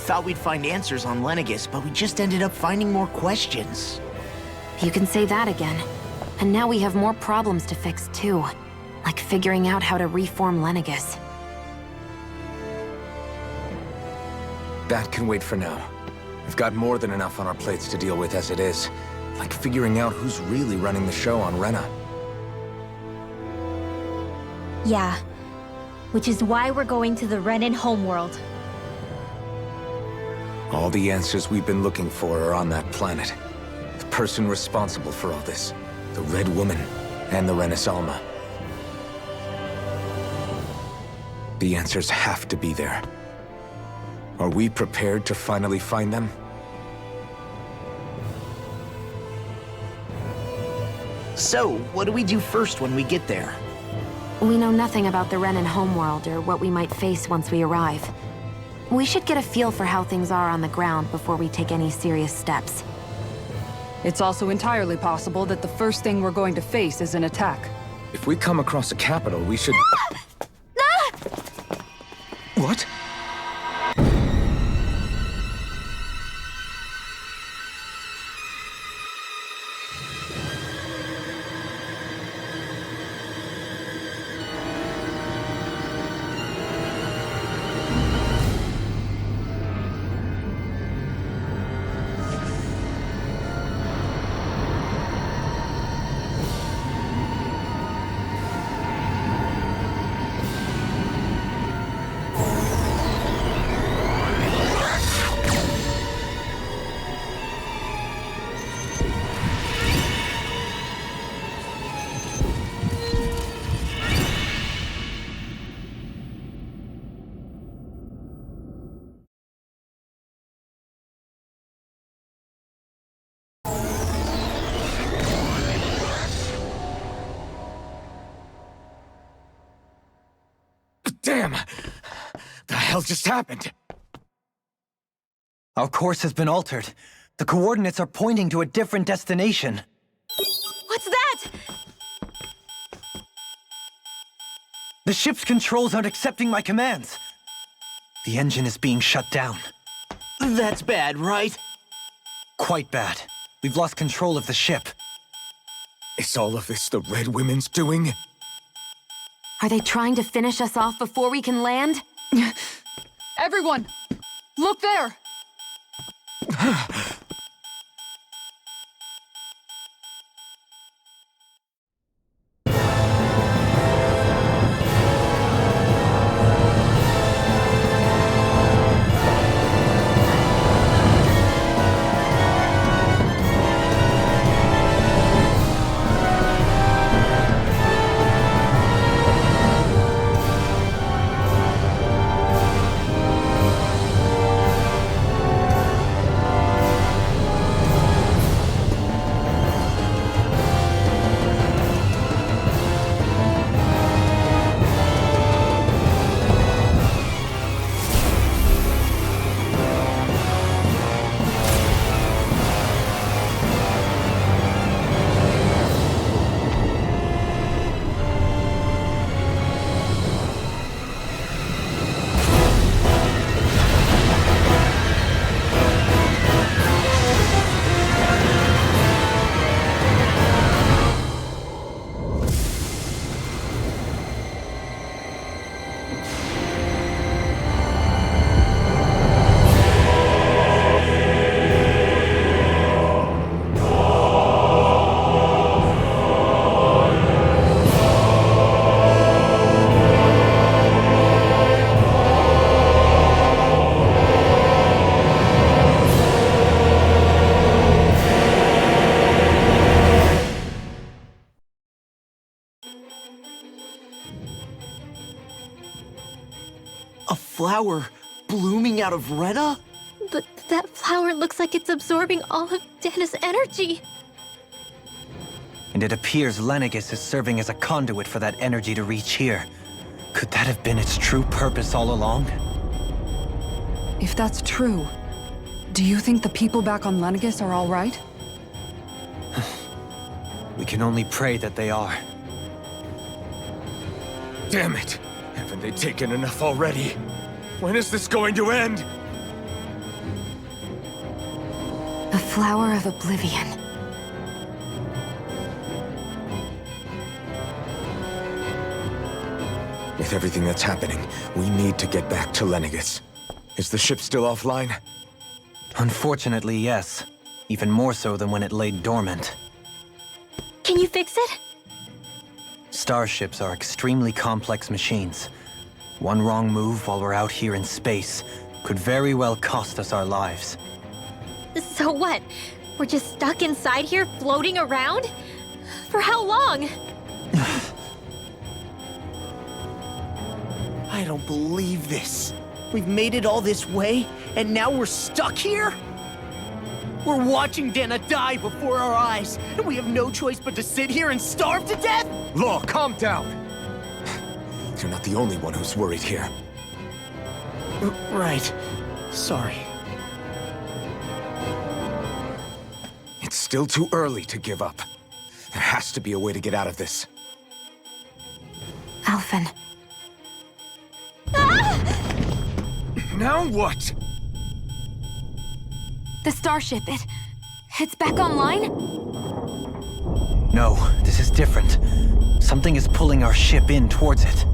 thought we'd find answers on Lenegis, but we just ended up finding more questions. You can say that again. And now we have more problems to fix too. Like figuring out how to reform Lenegis. That can wait for now. We've got more than enough on our plates to deal with as it is. Like figuring out who's really running the show on Rena. Yeah. Which is why we're going to the Renan homeworld. All the answers we've been looking for are on that planet. The person responsible for all this. The Red Woman and the Renaissance. The answers have to be there. Are we prepared to finally find them? So, what do we do first when we get there? We know nothing about the Renan homeworld or what we might face once we arrive. We should get a feel for how things are on the ground before we take any serious steps. It's also entirely possible that the first thing we're going to face is an attack. If we come across a capital, we should... What? Damn! The hell just happened? Our course has been altered. The coordinates are pointing to a different destination. What's that? The ship's controls aren't accepting my commands. The engine is being shut down. That's bad, right? Quite bad. We've lost control of the ship. Is all of this the Red Women's doing? Are they trying to finish us off before we can land? Everyone! Look there! A flower blooming out of Rena? But that flower looks like it's absorbing all of Dana's energy. And it appears Lenegis is serving as a conduit for that energy to reach here. Could that have been its true purpose all along? If that's true, do you think the people back on Lenegis are all right? We can only pray that they are. Damn it! Haven't they taken enough already? When is this going to end? Flower of Oblivion. With everything that's happening, we need to get back to Lenegis. Is the ship still offline? Unfortunately, yes. Even more so than when it lay dormant. Can you fix it? Starships are extremely complex machines. One wrong move while we're out here in space could very well cost us our lives. So what? We're just stuck inside here, floating around? For how long? I don't believe this. We've made it all this way, and now we're stuck here? We're watching Dana die before our eyes, and we have no choice but to sit here and starve to death? Law, calm down! You're not the only one who's worried here. Right. Sorry. It's still too early to give up. There has to be a way to get out of this. Alphen. Now what? The starship, it's back online? No, this is different. Something is pulling our ship in towards it.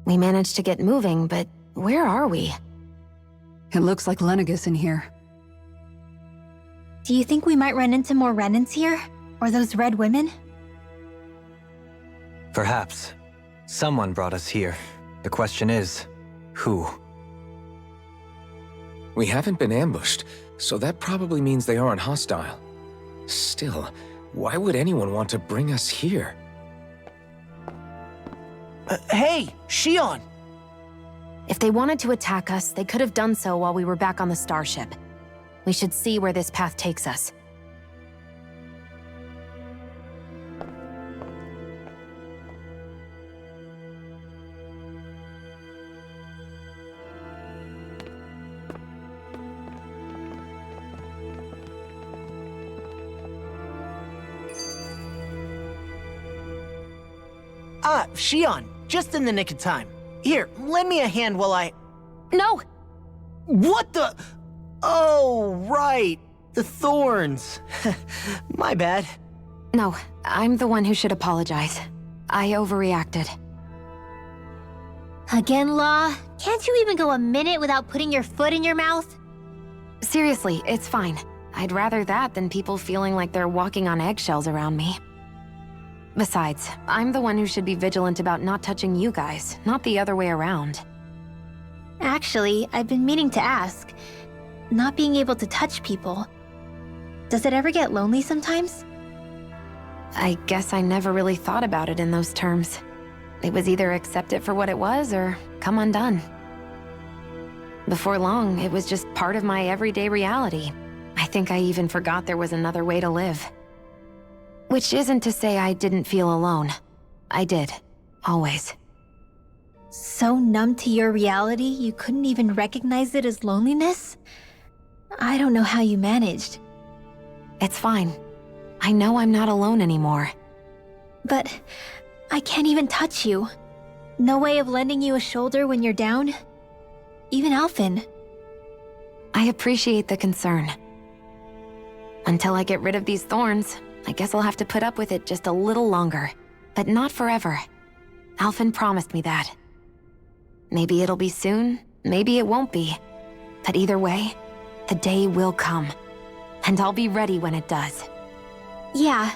We managed to get moving, but where are we? It looks like Lenegis in here. Do you think we might run into more Renans here? Or those red women? Perhaps. Someone brought us here. The question is, who? We haven't been ambushed, so that probably means they aren't hostile. Still, why would anyone want to bring us here? Hey, Shion! If they wanted to attack us, they could have done so while we were back on the starship. We should see where this path takes us. Ah, Shion, just in the nick of time. Here, lend me a hand while I... No! What the... Oh, right. The thorns. My bad. No, I'm the one who should apologize. I overreacted. Again, Law? Can't you even go a minute without putting your foot in your mouth? Seriously, it's fine. I'd rather that than people feeling like they're walking on eggshells around me. Besides, I'm the one who should be vigilant about not touching you guys, not the other way around. Actually, I've been meaning to ask. Not being able to touch people, does it ever get lonely sometimes? I guess I never really thought about it in those terms. It was either accept it for what it was or come undone. Before long, it was just part of my everyday reality. I think I even forgot there was another way to live. Which isn't to say I didn't feel alone. I did. Always. So numb to your reality, you couldn't even recognize it as loneliness? I don't know how you managed. It's fine. I know I'm not alone anymore. But I can't even touch you. No way of lending you a shoulder when you're down? Even Alphen. I appreciate the concern. Until I get rid of these thorns, I guess I'll have to put up with it just a little longer. But not forever. Alphen promised me that. Maybe it'll be soon, maybe it won't be. But either way, the day will come. And I'll be ready when it does. Yeah,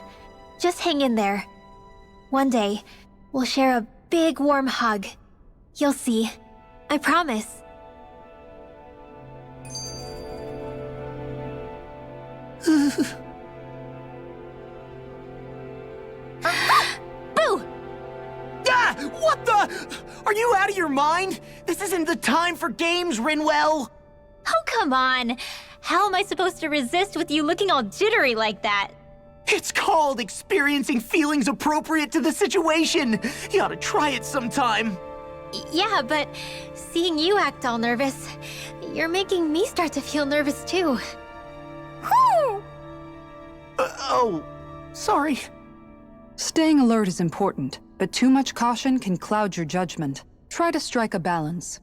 just hang in there. One day, we'll share a big warm hug. You'll see. I promise. Boo! Ah! What the? Are Are you out of your mind? This isn't the time for games, Rinwell! Oh, come on. How am I supposed to resist with you looking all jittery like that? It's called experiencing feelings appropriate to the situation. You ought to try it sometime. Yeah, but seeing you act all nervous, you're making me start to feel nervous too. Whew! Oh, sorry. Staying alert is important, but too much caution can cloud your judgment. Try to strike a balance.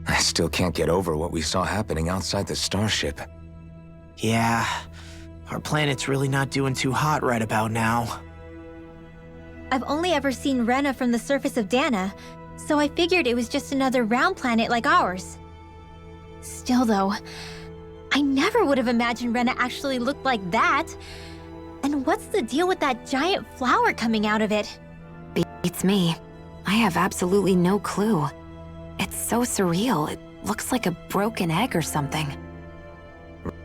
I still can't get over what we saw happening outside the starship. Yeah, our planet's really not doing too hot right about now. I've only ever seen Rena from the surface of Dana, so I figured it was just another round planet like ours. Still though, I never would have imagined Rena actually looked like that. And what's the deal with that giant flower coming out of it? Beats me. I have absolutely no clue. It's so surreal. It looks like a broken egg or something.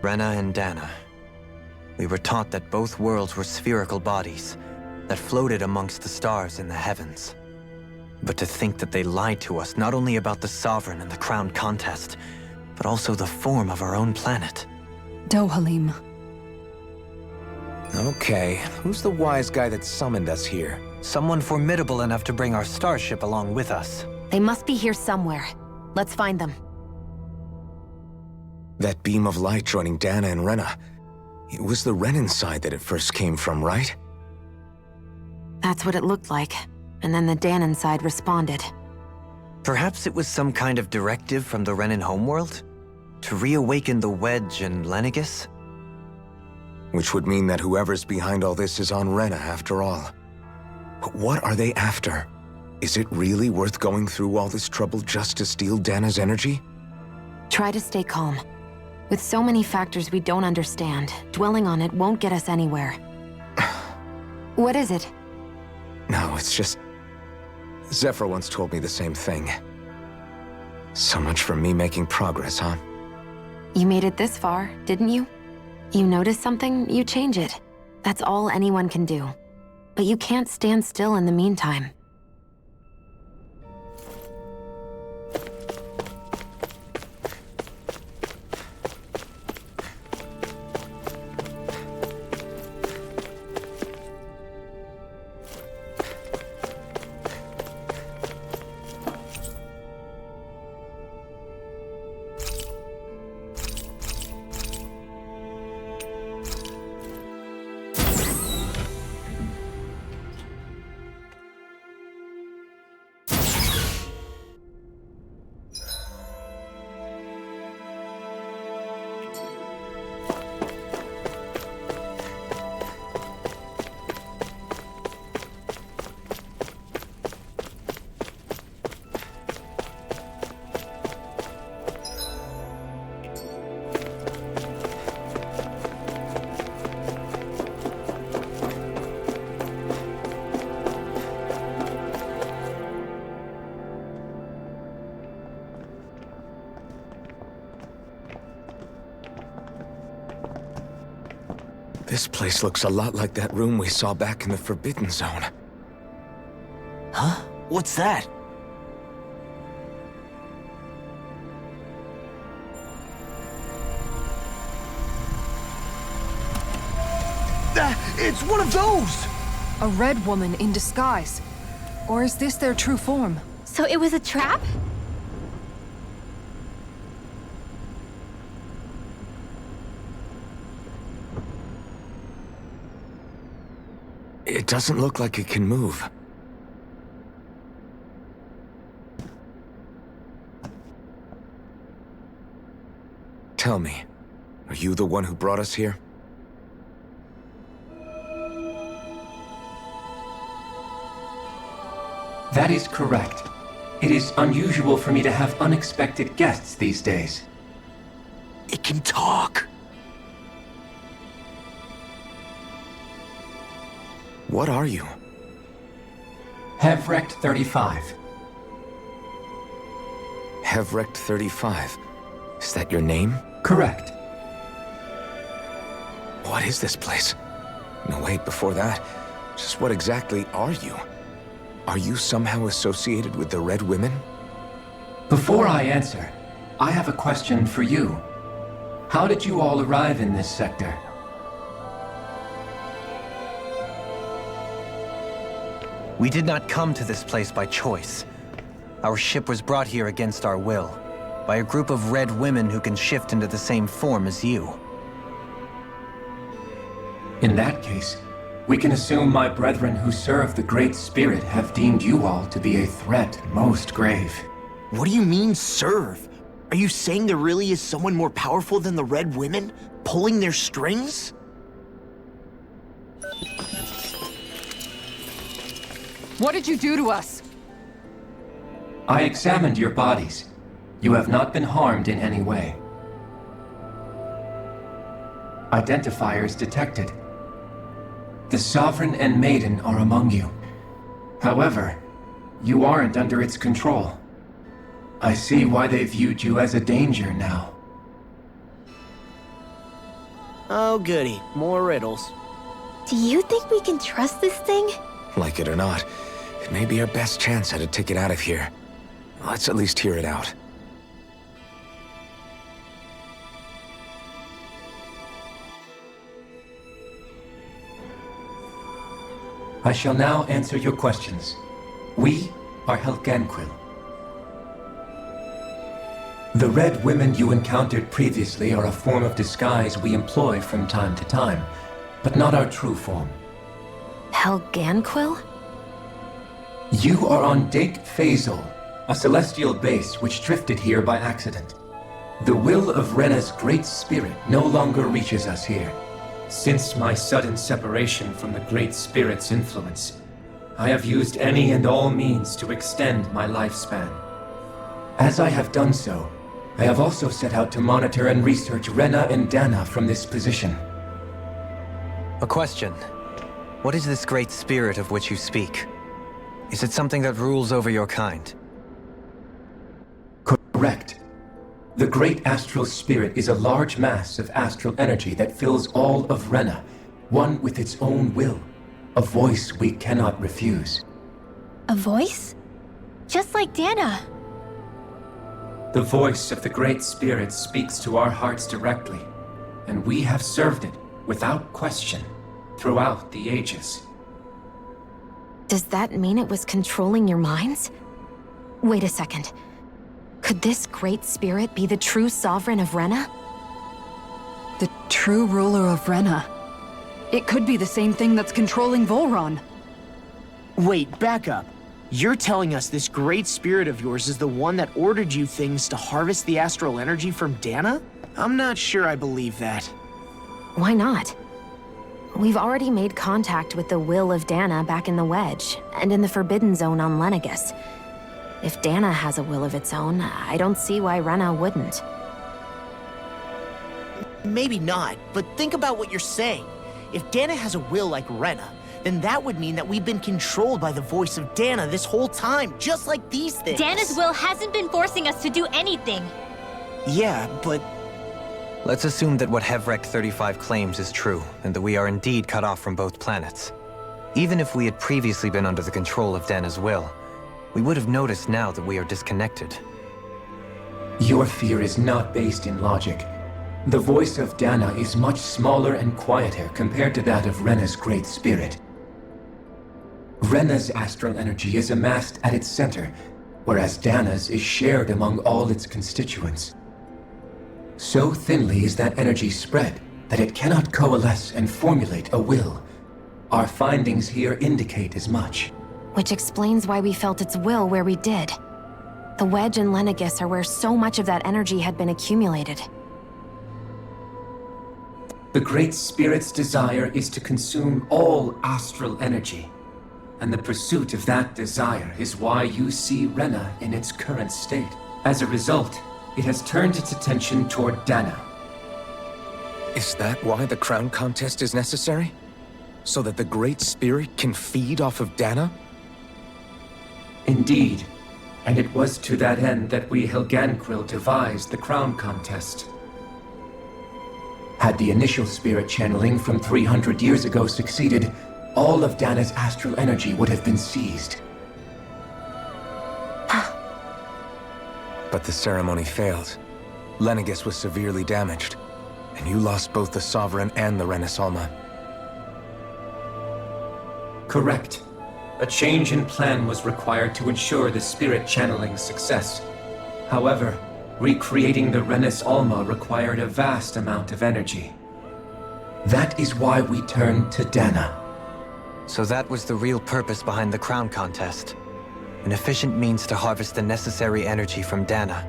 Rena and Dana. We were taught that both worlds were spherical bodies that floated amongst the stars in the heavens. But to think that they lied to us not only about the Sovereign and the Crown contest, but also the form of our own planet. Dohalim. Okay, who's the wise guy that summoned us here? Someone formidable enough to bring our starship along with us. They must be here somewhere. Let's find them. That beam of light joining Dana and Rena. It was the Renan side that it first came from, right? That's what it looked like. And then the Danon side responded. Perhaps it was some kind of directive from the Renan homeworld? To reawaken the Wedge and Lenegis? Which would mean that whoever's behind all this is on Rena after all. But what are they after? Is it really worth going through all this trouble just to steal Dana's energy? Try to stay calm. With so many factors we don't understand, dwelling on it won't get us anywhere. What is it? No, it's just... Zephyr once told me the same thing. So much for me making progress, huh? You made it this far, didn't you? You notice something, you change it. That's all anyone can do. But you can't stand still in the meantime. This place looks a lot like that room we saw back in the Forbidden Zone. Huh? What's that? It's one of those! A red woman in disguise. Or is this their true form? So it was a trap? It doesn't look like it can move. Tell me, are you the one who brought us here? That is correct. It is unusual for me to have unexpected guests these days. It can talk. What are you? Hevrect 35. Hevrect 35. Is that your name? Correct. What is this place? No, wait, before that, just what exactly are you? Are you somehow associated with the Red Women? Before I answer, I have a question for you. How did you all arrive in this sector? We did not come to this place by choice. Our ship was brought here against our will, by a group of red women who can shift into the same form as you. In that case, we can assume my brethren who serve the Great Spirit have deemed you all to be a threat most grave. What do you mean, serve? Are you saying there really is someone more powerful than the Red Women, pulling their strings? What did you do to us? I examined your bodies. You have not been harmed in any way. Identifiers detected. The Sovereign and Maiden are among you. However, you aren't under its control. I see why they viewed you as a danger now. Oh, goody. More riddles. Do you think we can trust this thing? Like it or not, it may be our best chance at a ticket out of here. Let's at least hear it out. I shall now answer your questions. We are Helganquil. The Red Women you encountered previously are a form of disguise we employ from time to time, but not our true form. Helganquil? You are on Dake Phasol, a celestial base which drifted here by accident. The will of Rena's Great Spirit no longer reaches us here. Since my sudden separation from the Great Spirit's influence, I have used any and all means to extend my lifespan. As I have done so, I have also set out to monitor and research Rena and Dana from this position. A question. What is this great spirit of which you speak? Is it something that rules over your kind? Correct. The Great Astral Spirit is a large mass of astral energy that fills all of Rena, one with its own will, a voice we cannot refuse. A voice? Just like Dana. The voice of the Great Spirit speaks to our hearts directly, and we have served it, without question, throughout the ages. Does that mean it was controlling your minds? Wait a second. Could this great spirit be the true sovereign of Rena? The true ruler of Rena. It could be the same thing that's controlling Volron. Wait, back up. You're telling us this great spirit of yours is the one that ordered you things to harvest the astral energy from Dana? I'm not sure I believe that. Why not? We've already made contact with the will of Dana back in the Wedge, and in the Forbidden Zone on Lenegus. If Dana has a will of its own, I don't see why Rena wouldn't. Maybe not, but think about what you're saying. If Dana has a will like Rena, then that would mean that we've been controlled by the voice of Dana this whole time, just like these things. Dana's will hasn't been forcing us to do anything. Yeah, but... Let's assume that what Hevrect 35 claims is true, and that we are indeed cut off from both planets. Even if we had previously been under the control of Dana's will, we would have noticed now that we are disconnected. Your fear is not based in logic. The voice of Dana is much smaller and quieter compared to that of Rena's Great Spirit. Rena's astral energy is amassed at its center, whereas Dana's is shared among all its constituents. So thinly is that energy spread that it cannot coalesce and formulate a will. Our findings here indicate as much. Which explains why we felt its will where we did. The Wedge and Lenegus are where so much of that energy had been accumulated. The Great Spirit's desire is to consume all astral energy. And the pursuit of that desire is why you see Rena in its current state. As a result, it has turned its attention toward Dana. Is that why the crown contest is necessary? So that the Great Spirit can feed off of Dana? Indeed. And it was to that end that we Helganquil devised the crown contest. Had the initial spirit channeling from 300 years ago succeeded, all of Dana's astral energy would have been seized. But the ceremony failed. Lenegis was severely damaged, and you lost both the Sovereign and the Renasalma. Correct. A change in plan was required to ensure the spirit channeling's success. However, recreating the Renis Alma required a vast amount of energy. That is why we turned to Dana. So that was the real purpose behind the crown contest. An efficient means to harvest the necessary energy from Dana.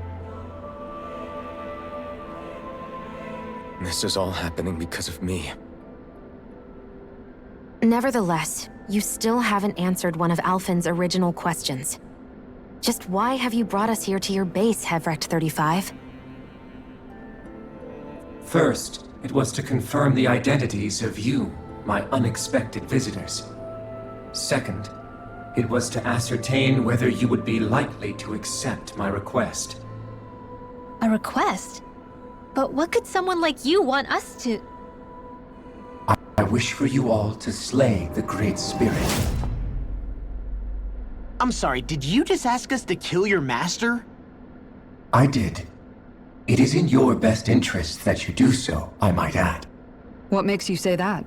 This is all happening because of me. Nevertheless, you still haven't answered one of Alphen's original questions. Just why have you brought us here to your base, Hevrecht 35? First, it was to confirm the identities of you, my unexpected visitors. Second, it was to ascertain whether you would be likely to accept my request. A request? But what could someone like you want us to... I wish for you all to slay the Great Spirit. I'm sorry, did you just ask us to kill your master? I did. It is in your best interest that you do so, I might add. What makes you say that?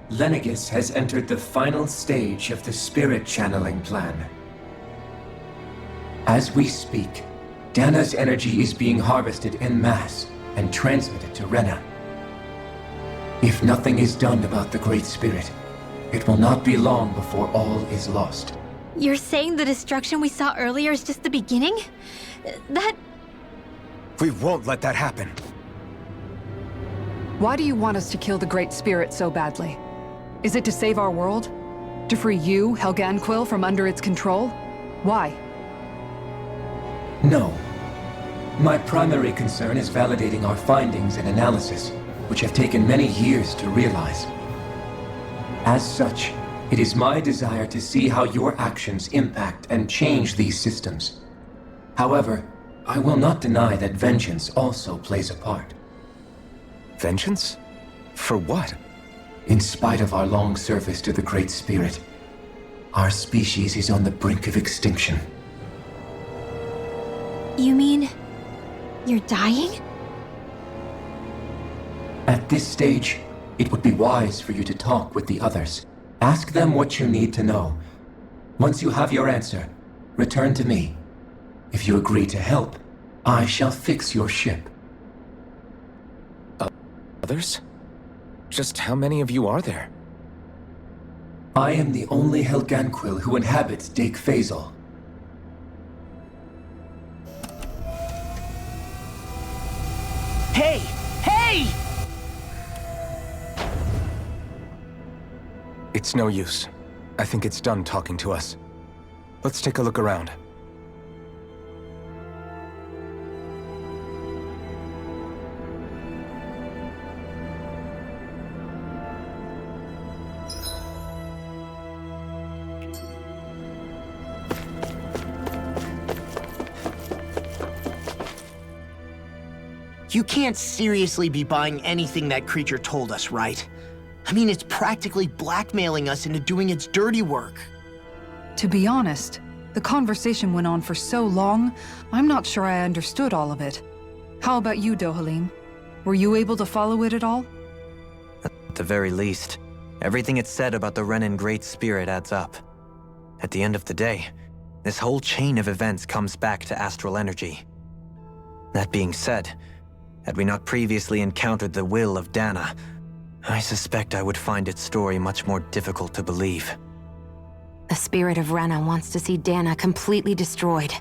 Lenegis has entered the final stage of the spirit channeling plan. As we speak, Dana's energy is being harvested en masse and transmitted to Rena. If nothing is done about the Great Spirit, it will not be long before all is lost. You're saying the destruction we saw earlier is just the beginning? That... We won't let that happen. Why do you want us to kill the Great Spirit so badly? Is it to save our world? To free you, Helganquil, from under its control? Why? No. My primary concern is validating our findings and analysis, which have taken many years to realize. As such, it is my desire to see how your actions impact and change these systems. However, I will not deny that vengeance also plays a part. Vengeance? For what? In spite of our long service to the Great Spirit, our species is on the brink of extinction. You mean... you're dying? At this stage, it would be wise for you to talk with the others. Ask them what you need to know. Once you have your answer, return to me. If you agree to help, I shall fix your ship. Others? Just how many of you are there? I am the only Helganquil who inhabits Dake Faisal. Hey! Hey! It's no use. I think it's done talking to us. Let's take a look around. You can't seriously be buying anything that creature told us, right? I mean, it's practically blackmailing us into doing its dirty work. To be honest, the conversation went on for so long, I'm not sure I understood all of it. How about you, Dohalim? Were you able to follow it at all? At the very least, everything it said about the Renin Great Spirit adds up. At the end of the day, this whole chain of events comes back to astral energy. That being said, had we not previously encountered the will of Dana, I suspect I would find its story much more difficult to believe. The spirit of Rena wants to see Dana completely destroyed.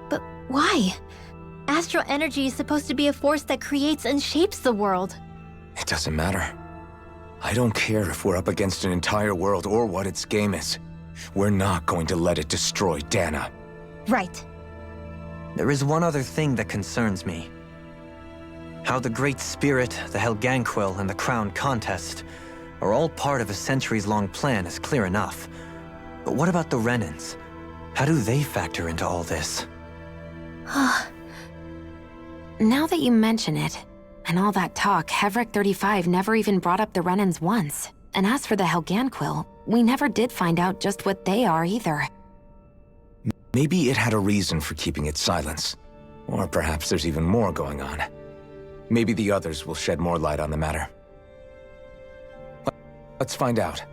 But why? Astral energy is supposed to be a force that creates and shapes the world. It doesn't matter. I don't care if we're up against an entire world or what its game is. We're not going to let it destroy Dana. Right. There is one other thing that concerns me. How the Great Spirit, the Helganquil, and the Crown Contest are all part of a centuries-long plan is clear enough. But what about the Renins? How do they factor into all this? Now that you mention it, and all that talk, Hevric 35 never even brought up the Renans once. And as for the Helganquill, we never did find out just what they are either. Maybe it had a reason for keeping its silence. Or perhaps there's even more going on. Maybe the others will shed more light on the matter. Let's find out.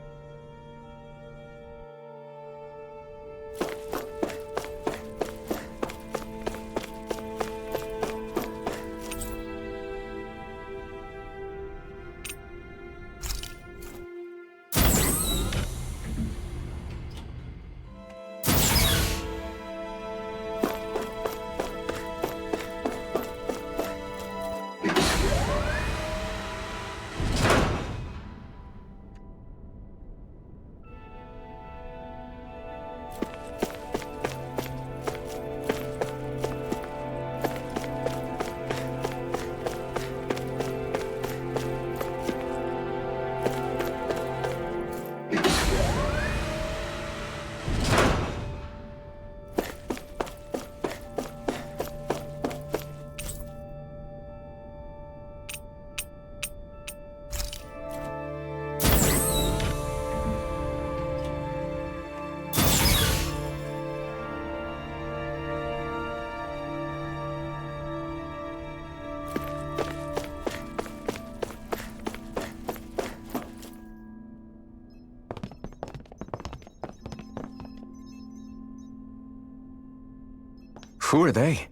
Who are they?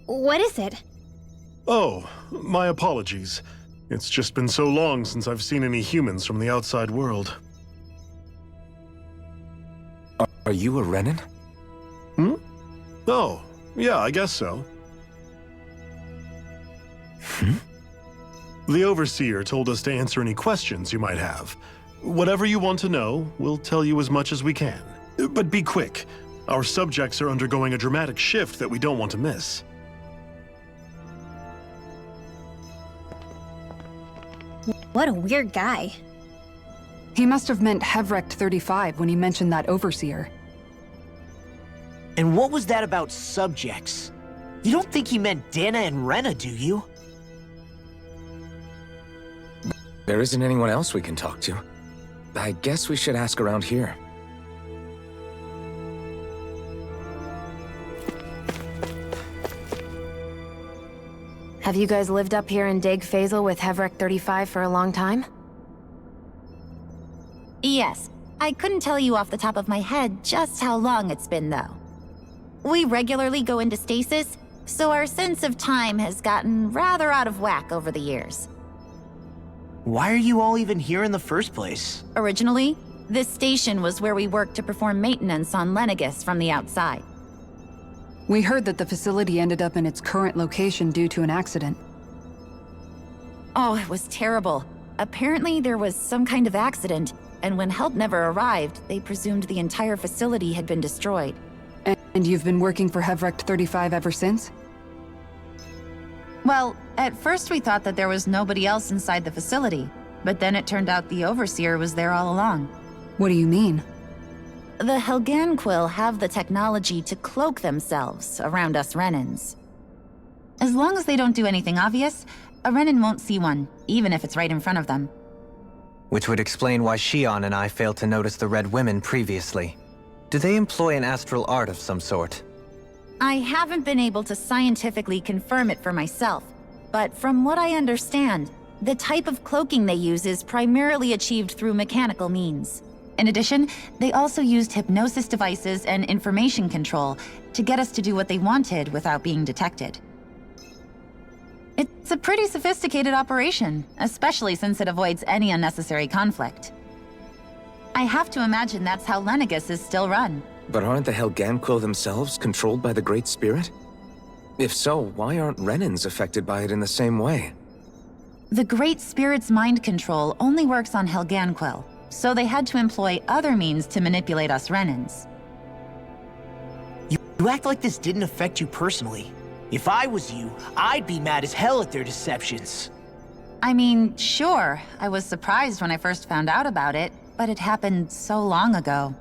What is it? Oh, my apologies. It's just been so long since I've seen any humans from the outside world. Are you a Renan? Oh, yeah, I guess so. The Overseer told us to answer any questions you might have. Whatever you want to know, we'll tell you as much as we can. But be quick. Our subjects are undergoing a dramatic shift that we don't want to miss. What a weird guy. He must have meant Hevric 35 when he mentioned that Overseer. And what was that about subjects? You don't think he meant Dana and Rena, do you? There isn't anyone else we can talk to. I guess we should ask around here. Have you guys lived up here in Deg Faisal with Hevric 35 for a long time? Yes. I couldn't tell you off the top of my head just how long it's been, though. We regularly go into stasis, so our sense of time has gotten rather out of whack over the years. Why are you all even here in the first place? Originally, this station was where we worked to perform maintenance on Lenegis from the outside. We heard that the facility ended up in its current location due to an accident. Oh, it was terrible. Apparently there was some kind of accident, and when help never arrived, they presumed the entire facility had been destroyed. And you've been working for Hevric 35 ever since? Well, at first we thought that there was nobody else inside the facility, but then it turned out the Overseer was there all along. What do you mean? The Helganquill have the technology to cloak themselves around us Renans. As long as they don't do anything obvious, a Renan won't see one, even if it's right in front of them. Which would explain why Shion and I failed to notice the Red Women previously. Do they employ an astral art of some sort? I haven't been able to scientifically confirm it for myself, but from what I understand, the type of cloaking they use is primarily achieved through mechanical means. In addition, they also used hypnosis devices and information control to get us to do what they wanted without being detected. It's a pretty sophisticated operation, especially since it avoids any unnecessary conflict. I have to imagine that's how Lenegis is still run. But aren't the Helganquill themselves controlled by the Great Spirit? If so, why aren't Renans affected by it in the same way? The Great Spirit's mind control only works on Helganquill, so they had to employ other means to manipulate us Renans. You act like this didn't affect you personally. If I was you, I'd be mad as hell at their deceptions. I mean, sure, I was surprised when I first found out about it, but it happened so long ago.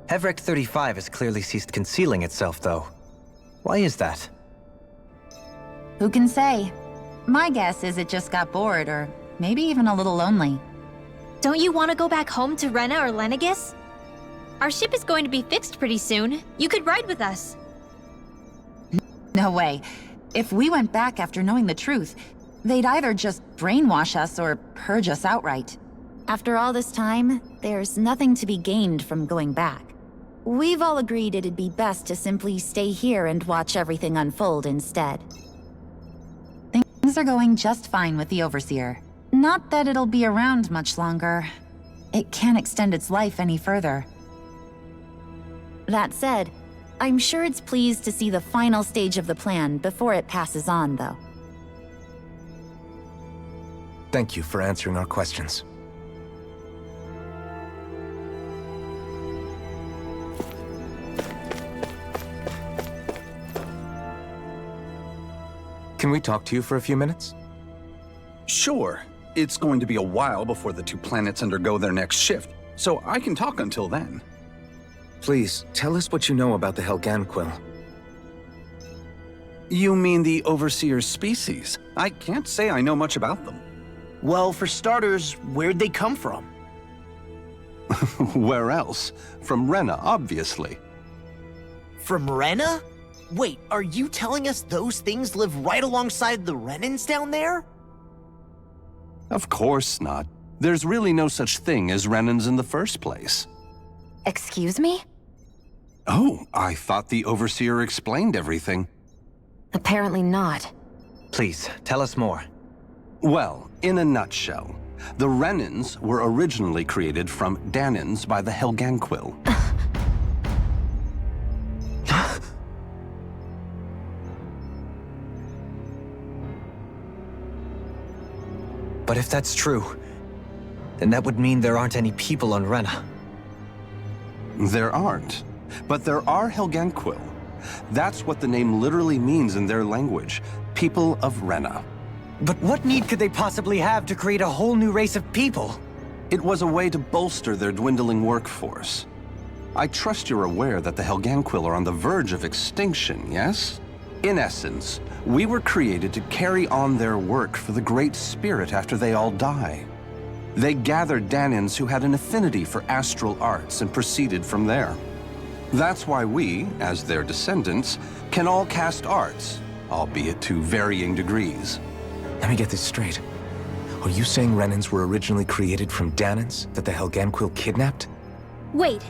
Hevrek 35 has clearly ceased concealing itself, though. Why is that? Who can say? My guess is it just got bored, or maybe even a little lonely. Don't you want to go back home to Rena or Lenegis? Our ship is going to be fixed pretty soon. You could ride with us. No way. If we went back after knowing the truth, they'd either just brainwash us or purge us outright. After all this time, there's nothing to be gained from going back. We've all agreed it'd be best to simply stay here and watch everything unfold instead. Things are going just fine with the Overseer. Not that it'll be around much longer. It can't extend its life any further. That said, I'm sure it's pleased to see the final stage of the plan before it passes on, though. Thank you for answering our questions. Can we talk to you for a few minutes? Sure. It's going to be a while before the two planets undergo their next shift, so I can talk until then. Please, tell us what you know about the Helganquil. You mean the Overseer's species? I can't say I know much about them. Well, for starters, where'd they come from? Where else? From Rena, obviously. From Rena? Wait, are you telling us those things live right alongside the Renans down there? Of course not. There's really no such thing as Renans in the first place. Excuse me? Oh, I thought the Overseer explained everything. Apparently not. Please, tell us more. Well, in a nutshell, the Renans were originally created from Danans by the Helganquil. But if that's true, then that would mean there aren't any people on Rena. There aren't, but there are Helganquil. That's what the name literally means in their language, people of Rena. But what need could they possibly have to create a whole new race of people? It was a way to bolster their dwindling workforce. I trust you're aware that the Helganquil are on the verge of extinction, yes? In essence, we were created to carry on their work for the Great Spirit after they all die. They gathered Danans who had an affinity for astral arts and proceeded from there. That's why we, as their descendants, can all cast arts, albeit to varying degrees. Let me get this straight. Are you saying Renans were originally created from Danans that the Helganquil kidnapped? Wait,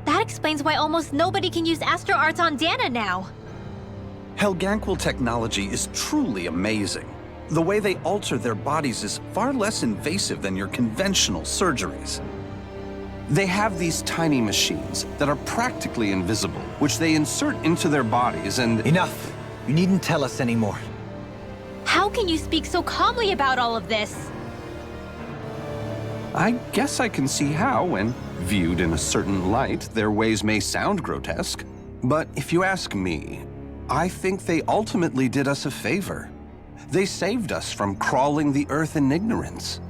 that explains why almost nobody can use astro arts on Dana now. Helganquil technology is truly amazing. The way they alter their bodies is far less invasive than your conventional surgeries. They have these tiny machines that are practically invisible, which they insert into their bodies and— Enough! You needn't tell us anymore. How can you speak so calmly about all of this? I guess I can see how, when viewed in a certain light, their ways may sound grotesque. But if you ask me, I think they ultimately did us a favor. They saved us from crawling the earth in ignorance.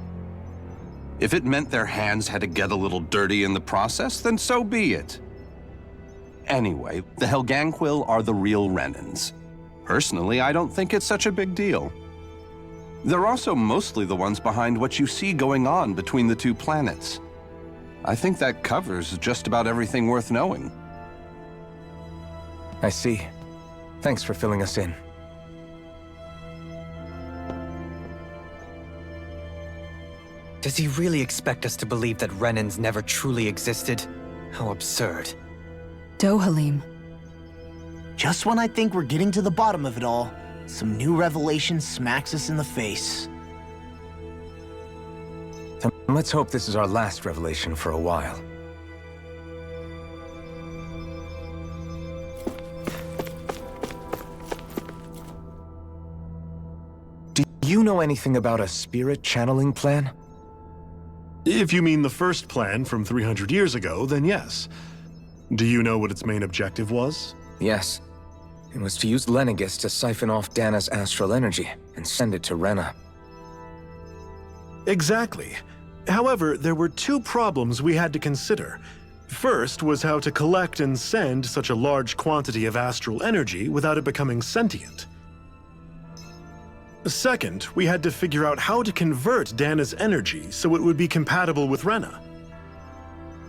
If it meant their hands had to get a little dirty in the process, then so be it. Anyway, the Helganquil are the real Renans. Personally, I don't think it's such a big deal. They're also mostly the ones behind what you see going on between the two planets. I think that covers just about everything worth knowing. I see. Thanks for filling us in. Does he really expect us to believe that Renans never truly existed? How absurd. Dohalim. Just when I think we're getting to the bottom of it all, some new revelation smacks us in the face. Then let's hope this is our last revelation for a while. Do you know anything about a spirit channeling plan? If you mean the first plan from 300 years ago, then yes. Do you know what its main objective was? Yes. It was to use Lenegis to siphon off Dana's astral energy and send it to Rena. Exactly. However, there were two problems we had to consider. First was how to collect and send such a large quantity of astral energy without it becoming sentient. Second, we had to figure out how to convert Dana's energy so it would be compatible with Rena.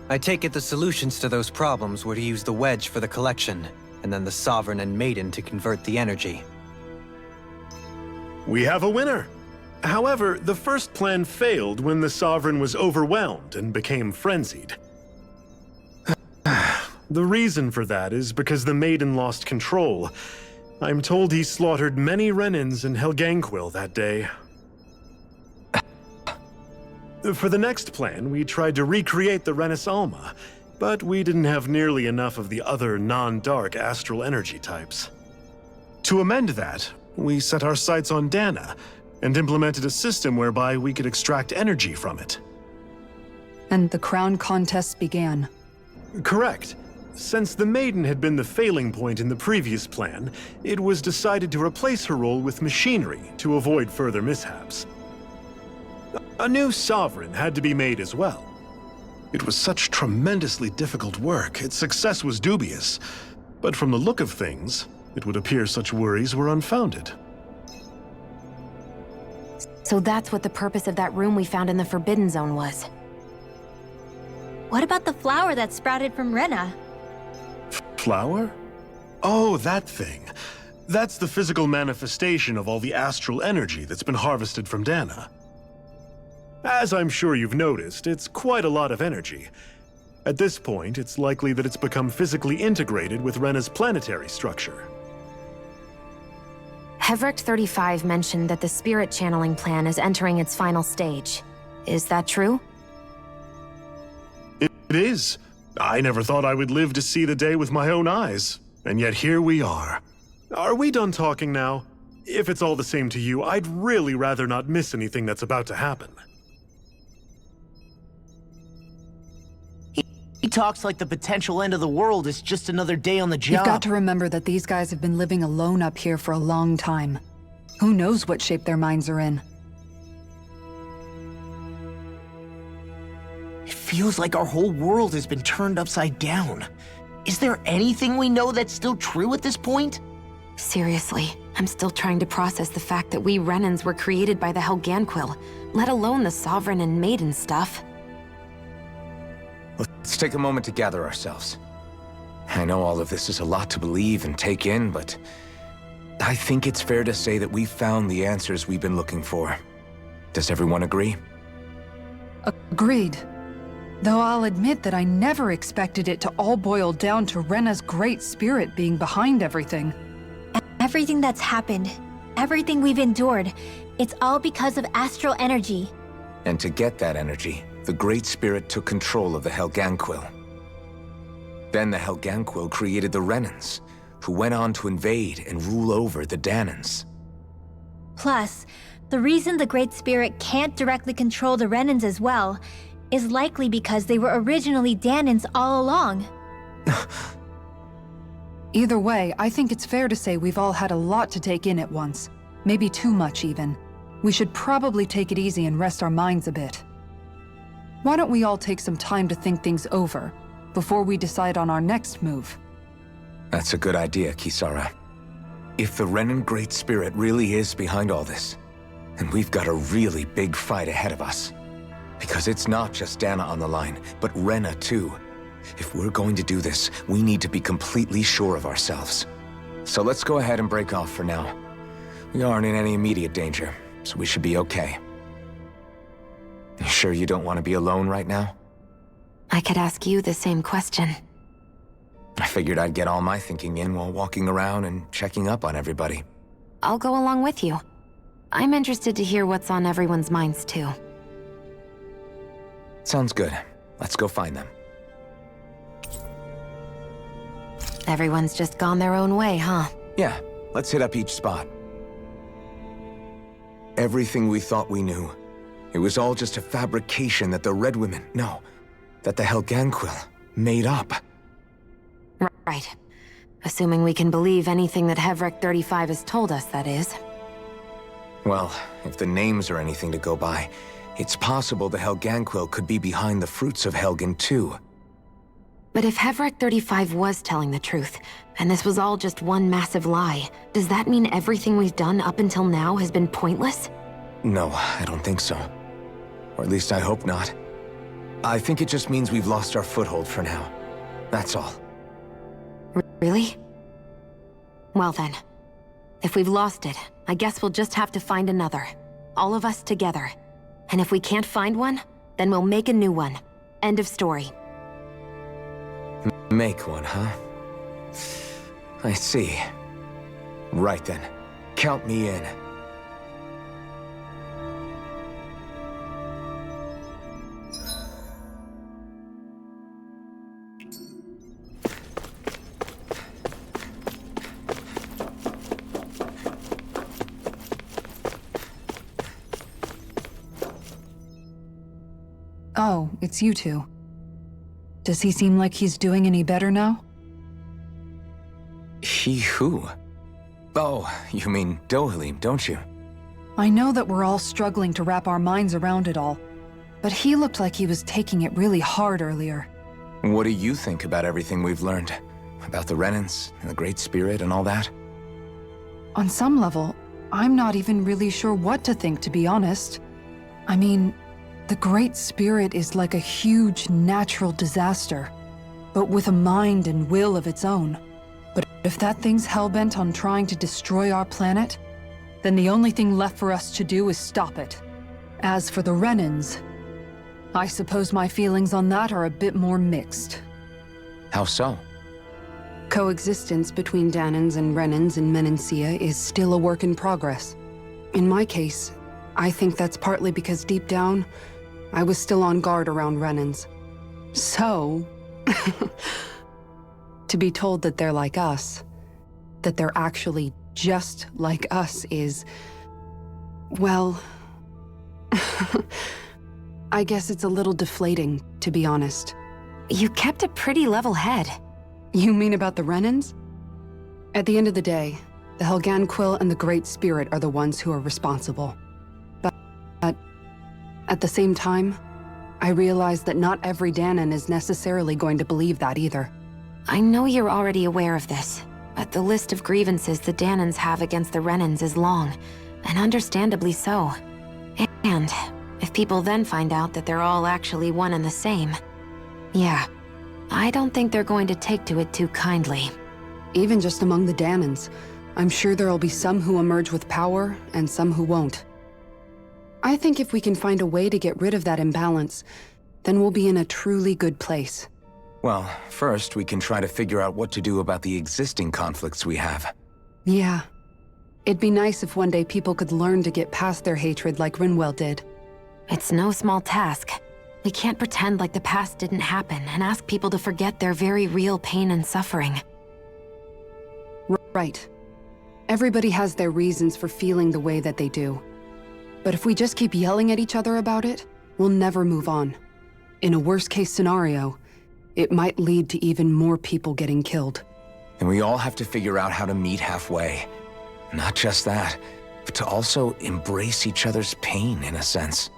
I take it the solutions to those problems were to use the wedge for the collection, and then the Sovereign and Maiden to convert the energy. We have a winner! However, the first plan failed when the Sovereign was overwhelmed and became frenzied. The reason for that is because the Maiden lost control. I'm told he slaughtered many Renans in Helganquil that day. For the next plan, we tried to recreate the Renis Alma, but we didn't have nearly enough of the other non-dark astral energy types. To amend that, we set our sights on Dana, and implemented a system whereby we could extract energy from it. And the crown contests began. Correct. Since the Maiden had been the failing point in the previous plan, it was decided to replace her role with machinery to avoid further mishaps. A new Sovereign had to be made as well. It was such tremendously difficult work, its success was dubious. But from the look of things, it would appear such worries were unfounded. So that's what the purpose of that room we found in the Forbidden Zone was. What about the flower that sprouted from Rena? Flower? Oh, that thing. That's the physical manifestation of all the astral energy that's been harvested from Dana. As I'm sure you've noticed, it's quite a lot of energy. At this point, it's likely that it's become physically integrated with Rena's planetary structure. Hevrecht 35 mentioned that the spirit channeling plan is entering its final stage. Is that true? It is. I never thought I would live to see the day with my own eyes, and yet here we are. Are we done talking now? If it's all the same to you, I'd really rather not miss anything that's about to happen. He talks like the potential end of the world is just another day on the job. You've got to remember that these guys have been living alone up here for a long time. Who knows what shape their minds are in? It feels like our whole world has been turned upside down. Is there anything we know that's still true at this point? Seriously, I'm still trying to process the fact that we Renans were created by the Helganquil, let alone the Sovereign and Maiden stuff. Let's take a moment to gather ourselves. I know all of this is a lot to believe and take in, but I think it's fair to say that we've found the answers we've been looking for. Does everyone agree? Agreed. Though I'll admit that I never expected it to all boil down to Rena's great spirit being behind everything. Everything that's happened, everything we've endured, it's all because of astral energy. And to get that energy, the Great Spirit took control of the Helganquil. Then the Helganquil created the Renans, who went on to invade and rule over the Danans. Plus, the reason the Great Spirit can't directly control the Renans as well is likely because they were originally Danans all along. Either way, I think it's fair to say we've all had a lot to take in at once. Maybe too much, even. We should probably take it easy and rest our minds a bit. Why don't we all take some time to think things over, before we decide on our next move? That's a good idea, Kisara. If the Renan Great Spirit really is behind all this, then we've got a really big fight ahead of us. Because it's not just Dana on the line, but Rena too. If we're going to do this, we need to be completely sure of ourselves. So let's go ahead and break off for now. We aren't in any immediate danger, so we should be okay. You sure you don't want to be alone right now? I could ask you the same question. I figured I'd get all my thinking in while walking around and checking up on everybody. I'll go along with you. I'm interested to hear what's on everyone's minds too. Sounds good. Let's go find them. Everyone's just gone their own way, huh? Yeah, let's hit up each spot. Everything we thought we knew, it was all just a fabrication that the Red Women, no, that the Helganquil made up. Right. Assuming we can believe anything that Hevrecht 35 has told us, that is. Well, if the names are anything to go by, it's possible the Helganquil could be behind the fruits of Helgen too. But if Hevrek 35 was telling the truth, and this was all just one massive lie, does that mean everything we've done up until now has been pointless? No, I don't think so. Or at least I hope not. I think it just means we've lost our foothold for now. That's all. Really? Well then, if we've lost it, I guess we'll just have to find another. All of us together. And if we can't find one, then we'll make a new one. End of story. Make one, huh? I see. Right then. Count me in. Oh, it's you two. Does he seem like he's doing any better now? He who? Oh, you mean Dohalim, don't you? I know that we're all struggling to wrap our minds around it all, but he looked like he was taking it really hard earlier. What do you think about everything we've learned? About the Renans and the Great Spirit and all that? On some level, I'm not even really sure what to think, to be honest. I mean, the Great Spirit is like a huge natural disaster, but with a mind and will of its own. But if that thing's hellbent on trying to destroy our planet, then the only thing left for us to do is stop it. As for the Renans, I suppose my feelings on that are a bit more mixed. How so? Coexistence between Danans and Renans in Menancia is still a work in progress. In my case, I think that's partly because deep down, I was still on guard around Renans. So, to be told that they're like us, that they're actually just like us is, well, I guess it's a little deflating, to be honest. You kept a pretty level head. You mean about the Renans? At the end of the day, the Helganquil and the Great Spirit are the ones who are responsible. But at the same time, I realize that not every Danan is necessarily going to believe that either. I know you're already aware of this, but the list of grievances the Danans have against the Renans is long, and understandably so. And if people then find out that they're all actually one and the same, yeah, I don't think they're going to take to it too kindly. Even just among the Danans, I'm sure there'll be some who emerge with power and some who won't. I think if we can find a way to get rid of that imbalance, then we'll be in a truly good place. Well, first we can try to figure out what to do about the existing conflicts we have. Yeah. It'd be nice if one day people could learn to get past their hatred like Rinwell did. It's no small task. We can't pretend like the past didn't happen and ask people to forget their very real pain and suffering. Right. Everybody has their reasons for feeling the way that they do. But if we just keep yelling at each other about it, we'll never move on. In a worst-case scenario, it might lead to even more people getting killed. And we all have to figure out how to meet halfway. Not just that, but to also embrace each other's pain, in a sense.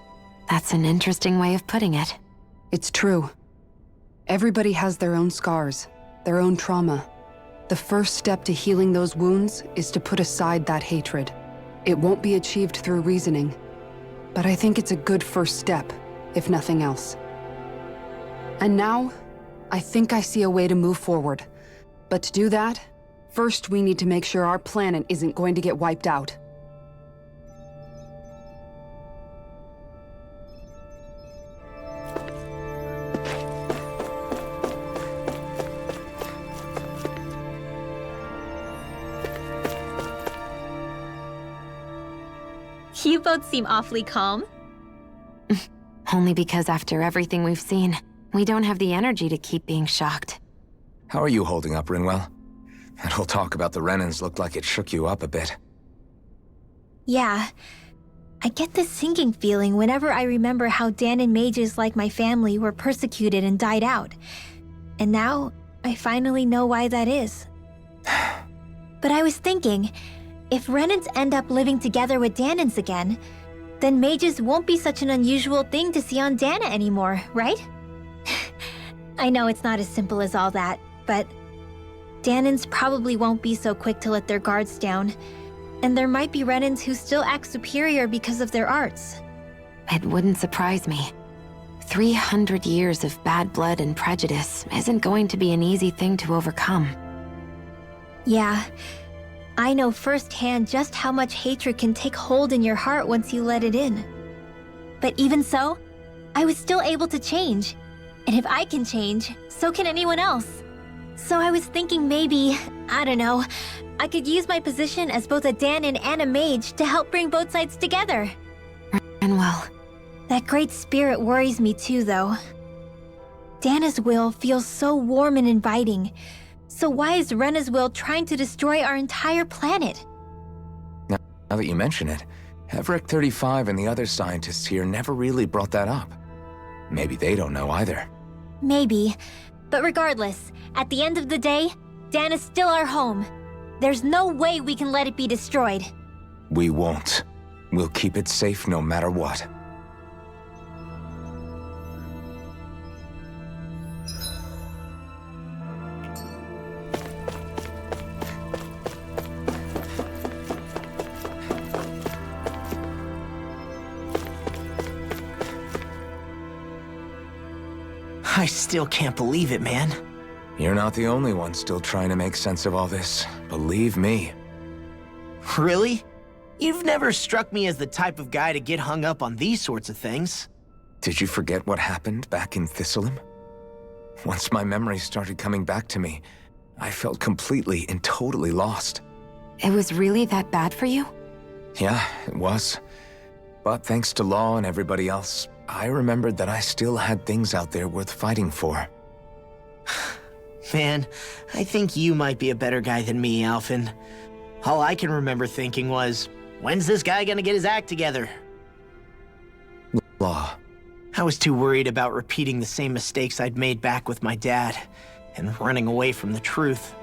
That's an interesting way of putting it. It's true. Everybody has their own scars, their own trauma. The first step to healing those wounds is to put aside that hatred. It won't be achieved through reasoning, but I think it's a good first step, if nothing else. And now, I think I see a way to move forward. But to do that, first we need to make sure our planet isn't going to get wiped out. You both seem awfully calm. Only because after everything we've seen, we don't have the energy to keep being shocked. How are you holding up, Rinwell? That whole talk about the Renans looked like it shook you up a bit. Yeah. I get this sinking feeling whenever I remember how Danan mages like my family were persecuted and died out. And now, I finally know why that is. But I was thinking, if Renans end up living together with Danans again, then mages won't be such an unusual thing to see on Dana anymore, right? I know it's not as simple as all that, but Danans probably won't be so quick to let their guards down, and there might be Renans who still act superior because of their arts. It wouldn't surprise me. 300 years of bad blood and prejudice isn't going to be an easy thing to overcome. Yeah, I know firsthand just how much hatred can take hold in your heart once you let it in. But even so, I was still able to change. And if I can change, so can anyone else. So I was thinking maybe, I don't know, I could use my position as both a Danan and a mage to help bring both sides together. And well, that great spirit worries me too, though. Dana's will feels so warm and inviting. So why is Rena's will trying to destroy our entire planet? Now that you mention it, Everick 35 and the other scientists here never really brought that up. Maybe they don't know either. Maybe. But regardless, at the end of the day, Dana's still our home. There's no way we can let it be destroyed. We won't. We'll keep it safe no matter what. I still can't believe it, man. You're not the only one still trying to make sense of all this. Believe me. Really? You've never struck me as the type of guy to get hung up on these sorts of things. Did you forget what happened back in Thistleum? Once my memories started coming back to me, I felt completely and totally lost. it was really that bad for you? Yeah, it was. But thanks to Law and everybody else, I remembered that I still had things out there worth fighting for. Man, I think you might be a better guy than me, Alphen. All I can remember thinking was, when's this guy gonna get his act together? Law. I was too worried about repeating the same mistakes I'd made back with my dad, and running away from the truth.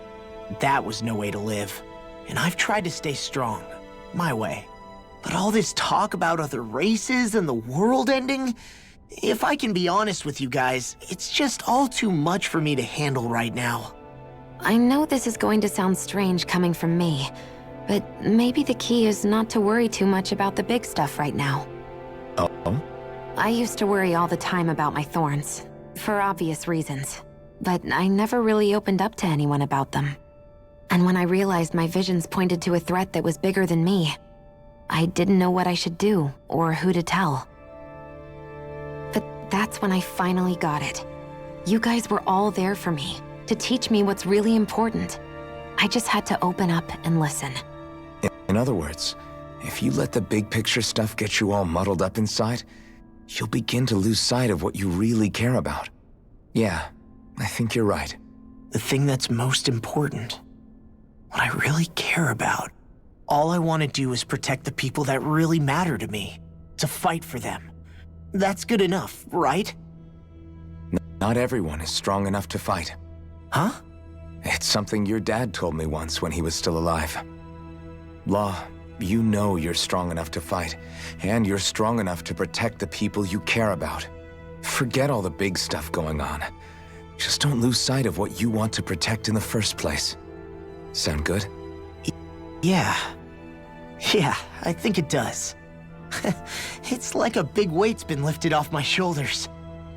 That was no way to live. And I've tried to stay strong, my way. But all this talk about other races and the world ending, if I can be honest with you guys, it's just all too much for me to handle right now. I know this is going to sound strange coming from me, but maybe the key is not to worry too much about the big stuff right now. Oh? I used to worry all the time about my thorns, for obvious reasons, but I never really opened up to anyone about them. And when I realized my visions pointed to a threat that was bigger than me, I didn't know what I should do or who to tell. But that's when I finally got it. You guys were all there for me, to teach me what's really important. I just had to open up and listen. In other words, if you let the big picture stuff get you all muddled up inside, you'll begin to lose sight of what you really care about. Yeah, I think you're right. The thing that's most important, what I really care about, all I want to do is protect the people that really matter to me, to fight for them. That's good enough, right? Not everyone is strong enough to fight. Huh? It's something your dad told me once when he was still alive. Law, you know you're strong enough to fight, and you're strong enough to protect the people you care about. Forget all the big stuff going on. Just don't lose sight of what you want to protect in the first place. Sound good? Yeah, I think it does. It's like a big weight's been lifted off my shoulders.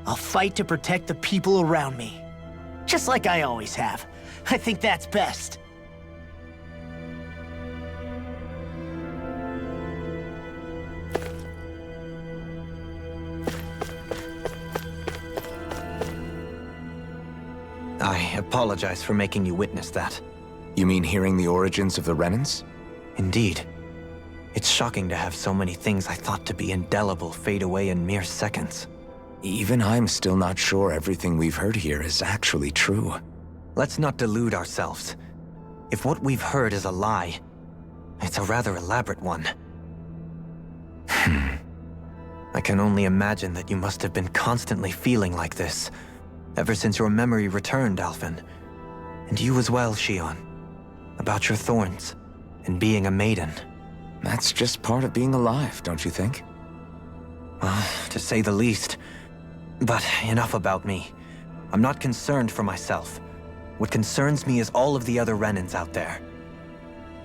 I'll fight to protect the people around me. Just like I always have. I think that's best. I apologize for making you witness that. You mean hearing the origins of the Renans? Indeed. It's shocking to have so many things I thought to be indelible fade away in mere seconds. Even I'm still not sure everything we've heard here is actually true. Let's not delude ourselves. If what we've heard is a lie, it's a rather elaborate one. I can only imagine that you must have been constantly feeling like this, ever since your memory returned, Alphen. And you as well, Shion. About your thorns, and being a maiden. That's just part of being alive, don't you think? To say the least. But enough about me. I'm not concerned for myself. What concerns me is all of the other Renans out there.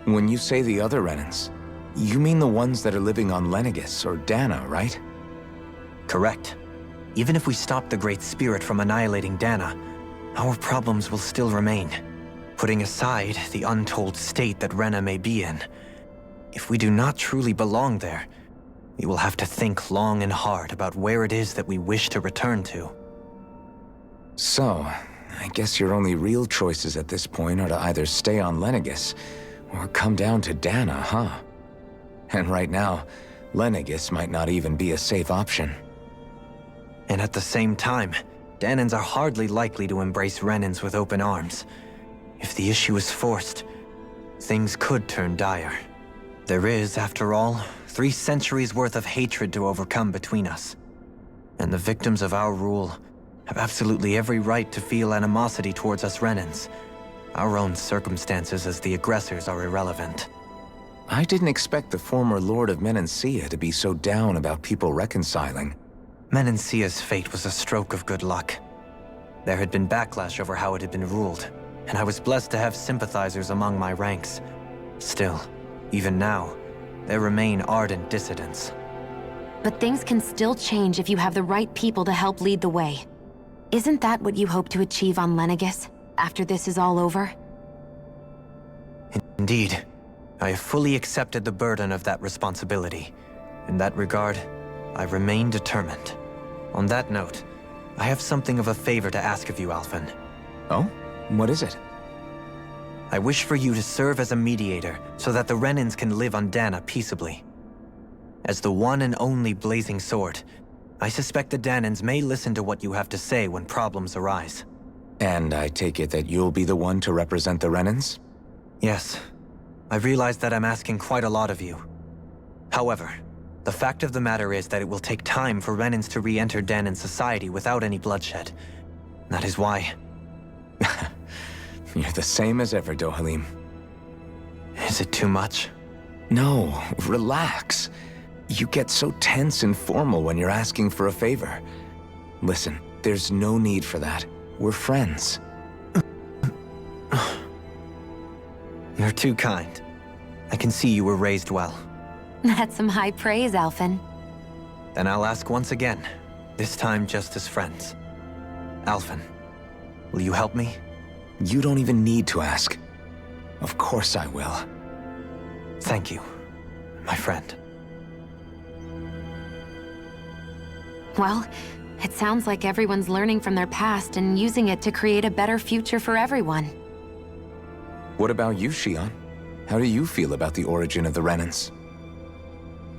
When you say the other Renans, you mean the ones that are living on Lenegis or Dana, right? Correct. Even if we stop the Great Spirit from annihilating Dana, our problems will still remain. Putting aside the untold state that Rena may be in, if we do not truly belong there, we will have to think long and hard about where it is that we wish to return to. So, I guess your only real choices at this point are to either stay on Lenegis or come down to Dana, huh? And right now, Lenegis might not even be a safe option. And at the same time, Danans are hardly likely to embrace Renans with open arms. If the issue is forced, things could turn dire. There is, after all, 3 centuries worth of hatred to overcome between us. And the victims of our rule have absolutely every right to feel animosity towards us Renans. Our own circumstances as the aggressors are irrelevant. I didn't expect the former Lord of Menancia to be so down about people reconciling. Menancia's fate was a stroke of good luck. There had been backlash over how it had been ruled, and I was blessed to have sympathizers among my ranks. Still, even now, there remain ardent dissidents. But things can still change if you have the right people to help lead the way. Isn't that what you hope to achieve on Lenegis, after this is all over? Indeed. I have fully accepted the burden of that responsibility. In that regard, I remain determined. On that note, I have something of a favor to ask of you, Alphen. Oh? What is it? I wish for you to serve as a mediator so that the Renans can live on Dana peaceably. As the one and only Blazing Sword, I suspect the Danans may listen to what you have to say when problems arise. And I take it that you'll be the one to represent the Renans? Yes. I realize that I'm asking quite a lot of you. However, the fact of the matter is that it will take time for Renans to re-enter Danan society without any bloodshed. That is why... You're the same as ever, Dohalim. Is it too much? No, relax. You get so tense and formal when you're asking for a favor. Listen, there's no need for that. We're friends. You're too kind. I can see you were raised well. That's some high praise, Alphen. Then I'll ask once again, this time just as friends. Alphen, will you help me? You don't even need to ask. Of course I will. Thank you, my friend. Well, it sounds like everyone's learning from their past and using it to create a better future for everyone. What about you, Shion? How do you feel about the origin of the Renans?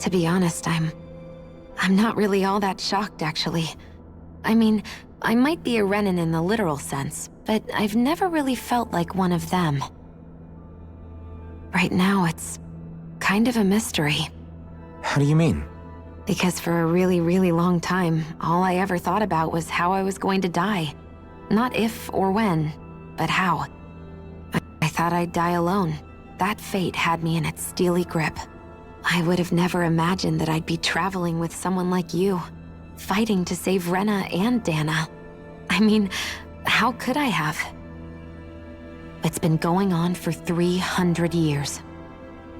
To be honest, I'm not really all that shocked, actually. I mean, I might be a Renan in the literal sense, but I've never really felt like one of them. Right now, it's kind of a mystery. How do you mean? Because for a really, really long time, all I ever thought about was how I was going to die. Not if or when, but how. I thought I'd die alone. That fate had me in its steely grip. I would have never imagined that I'd be traveling with someone like you, fighting to save Rena and Dana. I mean, how could I have? It's been going on for 300 years.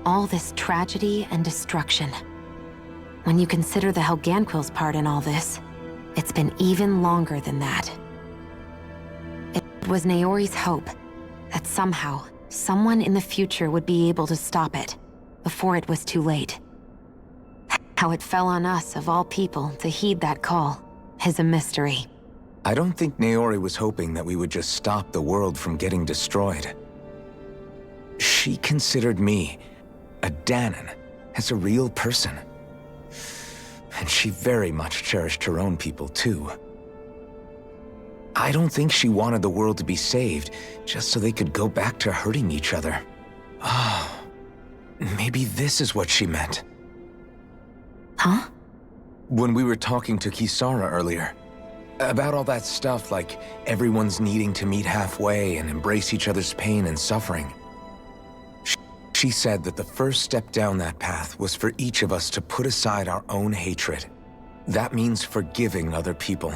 All this tragedy and destruction. When you consider the Helganquil's part in all this, it's been even longer than that. It was Naori's hope that somehow, someone in the future would be able to stop it, before it was too late. How it fell on us, of all people, to heed that call, is a mystery. I don't think Naori was hoping that we would just stop the world from getting destroyed. She considered me, a Danan, as a real person. And she very much cherished her own people, too. I don't think she wanted the world to be saved, just so they could go back to hurting each other. Oh, maybe this is what she meant. Huh? When we were talking to Kisara earlier, about all that stuff like everyone's needing to meet halfway and embrace each other's pain and suffering. She said that the first step down that path was for each of us to put aside our own hatred That means forgiving other people.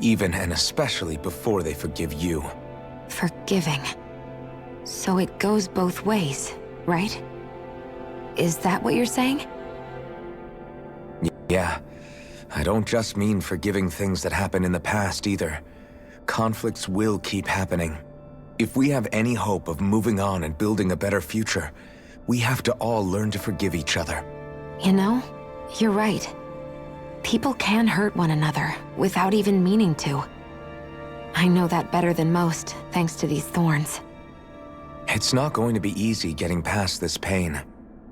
Even and especially before they forgive you. Forgiving. So it goes both ways, right? Is that what you're saying? Yeah. I don't just mean forgiving things that happened in the past either. Conflicts will keep happening. If we have any hope of moving on and building a better future, we have to all learn to forgive each other. You know, you're right. People can hurt one another without even meaning to. I know that better than most, thanks to these thorns. It's not going to be easy getting past this pain.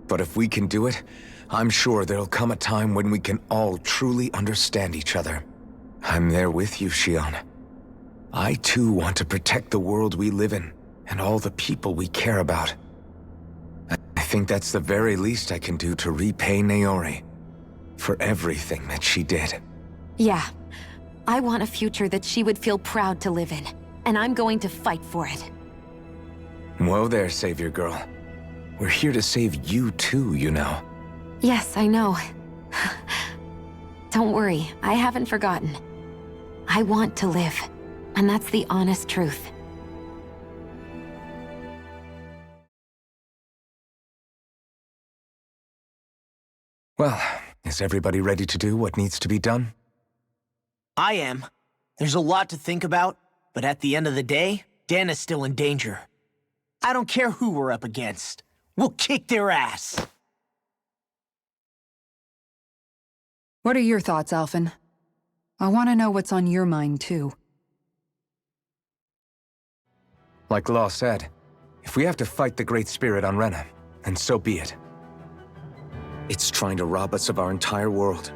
But if we can do it, I'm sure there'll come a time when we can all truly understand each other. I'm there with you, Shion. I too want to protect the world we live in, and all the people we care about. I think that's the very least I can do to repay Naori for everything that she did. Yeah. I want a future that she would feel proud to live in, and I'm going to fight for it. Whoa there, Savior Girl. We're here to save you too, you know. Yes, I know. Don't worry, I haven't forgotten. I want to live, and that's the honest truth. Well, is everybody ready to do what needs to be done? I am. There's a lot to think about, but at the end of the day, Dana's still in danger. I don't care who we're up against. We'll kick their ass. What are your thoughts, Alphen? I want to know what's on your mind, too. Like Law said, if we have to fight the Great Spirit on Rena, then so be it. It's trying to rob us of our entire world.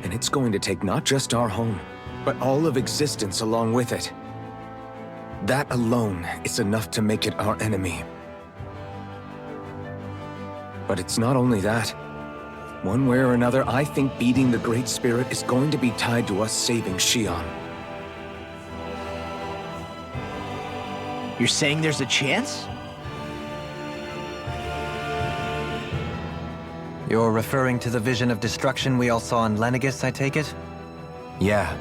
And it's going to take not just our home, but all of existence along with it. That alone is enough to make it our enemy. But it's not only that. One way or another, I think beating the Great Spirit is going to be tied to us saving Shion. You're saying there's a chance? You're referring to the vision of destruction we all saw in Lenegis, I take it? Yeah.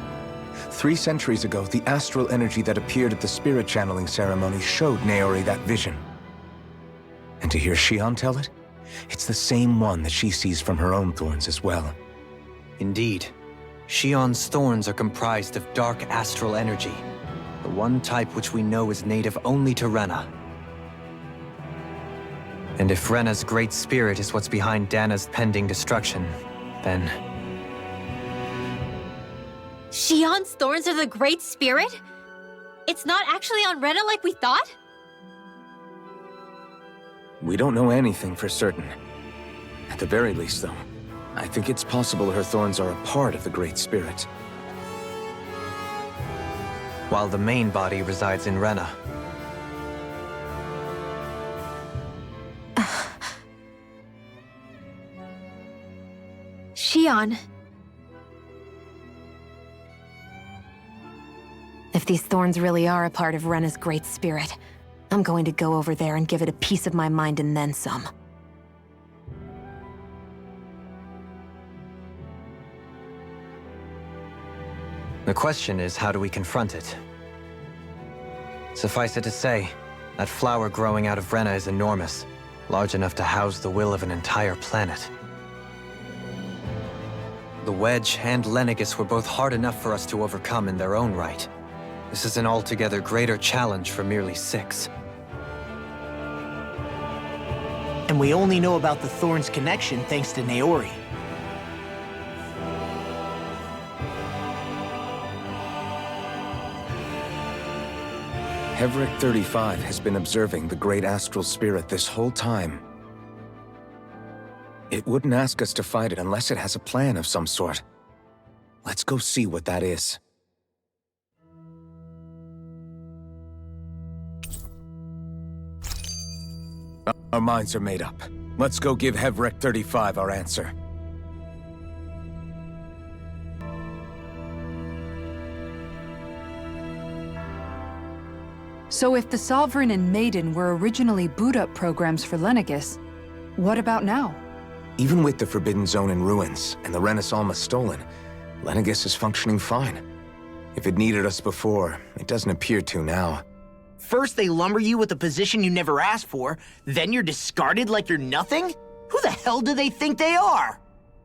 3 centuries ago, the astral energy that appeared at the spirit channeling ceremony showed Naori that vision. And to hear Shion tell it, it's the same one that she sees from her own thorns as well. Indeed. Shion's thorns are comprised of dark astral energy, the one type which we know is native only to Rena. And if Rena's great spirit is what's behind Dana's pending destruction, then... Shion's thorns are the Great Spirit? It's not actually on Rena like we thought? We don't know anything for certain. At the very least, though, I think it's possible her thorns are a part of the Great Spirit. While the main body resides in Rena. Shion. If these thorns really are a part of Rena's great spirit, I'm going to go over there and give it a piece of my mind and then some. The question is, how do we confront it? Suffice it to say, that flower growing out of Rena is enormous, large enough to house the will of an entire planet. The Wedge and Lenegis were both hard enough for us to overcome in their own right. This is an altogether greater challenge for merely 6. And we only know about the Thorns connection thanks to Naori. Hevric 35 has been observing the Great Astral Spirit this whole time. It wouldn't ask us to fight it unless it has a plan of some sort. Let's go see what that is. Our minds are made up. Let's go give Hevric 35 our answer. So if the Sovereign and Maiden were originally boot-up programs for Lenegis, what about now? Even with the Forbidden Zone in ruins and the Renaissance stolen, Lenegis is functioning fine. If it needed us before, it doesn't appear to now. First they lumber you with a position you never asked for, then you're discarded like you're nothing? Who the hell do they think they are?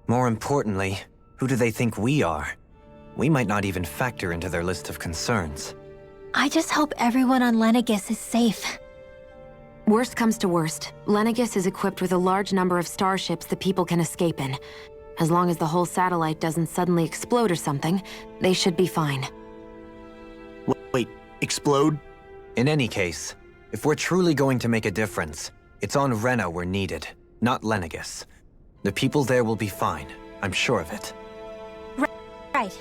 More importantly, who do they think we are? We might not even factor into their list of concerns. I just hope everyone on Lenegis is safe. Worst comes to worst, Lenegis is equipped with a large number of starships the people can escape in. As long as the whole satellite doesn't suddenly explode or something, they should be fine. Wait, explode? In any case, if we're truly going to make a difference, it's on Rena we're needed, not Lenegis. The people there will be fine, I'm sure of it. Right.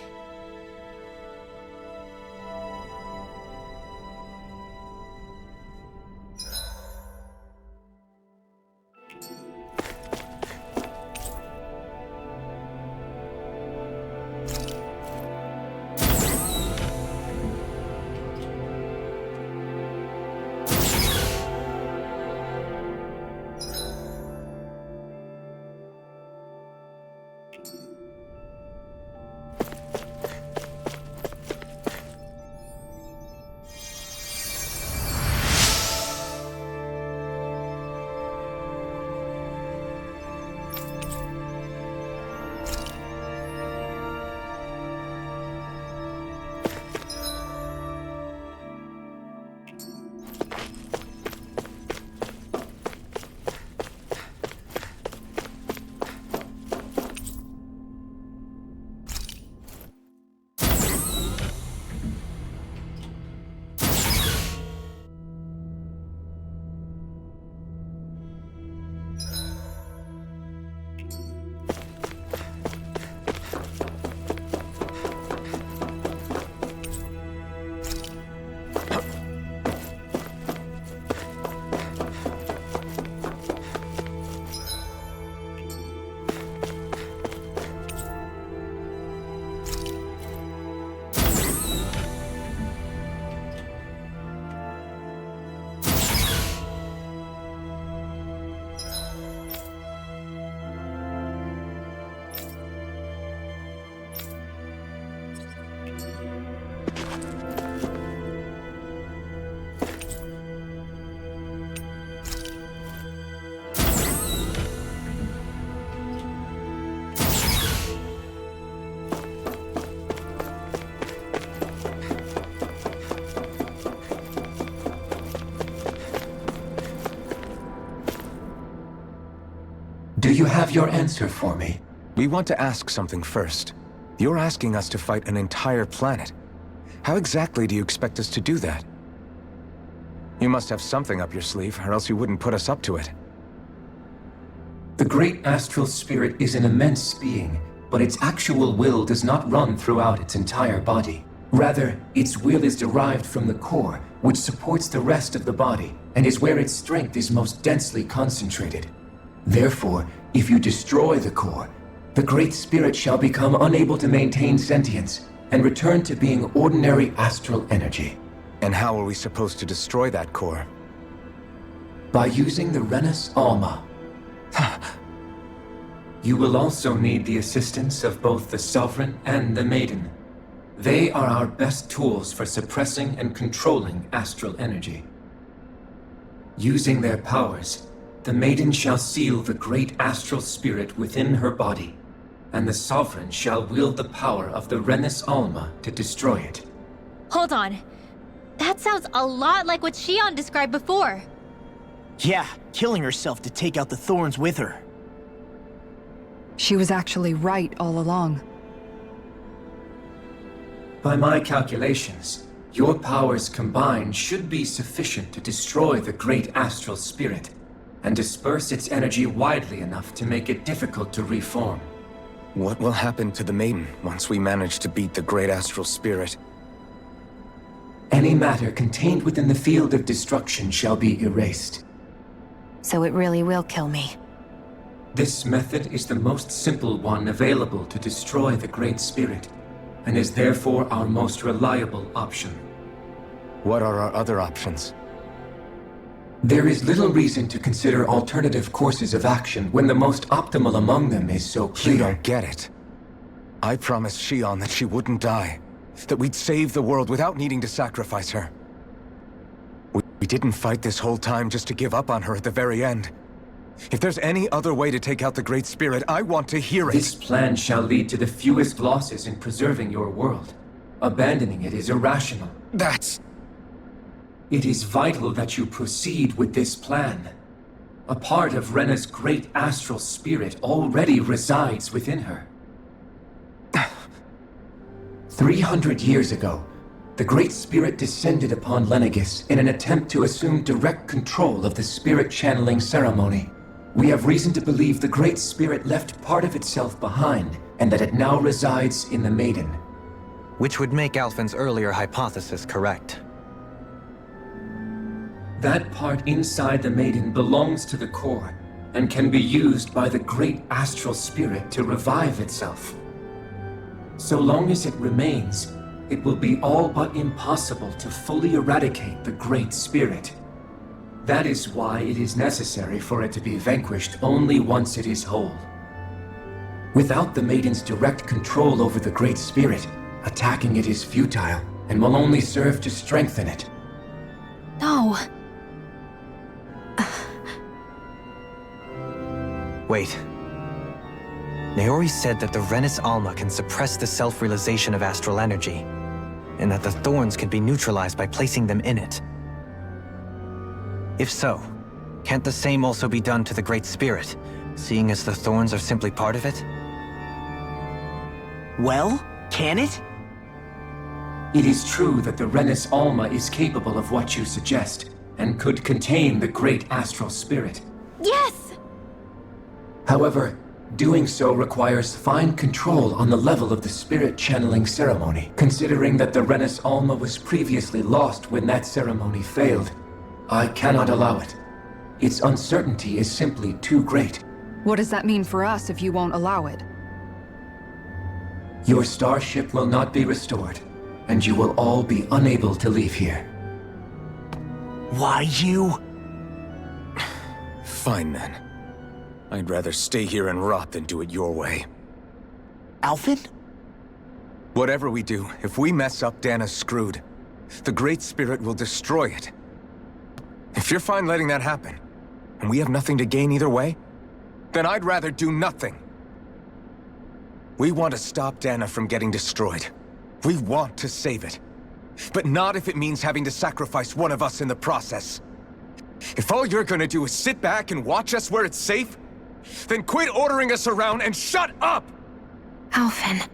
Do you have your answer for me? We want to ask something first. You're asking us to fight an entire planet. How exactly do you expect us to do that? You must have something up your sleeve, or else you wouldn't put us up to it. The great astral spirit is an immense being, but its actual will does not run throughout its entire body. Rather, its will is derived from the core, which supports the rest of the body, and is where its strength is most densely concentrated. Therefore, if you destroy the core, the Great Spirit shall become unable to maintain sentience and return to being ordinary astral energy. And how are we supposed to destroy that core? By using the Renus Alma. You will also need the assistance of both the Sovereign and the Maiden. They are our best tools for suppressing and controlling astral energy. Using their powers, the Maiden shall seal the great astral spirit within her body, and the Sovereign shall wield the power of the Renus Alma to destroy it. Hold on. That sounds a lot like what Shion described before. Yeah, killing herself to take out the thorns with her. She was actually right all along. By my calculations, your powers combined should be sufficient to destroy the great astral spirit and disperse its energy widely enough to make it difficult to reform. What will happen to the Maiden once we manage to beat the great astral spirit? Any matter contained within the field of destruction shall be erased. So it really will kill me. This method is the most simple one available to destroy the Great Spirit, and is therefore our most reliable option. What are our other options? There is little reason to consider alternative courses of action when the most optimal among them is so clear. You don't get it. I promised Shion that she wouldn't die. That we'd save the world without needing to sacrifice her. We didn't fight this whole time just to give up on her at the very end. If there's any other way to take out the Great Spirit, I want to hear it. This plan shall lead to the fewest losses in preserving your world. Abandoning it is irrational. That's... It is vital that you proceed with this plan. A part of Rena's great astral spirit already resides within her. 300 years ago, the Great Spirit descended upon Lenegis in an attempt to assume direct control of the spirit channeling ceremony. We have reason to believe the Great Spirit left part of itself behind, and that it now resides in the Maiden. Which would make Alphen's earlier hypothesis correct. That part inside the Maiden belongs to the core, and can be used by the Great Astral Spirit to revive itself. So long as it remains, it will be all but impossible to fully eradicate the Great Spirit. That is why it is necessary for it to be vanquished only once it is whole. Without the Maiden's direct control over the Great Spirit, attacking it is futile, and will only serve to strengthen it. No. Wait. Naori said that the Renis Alma can suppress the self-realization of astral energy, and that the thorns can be neutralized by placing them in it. If so, can't the same also be done to the Great Spirit, seeing as the thorns are simply part of it? Well, can it? It is true that the Renis Alma is capable of what you suggest, and could contain the Great Astral Spirit. Yes! However, doing so requires fine control on the level of the spirit channeling ceremony, considering that the Renis Alma was previously lost when that ceremony failed. I cannot allow it. Its uncertainty is simply too great. What does that mean for us if you won't allow it? Your starship will not be restored, and you will all be unable to leave here. Why you? Fine then. I'd rather stay here and rot than do it your way. Alphen? Whatever we do, if we mess up, Dana's screwed. The Great Spirit will destroy it. If you're fine letting that happen, and we have nothing to gain either way, then I'd rather do nothing. We want to stop Dana from getting destroyed. We want to save it. But not if it means having to sacrifice one of us in the process. If all you're gonna do is sit back and watch us where it's safe, then quit ordering us around and shut up! Alphen.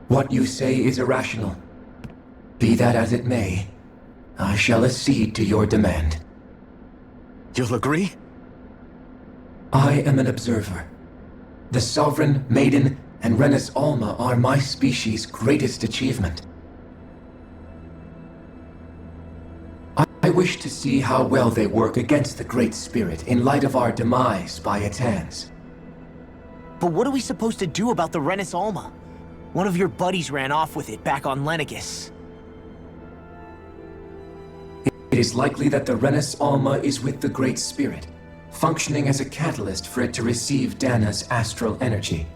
What you say is irrational. Be that as it may, I shall accede to your demand. You'll agree? I am an observer. The Sovereign, Maiden, and Renis Alma are my species' greatest achievement. I wish to see how well they work against the Great Spirit in light of our demise by its hands. But what are we supposed to do about the Renis Alma? One of your buddies ran off with it back on Lenegis. It is likely that the Renis Alma is with the Great Spirit, functioning as a catalyst for it to receive Dana's astral energy.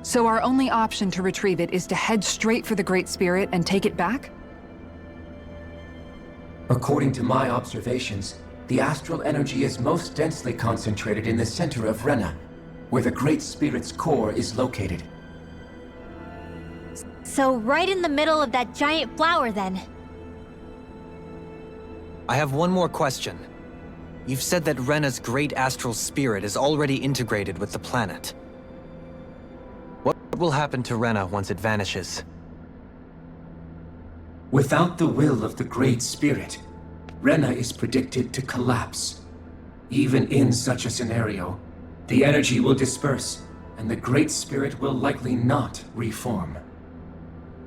So our only option to retrieve it is to head straight for the Great Spirit and take it back? According to my observations, the astral energy is most densely concentrated in the center of Rena, where the Great Spirit's core is located. So right in the middle of that giant flower, then. I have one more question. You've said that Rena's great astral spirit is already integrated with the planet. What will happen to Rena once it vanishes? Without the will of the Great Spirit, Rena is predicted to collapse. Even in such a scenario, the energy will disperse, and the Great Spirit will likely not reform.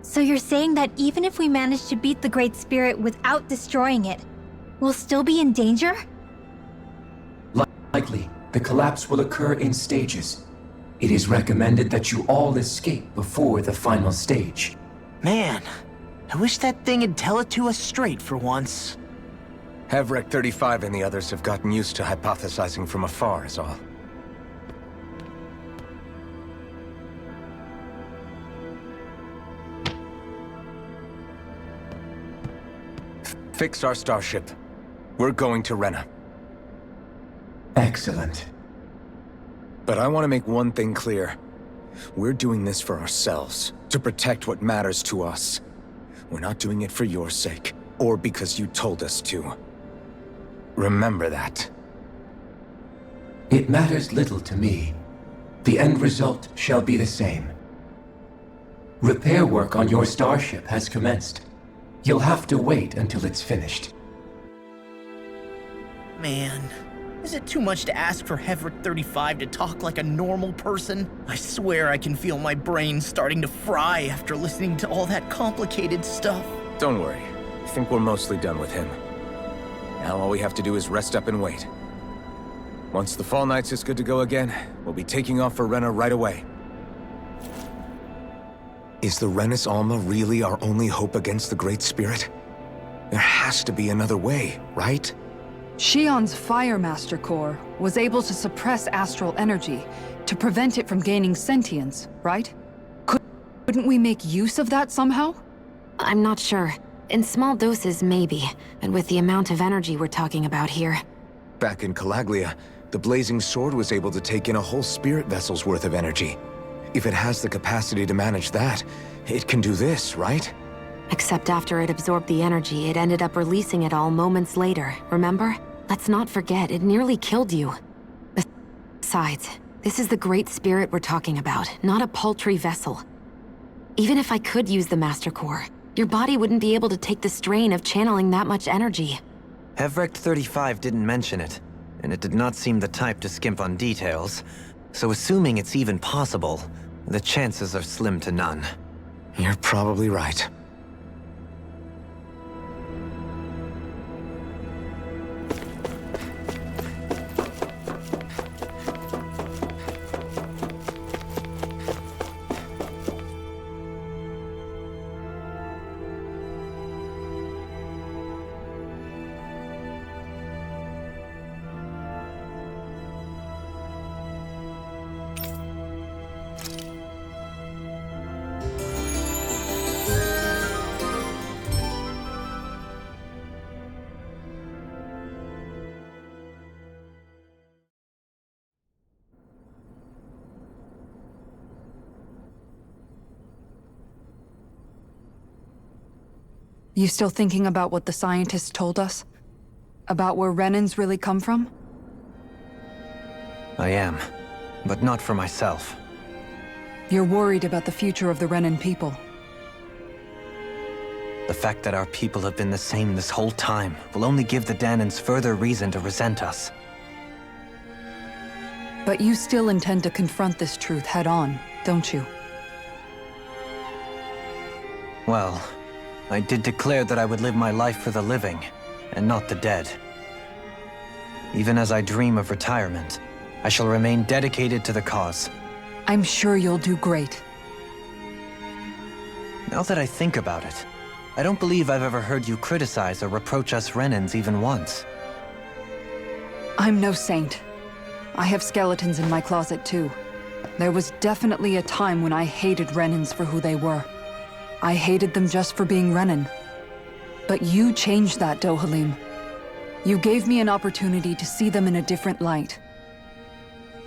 So you're saying that even if we manage to beat the Great Spirit without destroying it, we'll still be in danger? Likely, the collapse will occur in stages. It is recommended that you all escape before the final stage. Man, I wish that thing would tell it to us straight for once. Hevrek 35 and the others have gotten used to hypothesizing from afar is all. Fix our starship. We're going to Rena. Excellent. But I want to make one thing clear. We're doing this for ourselves, to protect what matters to us. We're not doing it for your sake, or because you told us to. Remember that. It matters little to me. The end result shall be the same. Repair work on your starship has commenced. You'll have to wait until it's finished. Man, is it too much to ask for Hevrick 35 to talk like a normal person? I swear I can feel my brain starting to fry after listening to all that complicated stuff. Don't worry. I think we're mostly done with him. Now all we have to do is rest up and wait. Once the Fall Knights is good to go again, we'll be taking off for Rena right away. Is the Renis Alma really our only hope against the Great Spirit? There has to be another way, right? Shion's Fire Master Core was able to suppress astral energy to prevent it from gaining sentience, right? Couldn't we make use of that somehow? I'm not sure. In small doses, maybe. And with the amount of energy we're talking about here. Back in Calaglia, the Blazing Sword was able to take in a whole spirit vessel's worth of energy. If it has the capacity to manage that, it can do this, right? Except after it absorbed the energy, it ended up releasing it all moments later, remember? Let's not forget, it nearly killed you. Besides, this is the Great Spirit we're talking about, not a paltry vessel. Even if I could use the Master Core, your body wouldn't be able to take the strain of channeling that much energy. Hevrick 35 didn't mention it, and it did not seem the type to skimp on details, so assuming it's even possible, the chances are slim to none. You're probably right. You still thinking about what the scientists told us? About where Renans really come from? I am, but not for myself. You're worried about the future of the Renan people. The fact that our people have been the same this whole time will only give the Danans further reason to resent us. But you still intend to confront this truth head-on, don't you? Well, I did declare that I would live my life for the living, and not the dead. Even as I dream of retirement, I shall remain dedicated to the cause. I'm sure you'll do great. Now that I think about it, I don't believe I've ever heard you criticize or reproach us Renans even once. I'm no saint. I have skeletons in my closet too. There was definitely a time when I hated Renans for who they were. I hated them just for being Renan. But you changed that, Dohalim. You gave me an opportunity to see them in a different light.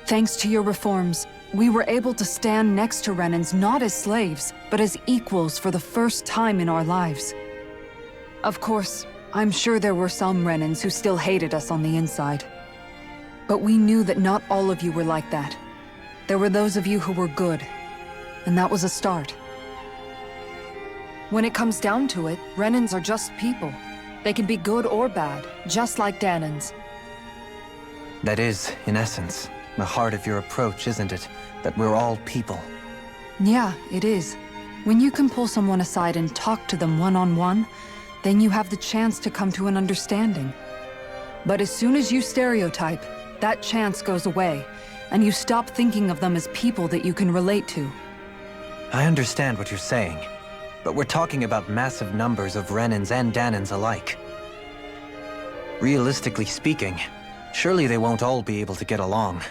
Thanks to your reforms, we were able to stand next to Renans not as slaves, but as equals for the first time in our lives. Of course, I'm sure there were some Renans who still hated us on the inside. But we knew that not all of you were like that. There were those of you who were good, and that was a start. When it comes down to it, Renans are just people. They can be good or bad, just like Danans. That is, in essence, the heart of your approach, isn't it? That we're all people. Yeah, it is. When you can pull someone aside and talk to them one-on-one, then you have the chance to come to an understanding. But as soon as you stereotype, that chance goes away, and you stop thinking of them as people that you can relate to. I understand what you're saying. But we're talking about massive numbers of Renans and Danans alike. Realistically speaking, surely they won't all be able to get along.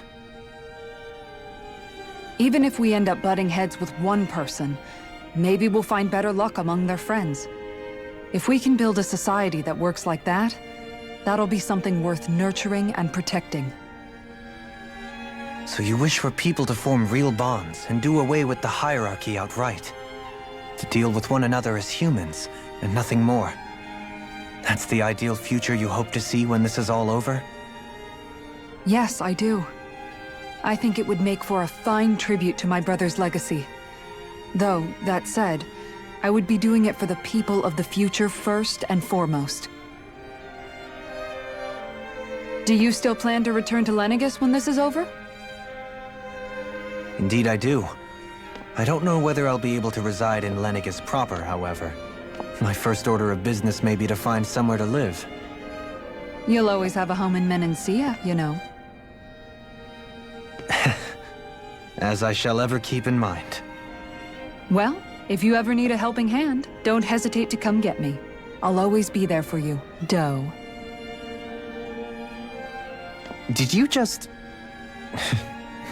Even if we end up butting heads with one person, maybe we'll find better luck among their friends. If we can build a society that works like that, that'll be something worth nurturing and protecting. So you wish for people to form real bonds and do away with the hierarchy outright? To deal with one another as humans, and nothing more? That's the ideal future you hope to see when this is all over? Yes, I do. I think it would make for a fine tribute to my brother's legacy. Though, that said, I would be doing it for the people of the future first and foremost. Do you still plan to return to Lenegis when this is over? Indeed I do. I don't know whether I'll be able to reside in Lenegis proper, however. My first order of business may be to find somewhere to live. You'll always have a home in Menancia, you know. As I shall ever keep in mind. Well, if you ever need a helping hand, don't hesitate to come get me. I'll always be there for you, Doe. Did you just...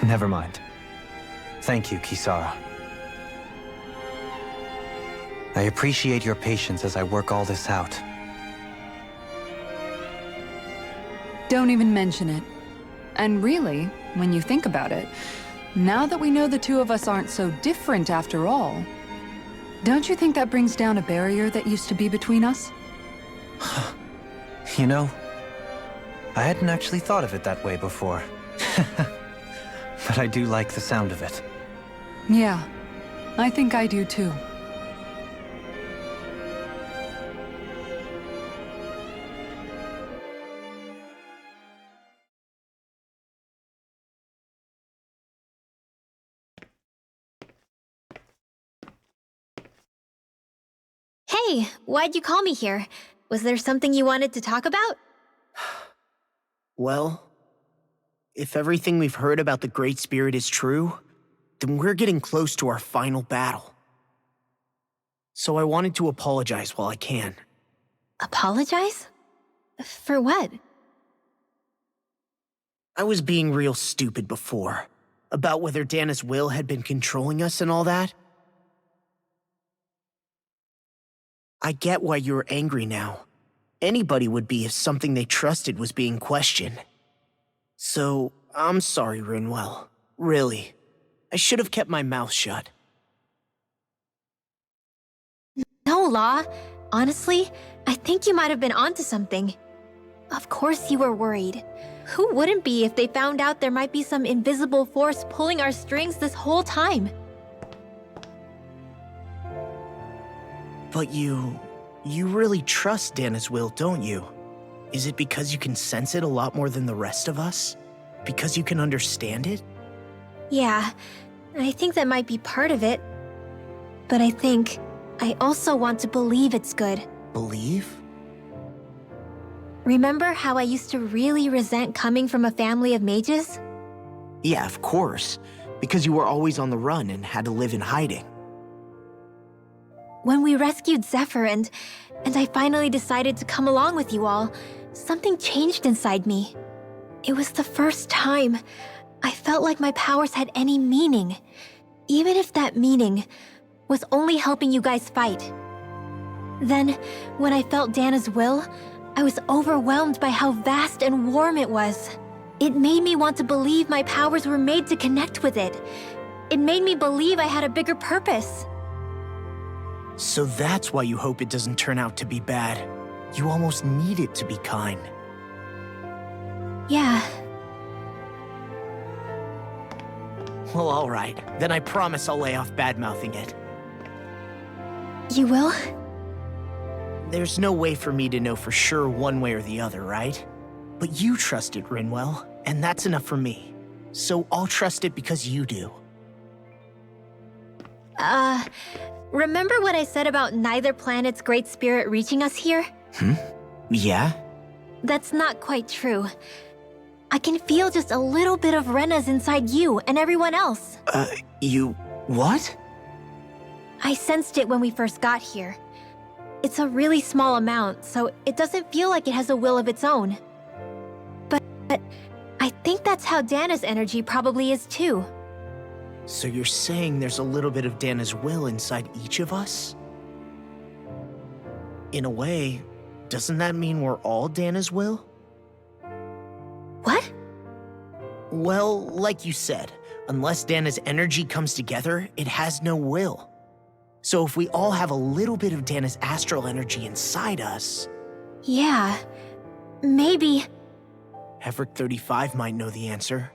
Never mind. Thank you, Kisara. I appreciate your patience as I work all this out. Don't even mention it. And really, when you think about it, now that we know the two of us aren't so different after all, don't you think that brings down a barrier that used to be between us? You know, I hadn't actually thought of it that way before. But I do like the sound of it. Yeah, I think I do too. Hey, why'd you call me here? Was there something you wanted to talk about? Well, if everything we've heard about the Great Spirit is true, then we're getting close to our final battle. So I wanted to apologize while I can. Apologize? For what? I was being real stupid before, about whether Dana's will had been controlling us and all that. I get why you're angry now. Anybody would be if something they trusted was being questioned. So, I'm sorry, Rinwell. Really. I should have kept my mouth shut. No, Law. Honestly, I think you might have been onto something. Of course you were worried. Who wouldn't be if they found out there might be some invisible force pulling our strings this whole time? But you really trust Dana's will, don't you? Is it because you can sense it a lot more than the rest of us? Because you can understand it? Yeah, I think that might be part of it. But I think I also want to believe it's good. Believe? Remember how I used to really resent coming from a family of mages? Yeah, of course. Because you were always on the run and had to live in hiding. When we rescued Zephyr and I finally decided to come along with you all, something changed inside me. It was the first time I felt like my powers had any meaning, even if that meaning was only helping you guys fight. Then, when I felt Dana's will, I was overwhelmed by how vast and warm it was. It made me want to believe my powers were made to connect with it. It made me believe I had a bigger purpose. So that's why you hope it doesn't turn out to be bad. You almost need it to be kind. Yeah. Well, alright. Then I promise I'll lay off bad-mouthing it. You will? There's no way for me to know for sure one way or the other, right? But you trust it, Rinwell, and that's enough for me. So I'll trust it because you do. Remember what I said about neither planet's great spirit reaching us here? Yeah? That's not quite true. I can feel just a little bit of Rena's inside you and everyone else. What? I sensed it when we first got here. It's a really small amount, so it doesn't feel like it has a will of its own. But I think that's how Dana's energy probably is too. So you're saying there's a little bit of Dana's will inside each of us? in a way, doesn't that mean we're all Dana's will? What? Well, like you said, unless Dana's energy comes together, it has no will. So if we all have a little bit of Dana's astral energy inside us... Yeah, maybe... Hevrick 35 might know the answer.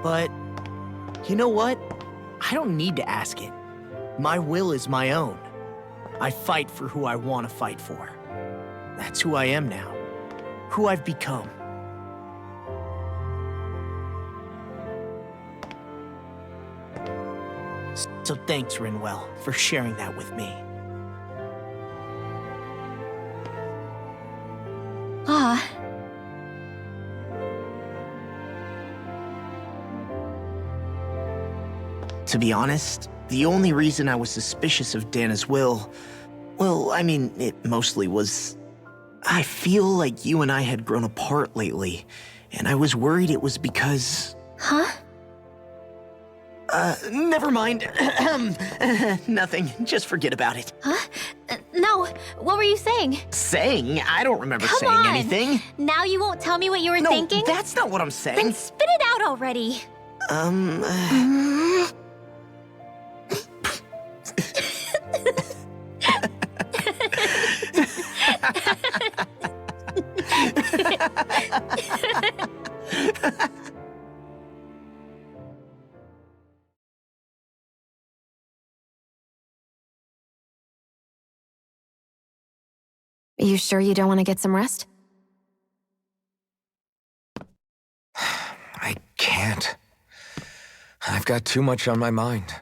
But, you know what? I don't need to ask it. My will is my own. I fight for who I want to fight for. That's who I am now. Who I've become. So thanks, Rinwell, for sharing that with me. Ah. To be honest, the only reason I was suspicious of Dana's will, well, I mean, it mostly was... I feel like you and I had grown apart lately, and I was worried it was because... Huh? Never mind. Nothing. Just forget about it. Huh? No, what were you saying? Saying? I don't remember Come saying on. anything. Now you won't tell me what you were No, thinking? that's not what I'm saying. Then spit it out already. You sure you don't want to get some rest? I can't. I've got too much on my mind.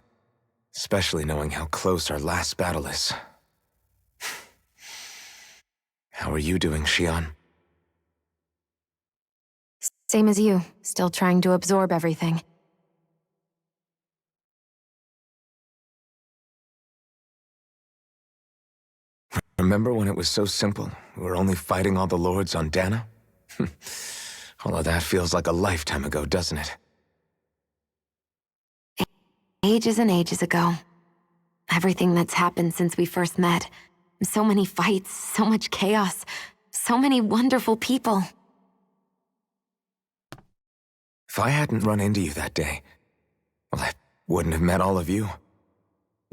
Especially knowing how close our last battle is. How are you doing, Xion? Same as you, still trying to absorb everything. Remember when it was so simple? We were only fighting all the lords on Dana? All of that feels like a lifetime ago, doesn't it? Ages and ages ago. Everything that's happened since we first met. So many fights, so much chaos, so many wonderful people. If I hadn't run into you that day, well, I wouldn't have met all of you.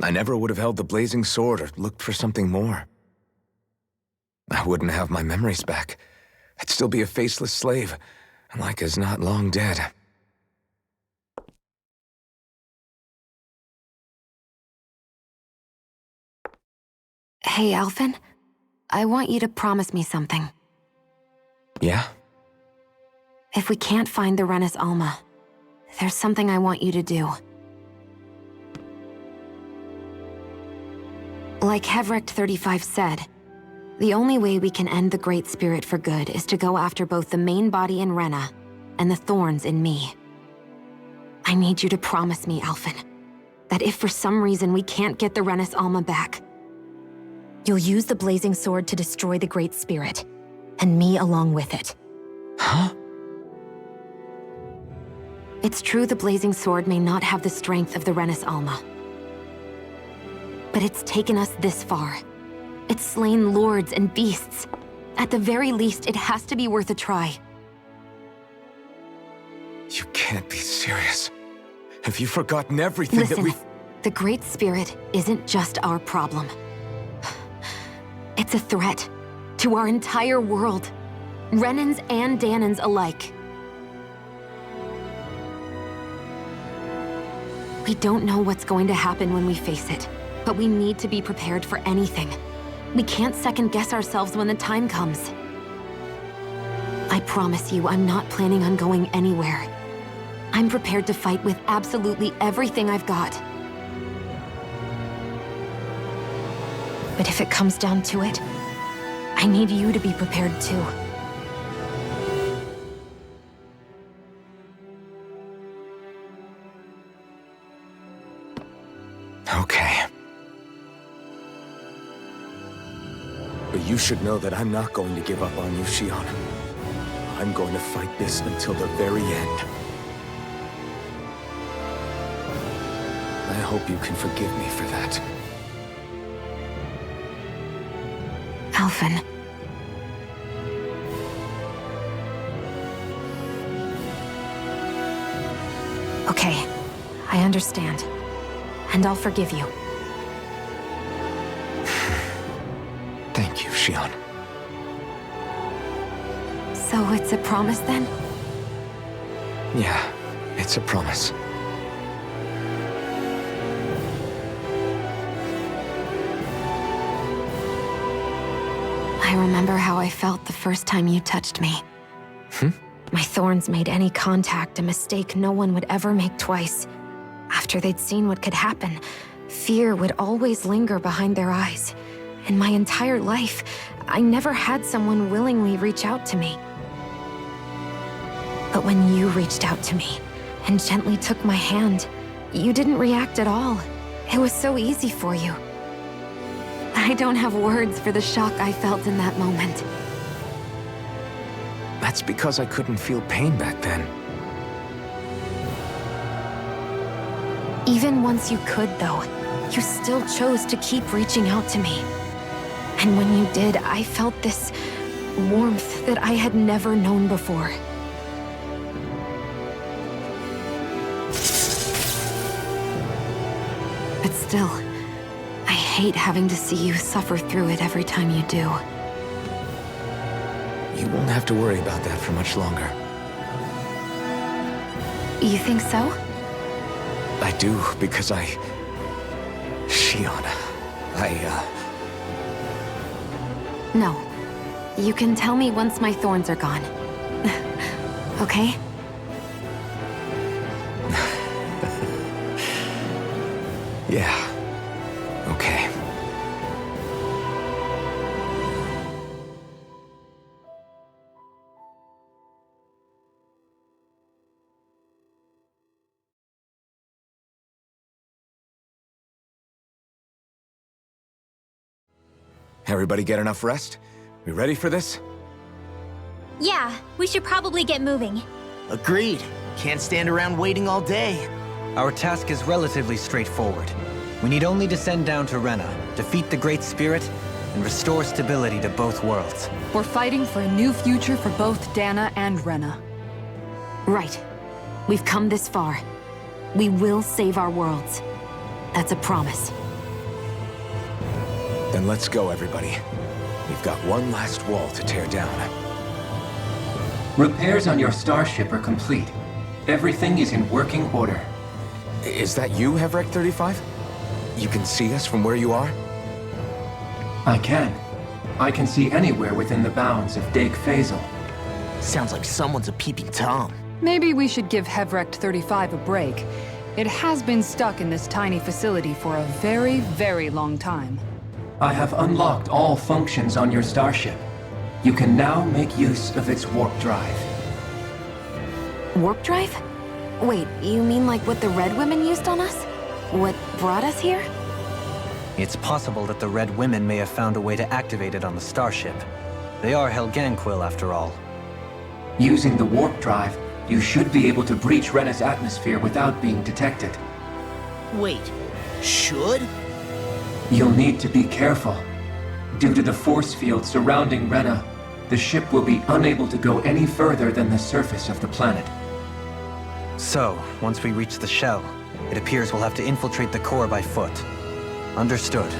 I never would have held the blazing sword or looked for something more. I wouldn't have my memories back. I'd still be a faceless slave, like as not long dead. Hey, Alphen. I want you to promise me something. Yeah? If we can't find the Rena's Alma, there's something I want you to do. Like Hevrick 35 said, the only way we can end the Great Spirit for good is to go after both the main body in Rena and the thorns in me. I need you to promise me, Alphen, that if for some reason we can't get the Rena's Alma back, you'll use the blazing sword to destroy the Great Spirit, and me along with it. Huh? It's true the blazing sword may not have the strength of the Rena's Alma, but it's taken us this far. It's slain lords and beasts. At the very least, it has to be worth a try. You can't be serious. Have you forgotten everything Listen, that we've... the Great Spirit isn't just our problem. It's a threat to our entire world. Renans and Danans alike. We don't know what's going to happen when we face it, but we need to be prepared for anything. We can't second-guess ourselves when the time comes. I promise you, I'm not planning on going anywhere. I'm prepared to fight with absolutely everything I've got. But if it comes down to it, I need you to be prepared too. Okay. But you should know that I'm not going to give up on you, Xion. I'm going to fight this until the very end. I hope you can forgive me for that. Alphen. Okay, I understand. And I'll forgive you. Thank you, Xion. So it's a promise then? Yeah, it's a promise. I remember how I felt the first time you touched me. My thorns made any contact a mistake no one would ever make twice. After they'd seen what could happen, fear would always linger behind their eyes. In my entire life, I never had someone willingly reach out to me. But when you reached out to me and gently took my hand, you didn't react at all. It was so easy for you. I don't have words for the shock I felt in that moment. That's because I couldn't feel pain back then. Even once you could, though, you still chose to keep reaching out to me. And when you did, I felt this warmth that I had never known before. But still, I hate having to see you suffer through it every time you do. You won't have to worry about that for much longer. You think so? I do, because Xion, No. You can tell me once my thorns are gone. Okay? Yeah. Okay. Everybody get enough rest? We ready for this? Yeah, we should probably get moving. Agreed. Can't stand around waiting all day. Our task is relatively straightforward. We need only descend down to Rena, defeat the Great Spirit, and restore stability to both worlds. We're fighting for a new future for both Dana and Rena. Right. We've come this far. We will save our worlds. That's a promise. Then let's go, everybody. We've got one last wall to tear down. Repairs on your starship are complete. Everything is in working order. Is that you, Hevrek 35? You can see us from where you are? I can. I can see anywhere within the bounds of Dake Faisal. Sounds like someone's a peeping Tom. Maybe we should give Hevrect 35 a break. It has been stuck in this tiny facility for a very, very long time. I have unlocked all functions on your starship. You can now make use of its warp drive. Warp drive? Wait, you mean like what the Red Women used on us? What brought us here? It's possible that the Red Women may have found a way to activate it on the starship. They are Helganquil, after all. Using the warp drive, you should be able to breach Rena's atmosphere without being detected. Wait, should? You'll need to be careful. Due to the force field surrounding Rena, the ship will be unable to go any further than the surface of the planet. So, once we reach the shell, it appears we'll have to infiltrate the core by foot. Understood.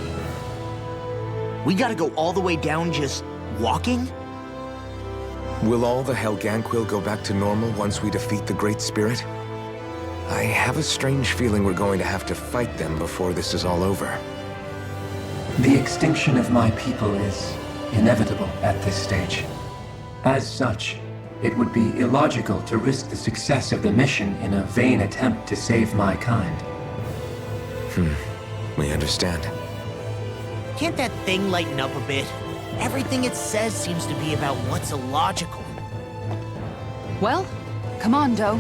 We gotta go all the way down just walking? Will all the Helganquil go back to normal once we defeat the Great Spirit? I have a strange feeling we're going to have to fight them before this is all over. The extinction of my people is inevitable at this stage. As such, it would be illogical to risk the success of the mission in a vain attempt to save my kind. We understand. Can't that thing lighten up a bit? Everything it says seems to be about what's illogical. Well, come on, Doe.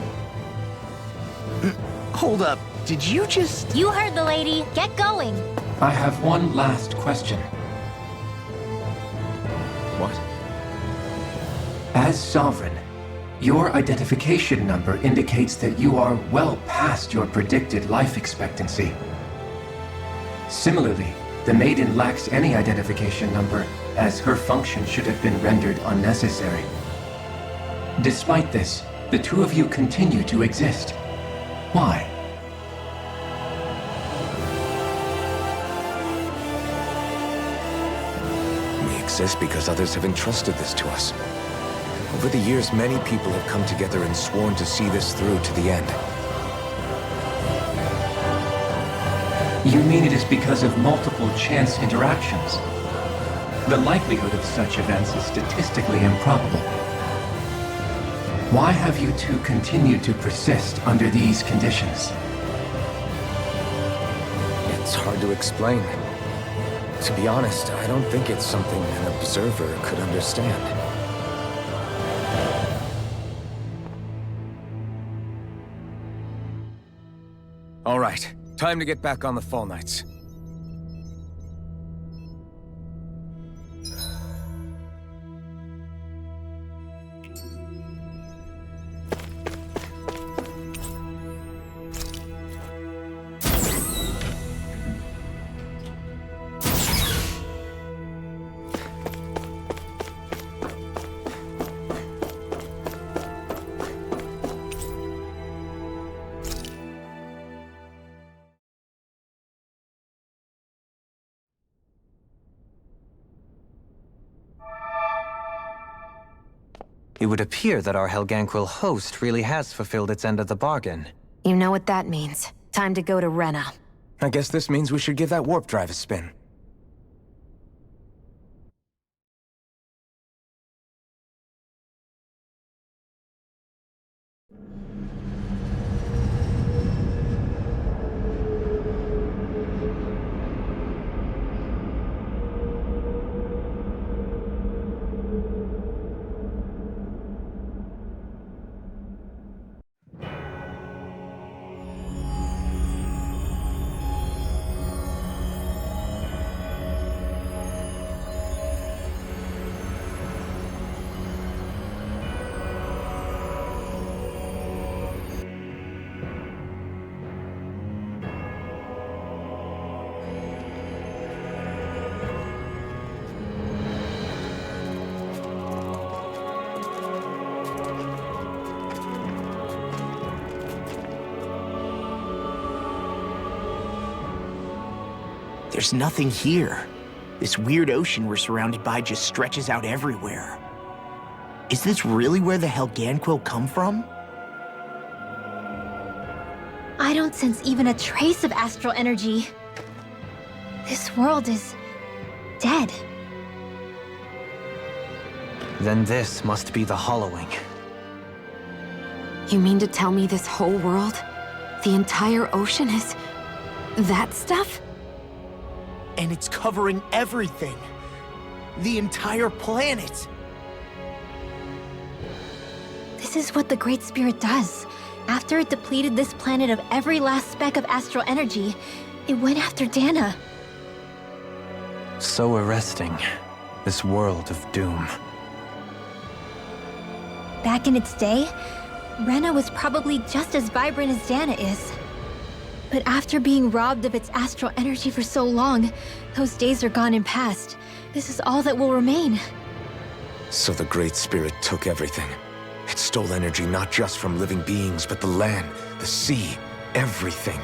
Hold up, did you just... You heard the lady. Get going. I have one last question. What? As Sovereign, Your identification number indicates that you are well past your predicted life expectancy. Similarly, the maiden lacks any identification number, as her function should have been rendered unnecessary. Despite this, the two of you continue to exist. Why? We exist because others have entrusted this to us. Over the years, many people have come together and sworn to see this through to the end. You mean it is because of multiple chance interactions? The likelihood of such events is statistically improbable. Why have you two continued to persist under these conditions? It's hard to explain. To be honest, I don't think it's something an observer could understand. All right, time to get back on the Fall Knights. It would appear that our Helganquil host really has fulfilled its end of the bargain. You know what that means. Time to go to Rena. I guess this means we should give that warp drive a spin. There's nothing here. This weird ocean we're surrounded by just stretches out everywhere. Is this really where the Helganquil come from? I don't sense even a trace of astral energy. This world is dead. Then this must be the Hollowing. You mean to tell me this whole world, the entire ocean is that stuff? And it's covering everything. The entire planet. This is what the Great Spirit does. After it depleted this planet of every last speck of astral energy, it went after Dana. So arresting. This world of doom. Back in its day, Rena was probably just as vibrant as Dana is. But after being robbed of its astral energy for so long, those days are gone and past. This is all that will remain. So the Great Spirit took everything. It stole energy not just from living beings, but the land, the sea, everything.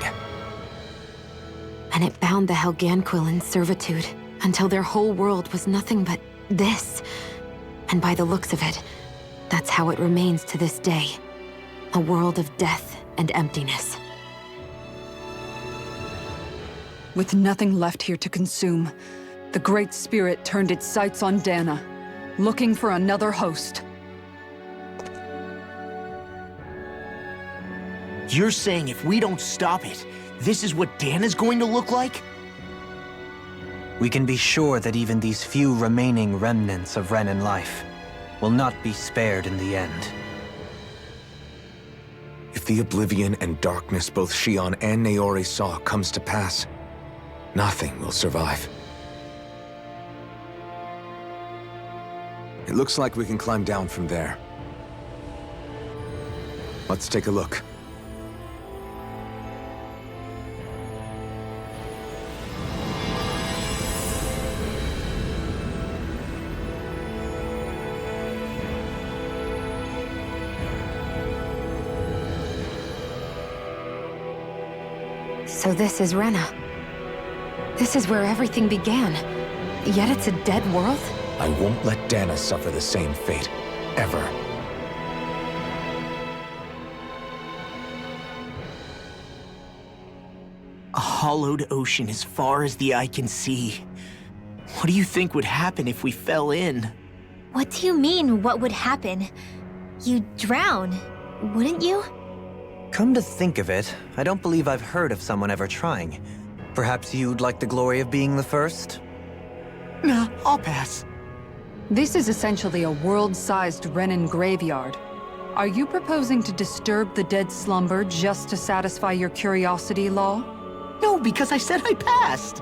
And it bound the Helganquil in servitude until their whole world was nothing but this. And by the looks of it, that's how it remains to this day. A world of death and emptiness. With nothing left here to consume, the Great Spirit turned its sights on Dana, looking for another host. You're saying if we don't stop it, this is what Dana's going to look like? We can be sure that even these few remaining remnants of Renan life will not be spared in the end. If the oblivion and darkness both Shion and Naori saw comes to pass, nothing will survive. It looks like we can climb down from there. Let's take a look. So this is Rena. This is where everything began. Yet it's a dead world? I won't let Dana suffer the same fate. Ever. A hollowed ocean as far as the eye can see. What do you think would happen if we fell in? What do you mean, what would happen? You'd drown, wouldn't you? Come to think of it, I don't believe I've heard of someone ever trying. Perhaps you'd like the glory of being the first? Nah, I'll pass. This is essentially a world-sized Renan graveyard. Are you proposing to disturb the dead slumber just to satisfy your curiosity, Law? No, because I said I passed.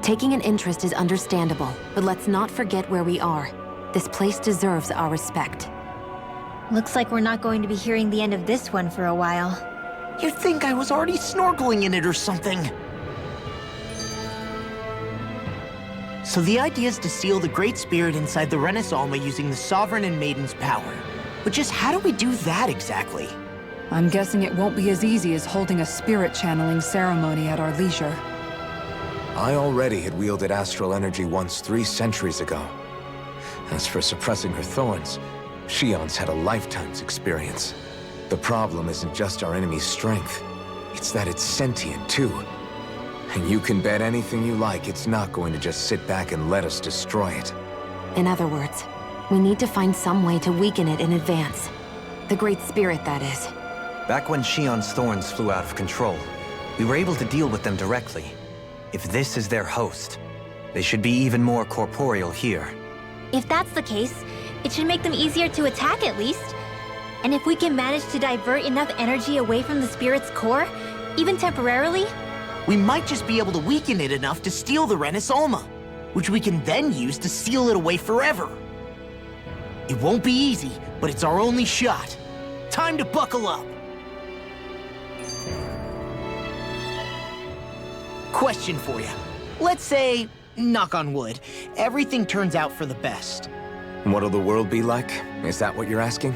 Taking an interest is understandable, but let's not forget where we are. This place deserves our respect. Looks like we're not going to be hearing the end of this one for a while. You'd think I was already snorkeling in it or something. So the idea is to seal the Great Spirit inside the Rena's Alma using the Sovereign and Maiden's power. But just how do we do that exactly? I'm guessing it won't be as easy as holding a spirit channeling ceremony at our leisure. I already had wielded astral energy once 3 centuries ago. As for suppressing her thorns, Shion's had a lifetime's experience. The problem isn't just our enemy's strength. It's that it's sentient, too. And you can bet anything you like it's not going to just sit back and let us destroy it. In other words, we need to find some way to weaken it in advance. The Great Spirit, that is. Back when Shion's thorns flew out of control, we were able to deal with them directly. If this is their host, they should be even more corporeal here. If that's the case, it should make them easier to attack at least. And if we can manage to divert enough energy away from the spirit's core, even temporarily, we might just be able to weaken it enough to steal the Rena's Alma, which we can then use to seal it away forever. It won't be easy, but it's our only shot. Time to buckle up. Question for you. Let's say, knock on wood, everything turns out for the best. What'll the world be like? Is that what you're asking?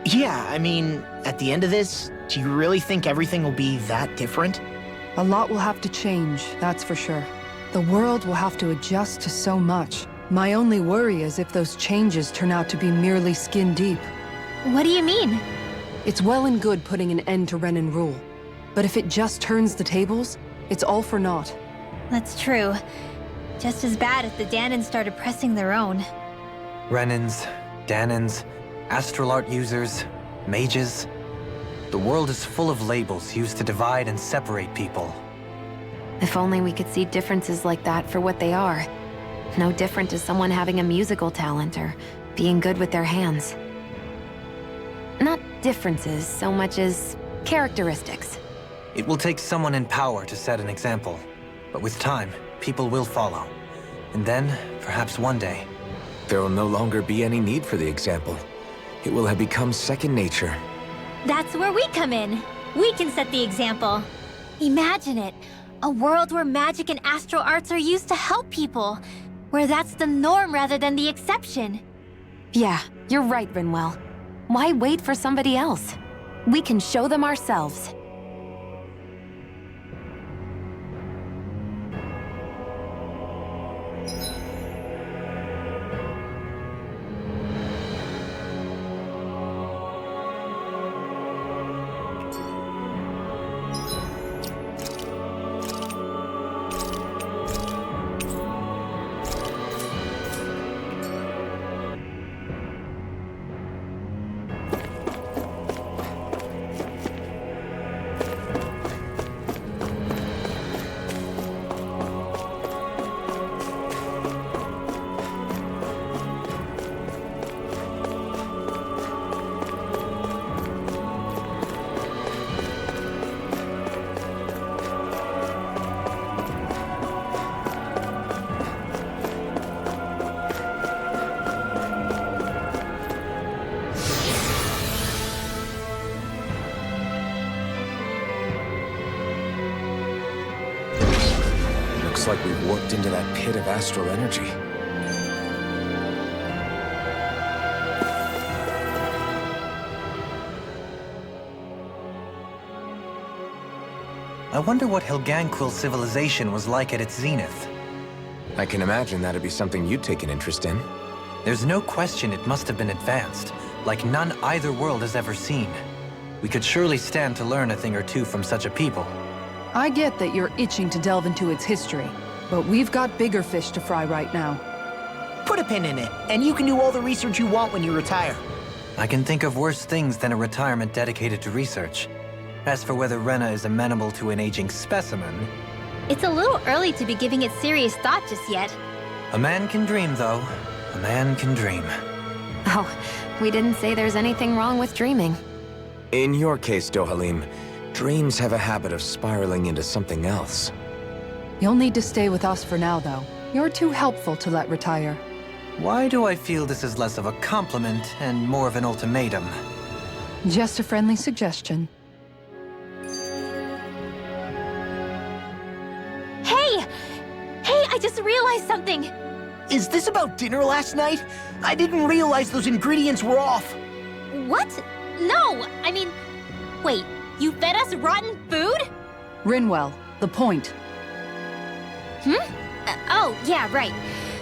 Yeah, I mean, at the end of this, do you really think everything will be that different? A lot will have to change, that's for sure. The world will have to adjust to so much. My only worry is if those changes turn out to be merely skin deep. What do you mean? It's well and good putting an end to Renan rule. But if it just turns the tables, it's all for naught. That's true. Just as bad if the Danans started pressing their own. Renans, Danans, astral art users, mages. The world is full of labels used to divide and separate people. If only we could see differences like that for what they are. No different to someone having a musical talent or being good with their hands. Not differences so much as characteristics. It will take someone in power to set an example. But with time, people will follow. And then, perhaps one day, there will no longer be any need for the example. It will have become second nature. That's where we come in. We can set the example. Imagine it. A world where magic and astral arts are used to help people. Where that's the norm rather than the exception. Yeah, you're right, Rinwell. Why wait for somebody else? We can show them ourselves. Looks like we've warped into that pit of astral energy. I wonder what Helganquil civilization was like at its zenith. I can imagine that'd be something you'd take an interest in. There's no question it must have been advanced, like none either world has ever seen. We could surely stand to learn a thing or two from such a people. I get that you're itching to delve into its history, but we've got bigger fish to fry right now. Put a pin in it, and you can do all the research you want when you retire. I can think of worse things than a retirement dedicated to research. As for whether Rena is amenable to an aging specimen... It's a little early to be giving it serious thought just yet. A man can dream, though. A man can dream. Oh, we didn't say there's anything wrong with dreaming. In your case, Dohalim, dreams have a habit of spiraling into something else. You'll need to stay with us for now, though. You're too helpful to let retire. Why do I feel this is less of a compliment and more of an ultimatum? Just a friendly suggestion. Hey, I just realized something! Is this about dinner last night? I didn't realize those ingredients were off. What? No, I mean... Wait, you fed us rotten food? Rinwell, the point. Oh, yeah, right.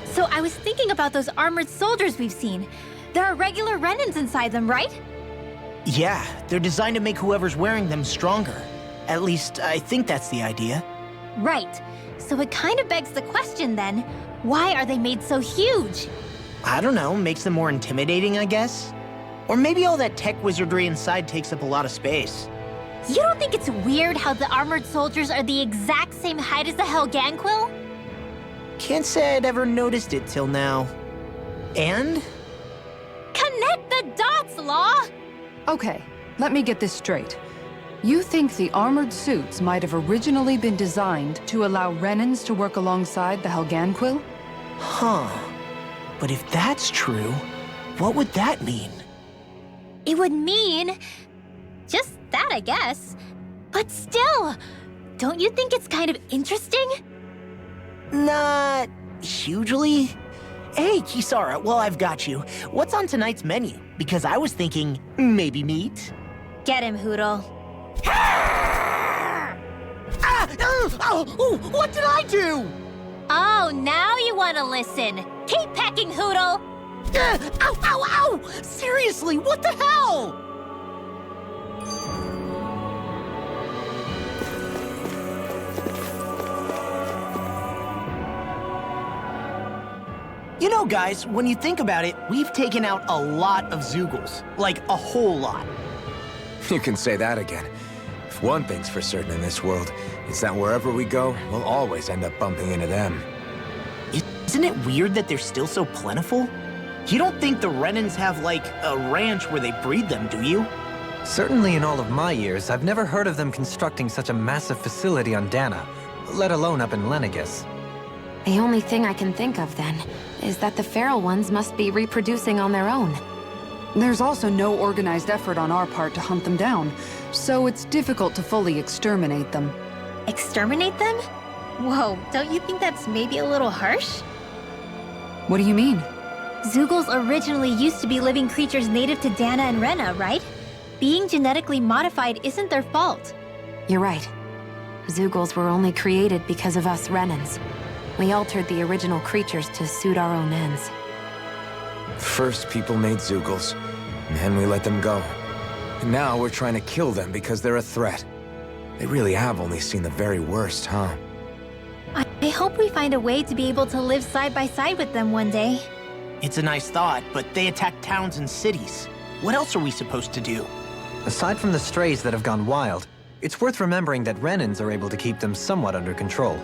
So I was thinking about those armored soldiers we've seen. There are regular Renans inside them, right? Yeah, they're designed to make whoever's wearing them stronger. At least, I think that's the idea. Right. So it kind of begs the question then, why are they made so huge? I don't know, makes them more intimidating, I guess? Or maybe all that tech wizardry inside takes up a lot of space. You don't think it's weird how the armored soldiers are the exact same height as the Helganquil? Can't say I'd ever noticed it till now. And? Connect the dots, Law! Okay, let me get this straight. You think the armored suits might have originally been designed to allow Renans to work alongside the Helganquil? Huh. But if that's true, what would that mean? It would mean... just that, I guess. But still, don't you think it's kind of interesting? Not hugely. Hey, Kisara, well, I've got you. What's on tonight's menu? Because I was thinking maybe meat. Get him, Hoodle. What did I do? Oh, now you want to listen. Keep pecking, Hoodle. Ow, ow, ow! Seriously, what the hell? You know, guys, when you think about it, we've taken out a lot of Zeugles. Like, a whole lot. You can say that again. If one thing's for certain in this world, it's that wherever we go, we'll always end up bumping into them. Isn't it weird that they're still so plentiful? You don't think the Renans have, like, a ranch where they breed them, do you? Certainly in all of my years, I've never heard of them constructing such a massive facility on Dana, let alone up in Lenegis. The only thing I can think of, then, is that the feral ones must be reproducing on their own. There's also no organized effort on our part to hunt them down, so it's difficult to fully exterminate them. Exterminate them? Whoa, don't you think that's maybe a little harsh? What do you mean? Zeugles originally used to be living creatures native to Dana and Rena, right? Being genetically modified isn't their fault. You're right. Zeugles were only created because of us Renans. We altered the original creatures to suit our own ends. First, people made Zeugles, and then we let them go. And now we're trying to kill them because they're a threat. They really have only seen the very worst, huh? I hope we find a way to be able to live side by side with them one day. It's a nice thought, but they attack towns and cities. What else are we supposed to do? Aside from the strays that have gone wild, it's worth remembering that Renans are able to keep them somewhat under control.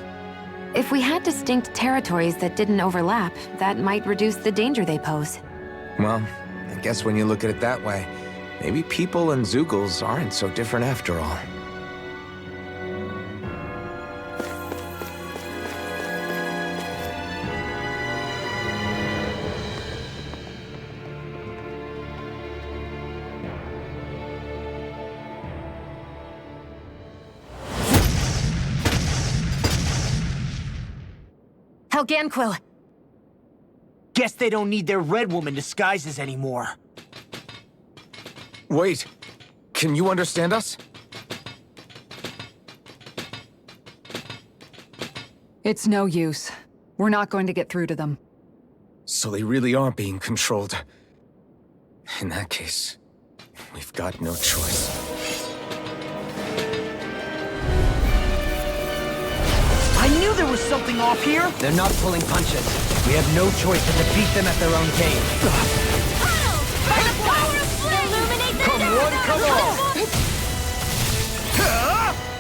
If we had distinct territories that didn't overlap, that might reduce the danger they pose. Well, I guess when you look at it that way, maybe people and Zeugles aren't so different after all. Helganquil! Guess they don't need their Red Woman disguises anymore. Wait, can you understand us? It's no use. We're not going to get through to them. So they really are being controlled. In that case, we've got no choice. I knew there was something off here! They're not pulling punches. We have no choice but to beat them at their own game. By the power of flame! Illuminate the Come one, come all!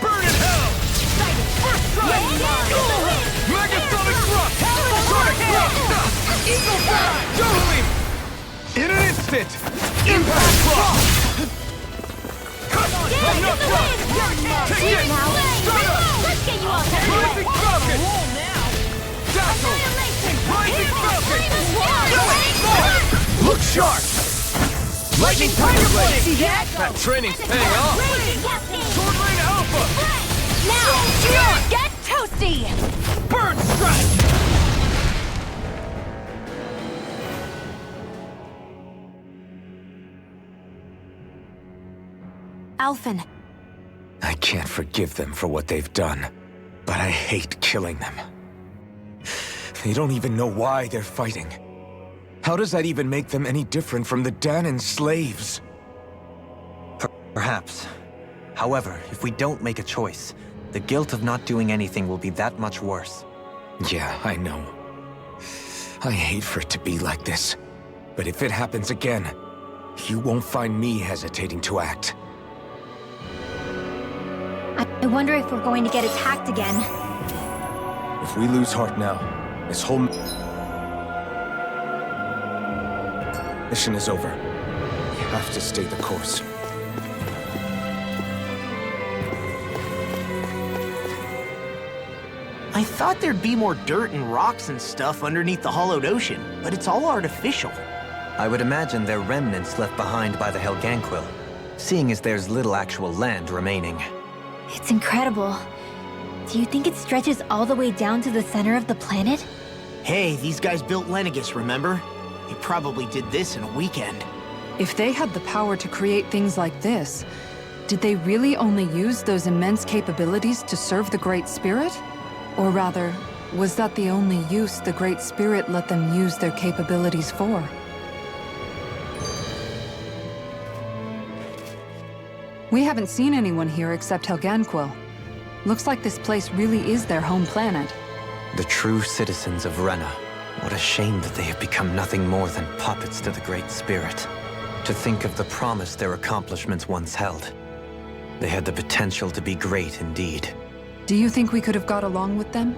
Burn in hell! First strike! Megasonic thrust! Sonic thrust! Eagle fire! Totally! In an instant! Impact thrust! Come on! Take it! Straight up! Let's get you all set! Rising Falcon! Dazzle! Rising Falcon! Look sharp! Lightning Tiger Blade! See that? That training's paying off! Sword Lane Alpha! Now! Get toasty! Burn strike! Alphen, I can't forgive them for what they've done, but I hate killing them. They don't even know why they're fighting. How does that even make them any different from the Danon slaves? Perhaps. However, if we don't make a choice, the guilt of not doing anything will be that much worse. Yeah, I know. I hate for it to be like this. But if it happens again, you won't find me hesitating to act. I wonder if we're going to get attacked again. If we lose heart now, this whole mission is over. You have to stay the course. I thought there'd be more dirt and rocks and stuff underneath the hollowed ocean, but it's all artificial. I would imagine they're remnants left behind by the Helganquil, seeing as there's little actual land remaining. It's incredible. Do you think it stretches all the way down to the center of the planet? Hey, these guys built Lenegus, remember? They probably did this in a weekend. If they had the power to create things like this, did they really only use those immense capabilities to serve the Great Spirit? Or rather, was that the only use the Great Spirit let them use their capabilities for? We haven't seen anyone here except Helganquil. Looks like this place really is their home planet. The true citizens of Rena. What a shame that they have become nothing more than puppets to the Great Spirit. To think of the promise their accomplishments once held. They had the potential to be great indeed. Do you think we could have got along with them?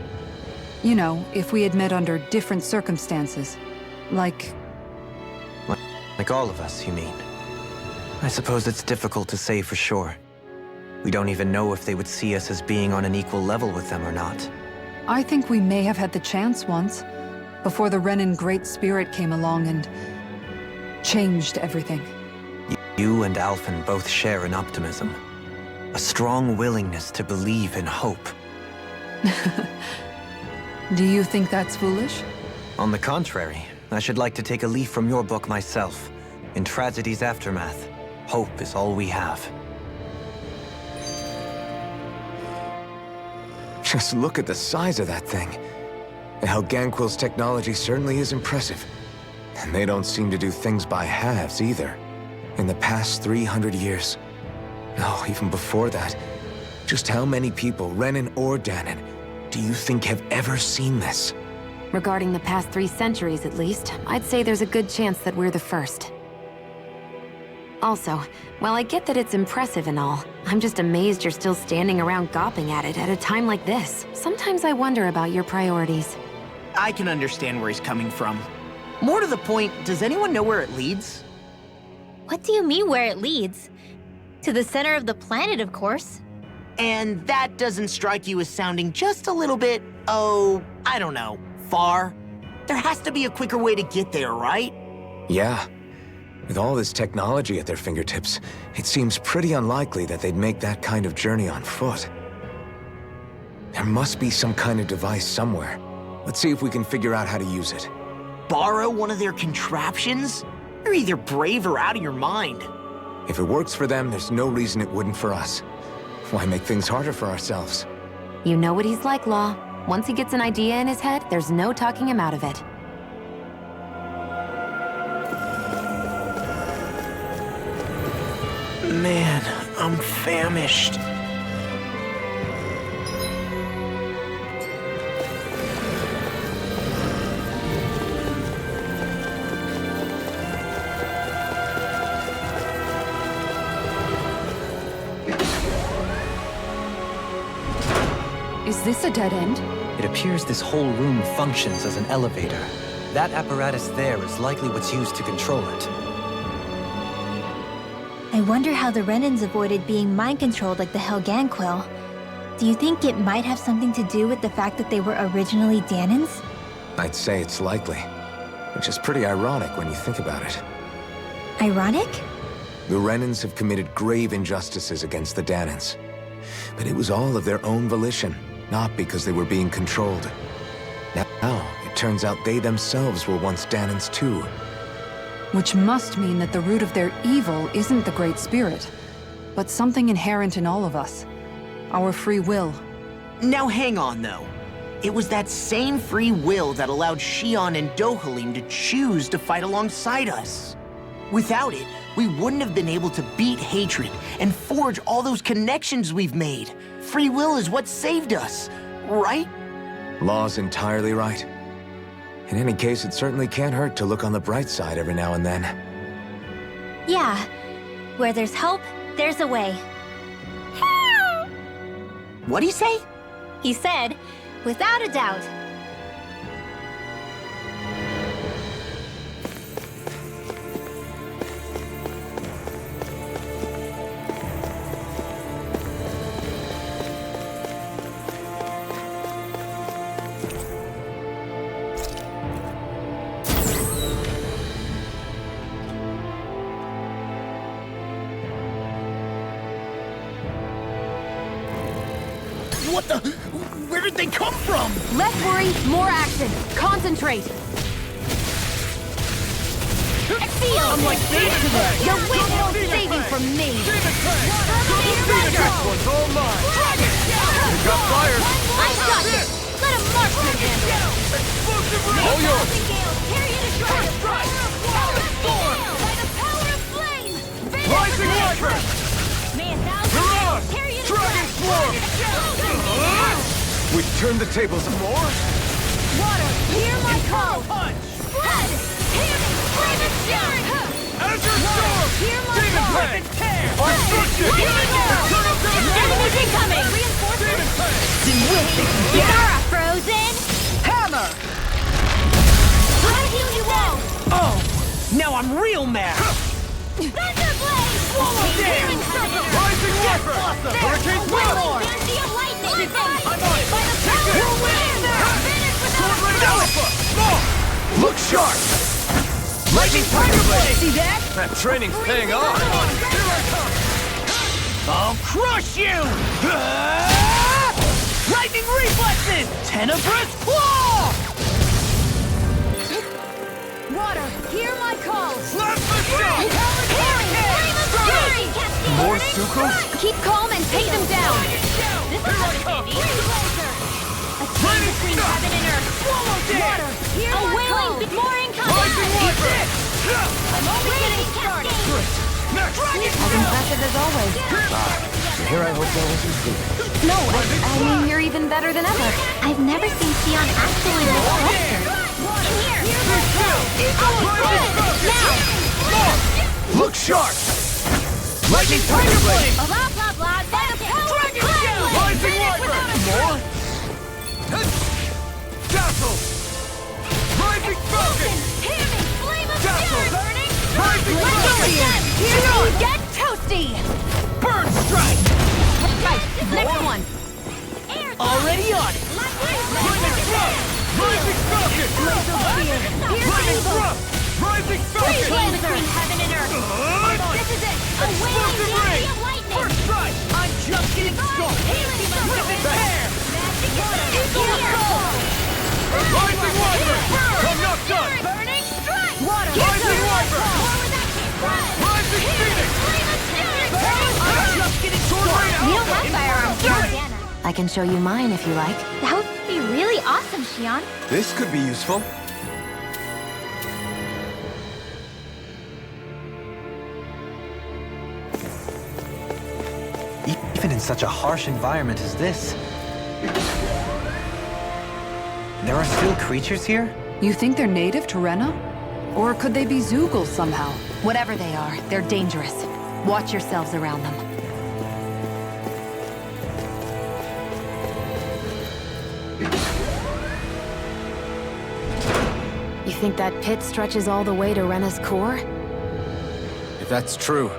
You know, if we had met under different circumstances. Like all of us, you mean? I suppose it's difficult to say for sure. We don't even know if they would see us as being on an equal level with them or not. I think we may have had the chance once, before the Renan Great Spirit came along and changed everything. You and Alphen both share an optimism. A strong willingness to believe in hope. Do you think that's foolish? On the contrary, I should like to take a leaf from your book myself. In tragedy's aftermath, hope is all we have. Just look at the size of that thing. And Helganquil's technology certainly is impressive. And they don't seem to do things by halves either. In the past 300 years. No, even before that. Just how many people, Renan or Danon, do you think have ever seen this? Regarding the past 3 centuries at least, I'd say there's a good chance that we're the first. Also, while I get that it's impressive and all, I'm just amazed you're still standing around gawping at it at a time like this. Sometimes I wonder about your priorities. I can understand where he's coming from. More to the point, does anyone know where it leads? What do you mean where it leads? To the center of the planet, of course. And that doesn't strike you as sounding just a little bit, oh, I don't know, far? There has to be a quicker way to get there, right? Yeah. With all this technology at their fingertips, it seems pretty unlikely that they'd make that kind of journey on foot. There must be some kind of device somewhere. Let's see if we can figure out how to use it. Borrow one of their contraptions? You're either brave or out of your mind. If it works for them, there's no reason it wouldn't for us. Why make things harder for ourselves? You know what he's like, Law. Once he gets an idea in his head, there's no talking him out of it. Man, I'm famished. Is this a dead end? It appears this whole room functions as an elevator. That apparatus there is likely what's used to control it. I wonder how the Renans avoided being mind-controlled like the Helganquil. Do you think it might have something to do with the fact that they were originally Danans? I'd say it's likely. Which is pretty ironic when you think about it. Ironic? The Renans have committed grave injustices against the Danans. But it was all of their own volition, not because they were being controlled. Now, it turns out they themselves were once Danans too. Which must mean that the root of their evil isn't the Great Spirit, but something inherent in all of us. Our free will. Now hang on, though. It was that same free will that allowed Xion and Dohalim to choose to fight alongside us. Without it, we wouldn't have been able to beat hatred and forge all those connections we've made. Free will is what saved us, right? Law's entirely right. In any case, it certainly can't hurt to look on the bright side every now and then. Yeah. Where there's hope, there's a way. What'd he say? He said, without a doubt. What the? Where did they come from? Less worry, more action. Concentrate. I'm like this to them. Your win will save you from me. This one's all mine. You got fired. I got it. Let a marksman handle it. Explosive round. All yours. First strike. By the power of flame. Rising Watcher. Mirage. Dragon Swarm. We've turned the tables some more. Water, hear my call. Blood, hear me. Flame and fury. Azure Storm. Hear my Demon call. Fang. Destruction. Enemies incoming. Demon Fang. Yara, frozen. Hammer. I'll heal you all. Oh, now I'm real mad. Thunderblade. Swallow down. Rising Watcher. Hurricane Swirl. Fancy of lightning. I'm on it. By the power of flame. Sword Blade Alpha. More. Look sharp. Lightning Tiger Blade. See that? That training's paying off. Here I come. I'll crush you. Lightning Reflexes. Tenebrous Claw. Water, hear my call. Blast the shot. More sucrose? Keep calm and take them down. Here I come. A time between heaven and earth. Swallow down. Water, hear my call. More incoming. Rising Watcher. I'm only getting started. Next. As impressive as always. Here I hope that was included. No, I mean you're even better than ever. I've never seen Xion actually this flustered. Look sharp! Lightning Tiger Blade! Blah, blah, blah, by the power of flame! Rising Watcher. More. Dazzle. Rising Falcon. Hear me, flame of Dazzle. fury burning! Rising Let's go Falcon. again! Here you get toasty! Burn Strike. Right, next one. Already on it. Lightning Thrust. Rising Falcon. Lightning Thrust. Rising Falcon. Between heaven and earth. This is it. Explosive Ray. Of lightning. First strike. I'm just getting started. Healing Ripping circle. Bear. Magic Eagle Here. Assault. I can show you mine if you like. That would be really awesome, Xion. This could be useful. Even in such a harsh environment as this, there are still creatures here? You think they're native to Rena? Or could they be Zoogles somehow? Whatever they are, they're dangerous. Watch yourselves around them. You think that pit stretches all the way to Rena's core? If that's true,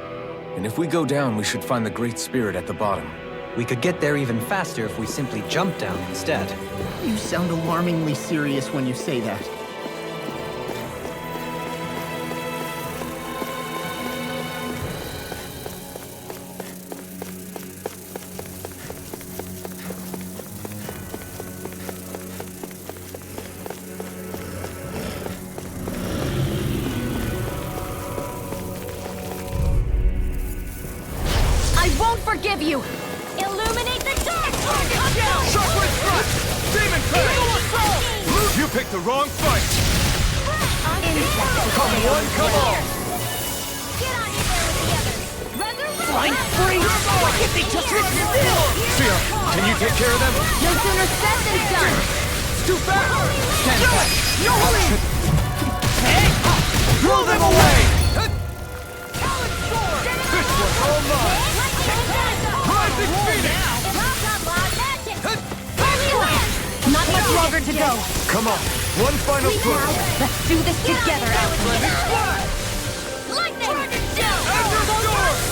and if we go down, we should find the Great Spirit at the bottom. We could get there even faster if we simply jump down instead. You sound alarmingly serious when you say that. Forgive you! Illuminate the dark! Shockwave thrust! Demon Clay! You picked the wrong fight! Come on, come on! Get on in there with the others! Flying free! Why can't they just rip your bill? Fia, can you take care of them? No sooner said than done! It's too fast! Stand back! No hurry! Hey! Throw them away! This one's all mine! Rising Phoenix! Not much longer to go. Come on, one final push! Let's do this together, Aslan. Lightning!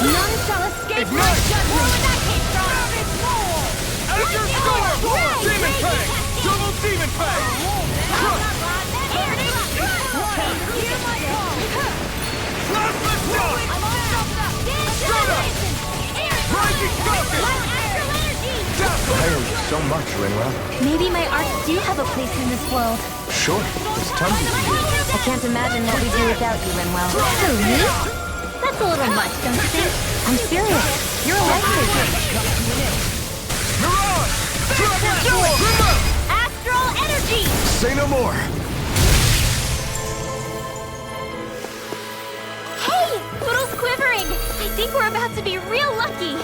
None shall escape my Ignite! judgment. Azure Storm! Demon Fang! Double Demon Fang! Plasma Shock! Shut up! Rising Falcon! I owe you so much, Rinwell. Maybe my arts do have a place in this world. Sure, there's tons of you. I can't imagine what we'd do without you, Rinwell. Who, me? That's a little much, don't you think? I'm serious. You're a lifesaver. Mirage! Astral energy! Say no more. Hey! Poodle's quivering! I think we're about to be real lucky!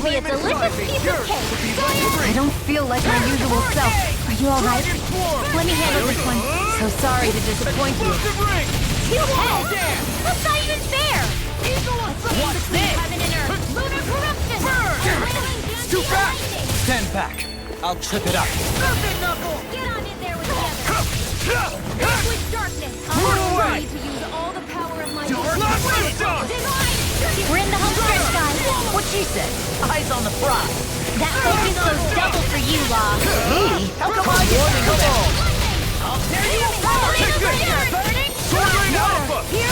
Be a delicious piece of cake! I don't feel like my usual self. Are you alright? Let me handle this one. So sorry to disappoint you. Two heads! That's not even fair! What's this? Heaven and earth! Lunar corruption! It's too fast! Stand back. I'll trip it up. Get on in there with the others! With darkness! Run away! need to use all the power of my Plasma Shock! We're in the home stretch, guys! What she said? Eyes on the prize. That focus goes double for you, Law! Me? How come I get to go? I'll tear you apart! Take this! Burning! Sword Rain Alpha! Tear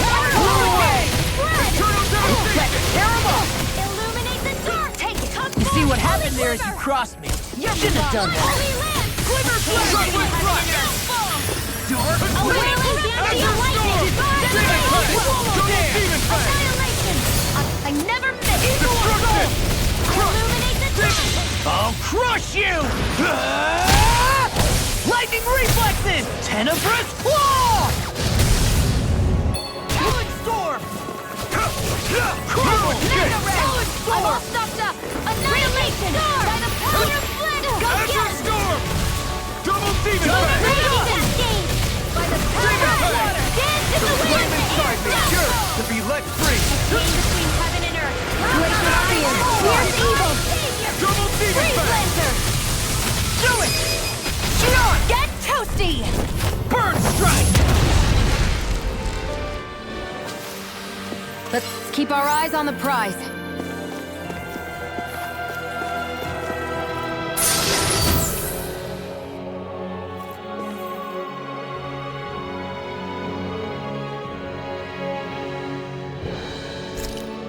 him up! Illuminate the dark! Take it! You see what happened there is you crossed me. You shouldn't have done that. Quiver Shockwave thrust! Wailing Dancing Lightning! Demon Fang! Annihilation! I never miss! Destruction! Illuminate the dark! I'll crush you! Lightning reflexes! Tenebrous claw! Killing storm! Cruel Kick! I will stop the annihilation by the power of Flint! Go Azure get it! Storm! Double Demon Go Fang! Cascade! By the power of water! Dance in the wind! Flame inside me, sure, to be let free! Chain between heaven and earth! Great fear! Fierce evil! Double Demon Freeze Fang! Lancer! Do it! Shion! Get toasty! Burn strike! Let's keep our eyes on the prize.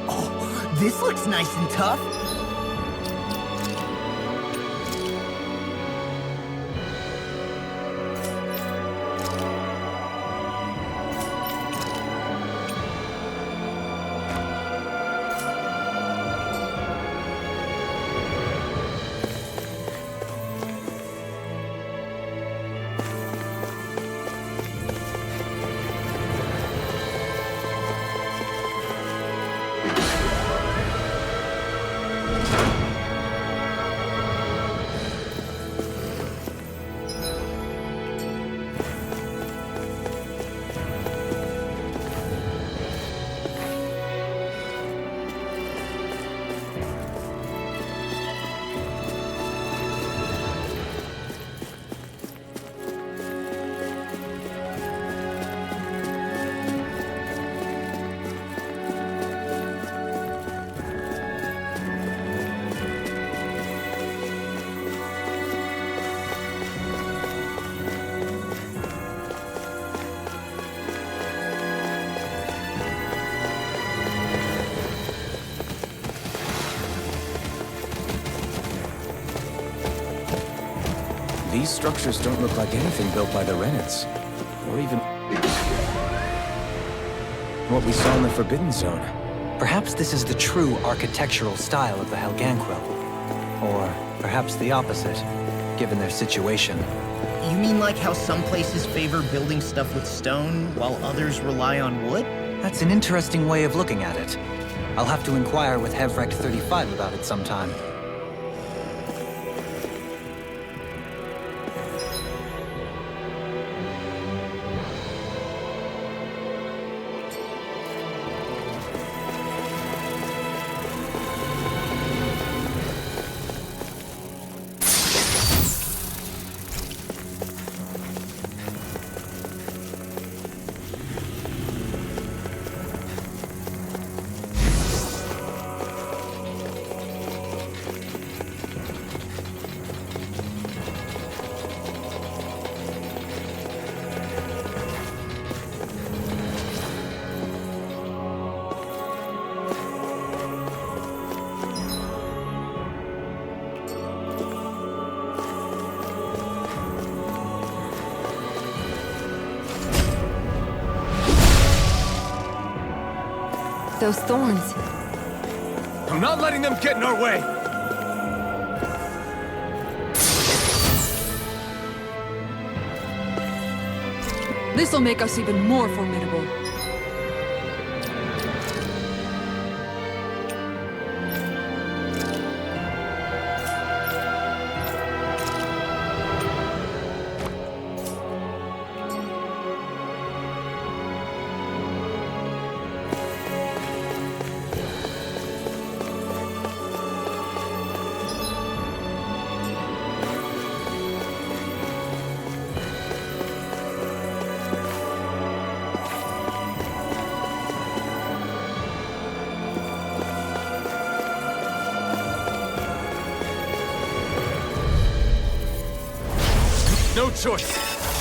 Oh, this looks nice and tough. These structures don't look like anything built by the Renets, or even what we saw in the Forbidden Zone. Perhaps this is the true architectural style of the Helganquil. Or perhaps the opposite, given their situation. You mean like how some places favor building stuff with stone, while others rely on wood? That's an interesting way of looking at it. I'll have to inquire with Hevrect 35 about it sometime. Those thorns. I'm not letting them get in our way! This'll make us even more formidable. No choice!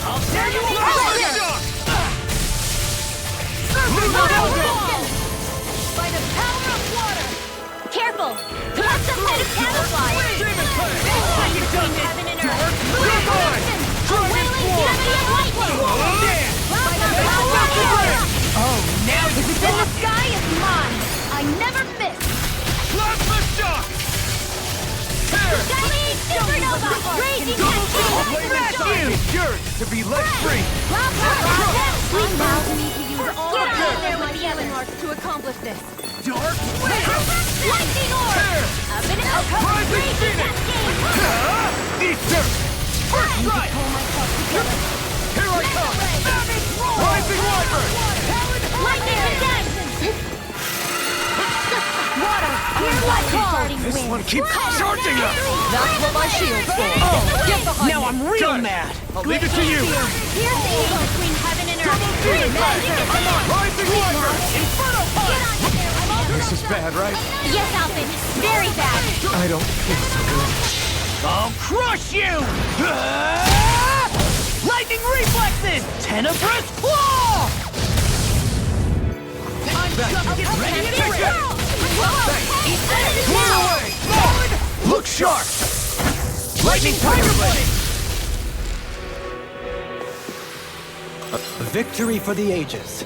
I'll tear you apart! By the power of water! Careful! Let's some kind of camouflage! Demon Clay! Heaven and earth! Dragon! A wailing fury of lightning! By the power of water! Oh, now If it's in the sky, it's mine! I never miss! Plasma shock! Shiny supernova! Raging cascade! Curious to be let free! We now need to use all the power there with the other marks to accomplish this. dark Lightning orb! Up and out comes Rising raging Phoenix! cascade! Easter! First strike! Pull myself together. Here I come! Savage roar! Rising Wyvern! Lightning again! Water! Here's my call! This one keeps charging us! That's what my shield's for. Get behind Now I'm real mad! I'll leave it to you! Here's the evil between heaven and earth. Come on! Rising Wyvern! Inferno Punch! This is bad, right? Yes, Alphen. Very bad. I don't feel so good. I'll crush you! Lightning reflexes! Tenebrous claw! Get ready and rip! Look sharp! Lightning tiger blade! A victory for the ages.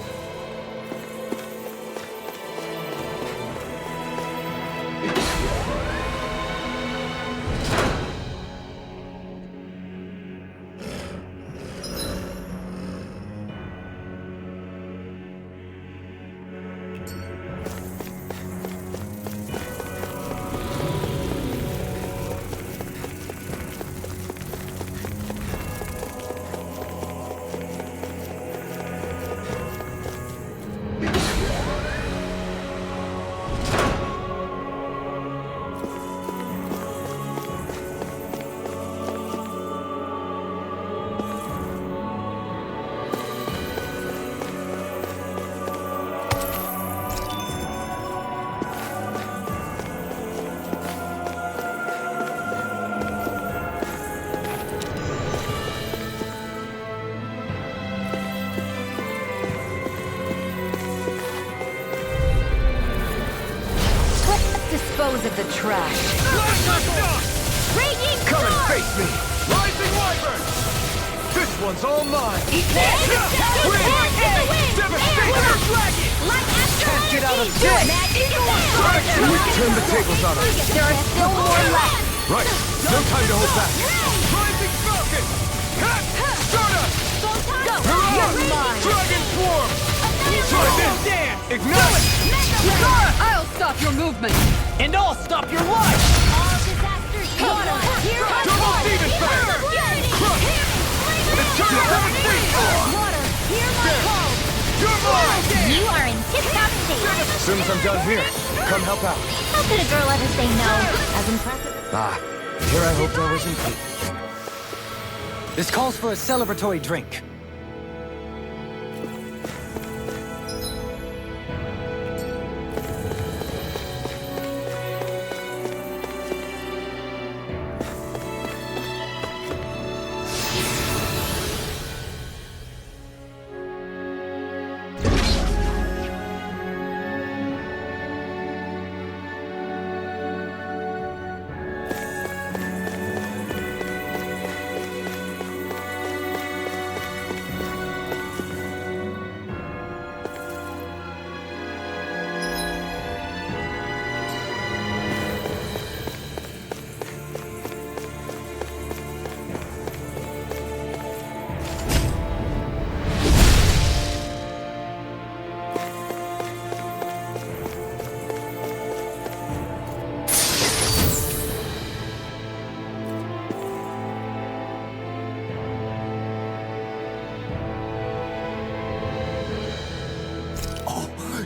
Dispose of the trash. Raging Come and sword! face me! Rising Wyvern! This one's all mine! Can't get out of this! We turn the tables on us. There are still more left. Right! No time to hold back! Rising Falcon! Cut! Stardust! You're mine. Dragon Swarm! Try this! Ignite! I'll stop your movement. And I'll stop your life! All disasters water! Double Demon Fang! Crush! It's time to 7 feet! Water! Hear my call! You're mine! You are in tip-top shape! As soon as I'm done here, come help out. How could a girl ever say no? As impressive. Ah, here I hoped I was in. This calls for a celebratory drink.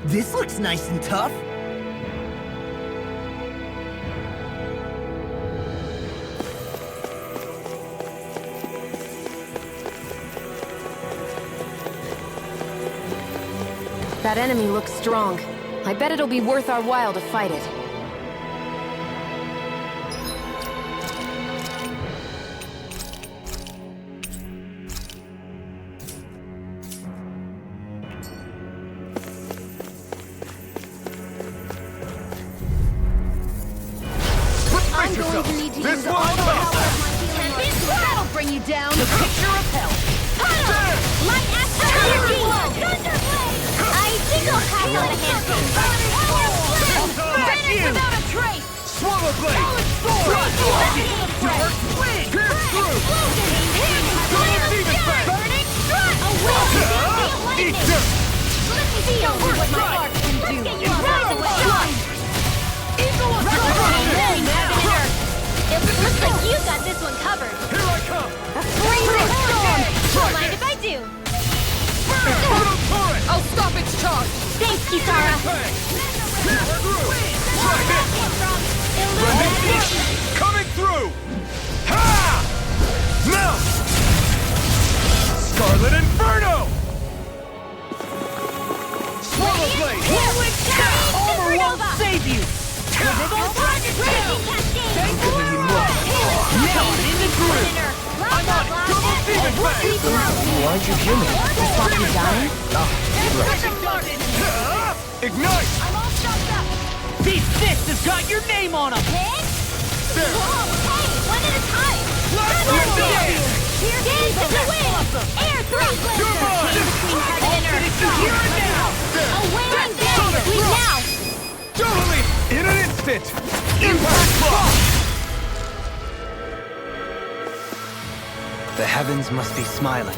This looks nice and tough. That enemy looks strong. I bet it'll be worth our while to fight it. I'm going to need to use all the power of my healing arts. That'll bring you down. The picture of hell. Light Astro Energy! Thunderblade! I think I'll pass on a handful. Finish Without a trace. Swallow Blade! Dark Wind! Pierce through! Double Demon Fang! Burning Strut! A will to Eat lightning! dirt! Let me see what my heart can do. Let's get you a rising shot! It looks like you got this one covered. Here I come! Freezing storm! Don't mind if I do. Inferno Torrent! I'll stop its charge. Thanks, Kisara. Fang! Pierce through! Try this! aren't you human? To stop you dying? Ignite! I'm all shocked up! These fists have got your name on them! Hey, There! one at a time! Let's go! Here's to the wind! Air thrust! Come on! Between heaven and earth! Here and now! A wailing day! We now! Totally! In an instant! Impact block! The heavens must be smiling.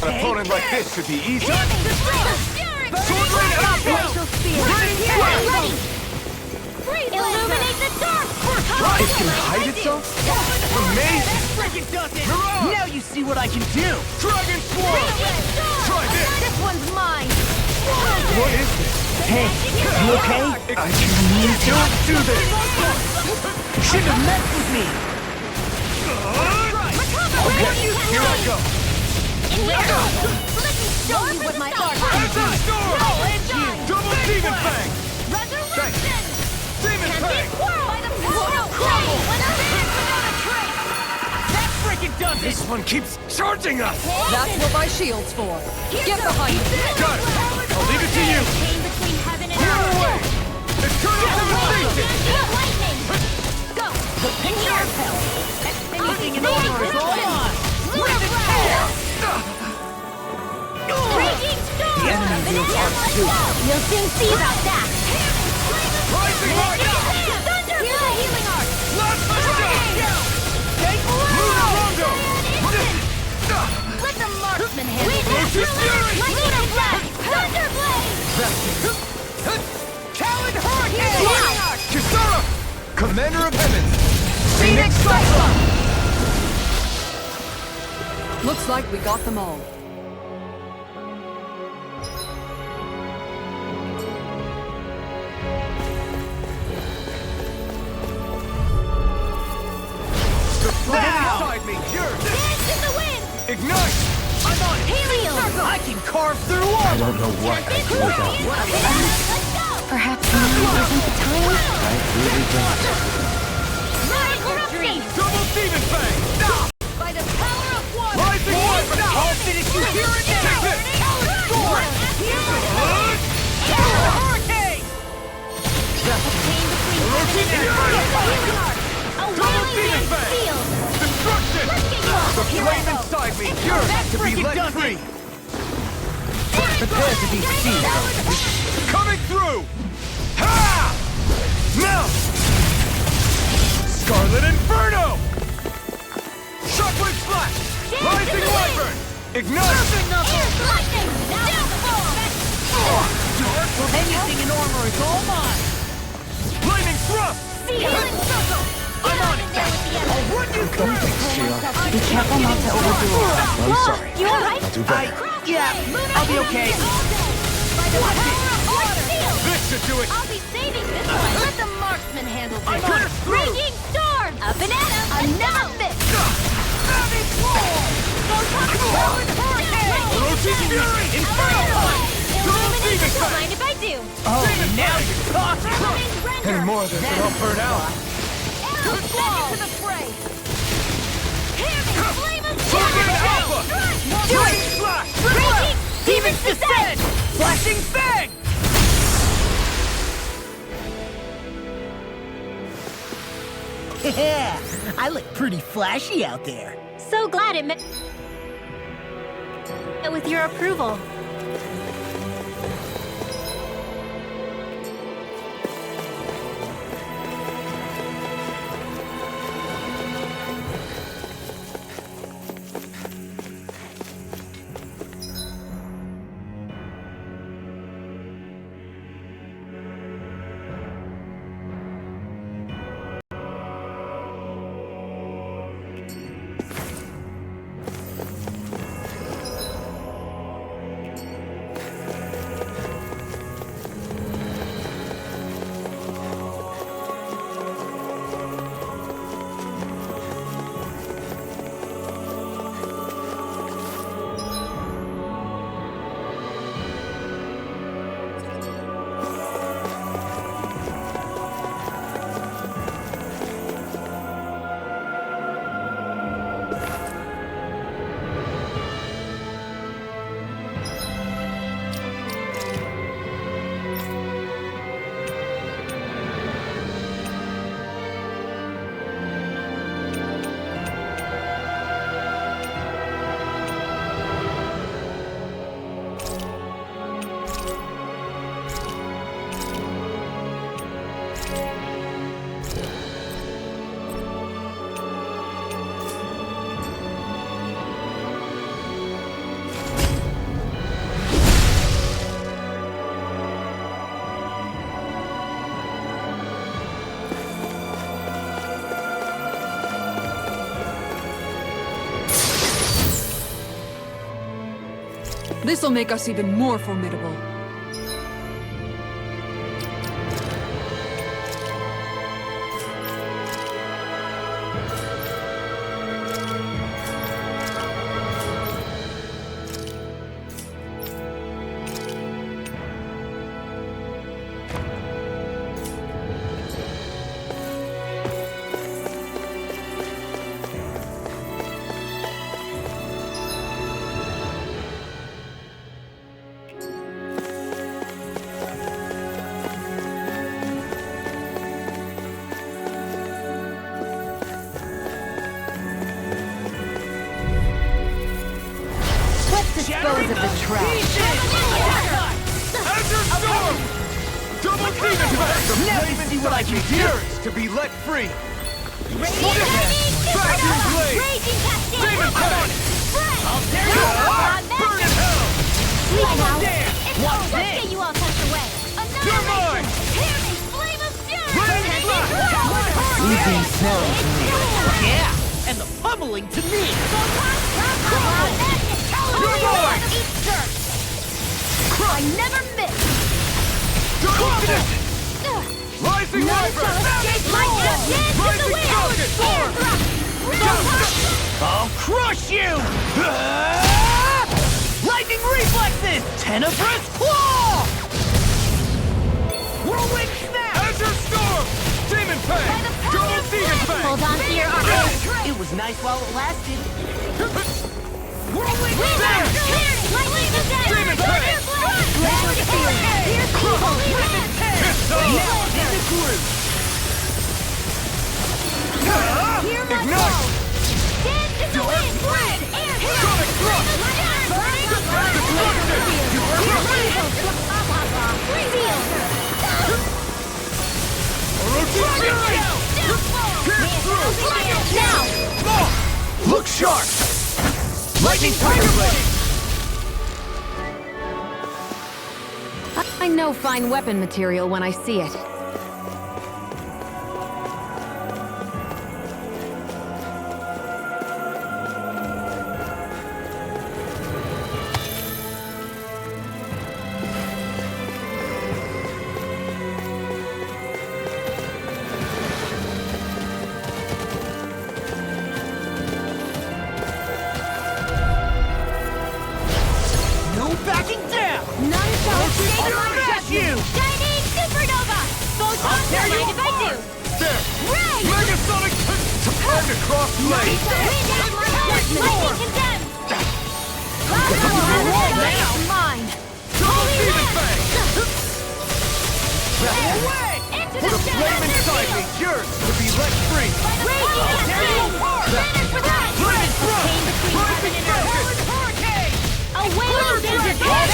An opponent like this should be easy. Sword Rain outbound! Illuminate the dark! It can hide itself? Amazing! Frickin' does it! Mirage! Now you see what I can do! Dragon Swarm! Try this! This one's mine! What is this? Hey, you okay? I need to do this! You shouldn't have messed with me! Okay, here I go! In here! Let me show you what my art Anti-storm! is! Double Demon Fang! Resurrection! Demon Fang! Whirl by the power of crane! When a man without a trace! That frickin' does it! This one keeps charging us! That's what my shield's for. Get behind me. Got it! I'll leave it to you! Chain between heaven and Clear earth! away! Eternal devastation! Lightning! Go! In here! Anything in order is all on! Raging storm! The enemy wields art too. You'll soon see about that! Rising light! Thunder! Here's a healing art! Last shot! Lunar Rondo! Let the marksman handle Lunar Fury! Lunar blast! Thunder blade! Talon Here's a Hurricane! healing art! Kisara! Commander of Heavens! Phoenix Cyclone! Looks like we got them all. Inside me! Yours! Dance in the wind! Ignite! I'm on it! Helios! I can carve through I armor! don't know what I do without you. Let's go! Perhaps now isn't the time? I really don't. Rise corruption! Double Demon Fang! By the power of water! Rising Wyvern! I'll finish you here and now! Take this! Hurricane! Roaching Fury! A Double wailing Demon wind Fang! field! Destruction! Let's get you off The of here! flame inside me yearns to be frickin' let does it. free! Prepare to be seized! Coming through! Ha! Now! Scarlet Inferno! Shockwave Slash! Rising Wyvern! Ignite! Lightning! Downfall! Anything in armor is all mine! Flaming Thrust! Healing circle! I'm on it! I'll run you through! Be careful not to overdo it. I'm sorry. You alright? I'll do better. Yeah, I'll be okay. By the power of water! This should do it! I'll be saving this one! Let the marksman handle this! Burst through! Raging storm! Up and at 'em! Another fist! Savage Wall! Talon Hurricane! Roaching Fury! Inferno! Demon Don't Fang! mind if I do! Oh, now you're talking! Flaming render! Any more of this and I'll burn out! Arrow squall! To the fray! Hear me! Flame of Flaming Jupiter! Alpha! Do it! Raging Slash! Raging Demons descend! Flashing Fang! Yeah, I look pretty flashy out there. So glad it met with your approval. This'll make us even more formidable. Dispose of the trash. Azure Storm! Double demon blast! Never see what I can do. Yours to be let free! Raging blade! Cascade! Demon Blade! I'll tear you apart! Burn in hell! It's over! Get you all tucked away! You're mine! Hear me! Flame of fury! Lightning blast! Losing smelling to me. Yeah, and the pummeling to me. You're mine! I never miss! Confident! Rising Viper! Rising Falcon! I'll crush you! Lightning reflexes! Tenebrous claw! Whirlwind snap! Azure Storm! Demon Fang! Double Demon Fang! Hold on to your armor! It was nice while it lasted. Whirlwind There! Snap! Lightning attack! Demon Fang! Land fear! Here's evil! Piss off! Hear my Ignite! call! Dance in the wind! Wind! Air! Sonic Thrust! Now! Look sharp! Lightning Tiger Blade! I know fine weapon material when I see it. No backing down! None shall escape I'll my smash grasp! you! Shining Supernova! Photon tear you mind if I do! There! Ray! Megasonic and across blade! Wind out my lightning condemned! That's mine! Double Demon Fang! Away! Into Put the a flame inside me! Yours to be let free! Raging Cascade! Finish for that! Lightning Thrust! wailing desert head!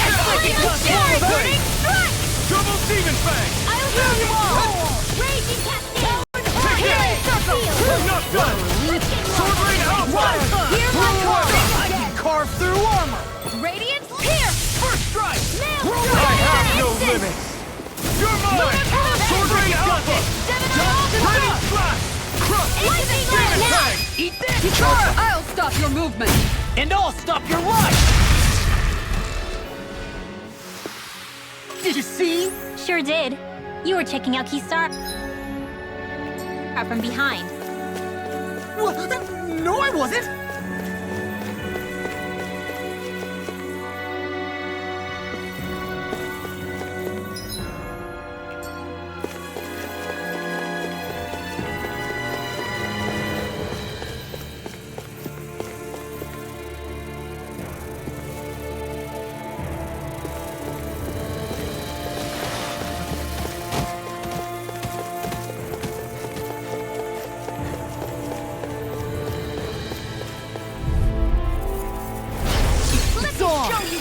Burning strike! Double demon fang! I'll kill you all! Raging cascade! Healing circle! We're not done! Sword rain alpha! Hear my call! I can carve through armor! Radiance pierce! First strike! I have no limits! You're mine! Sword rain alpha! Ready slash! Crush! Lightning Demon lance! fang! Eat this! I'll stop your movement! And I'll stop your life! Did you see? Sure did. You were checking out Kisara from behind. No, I wasn't!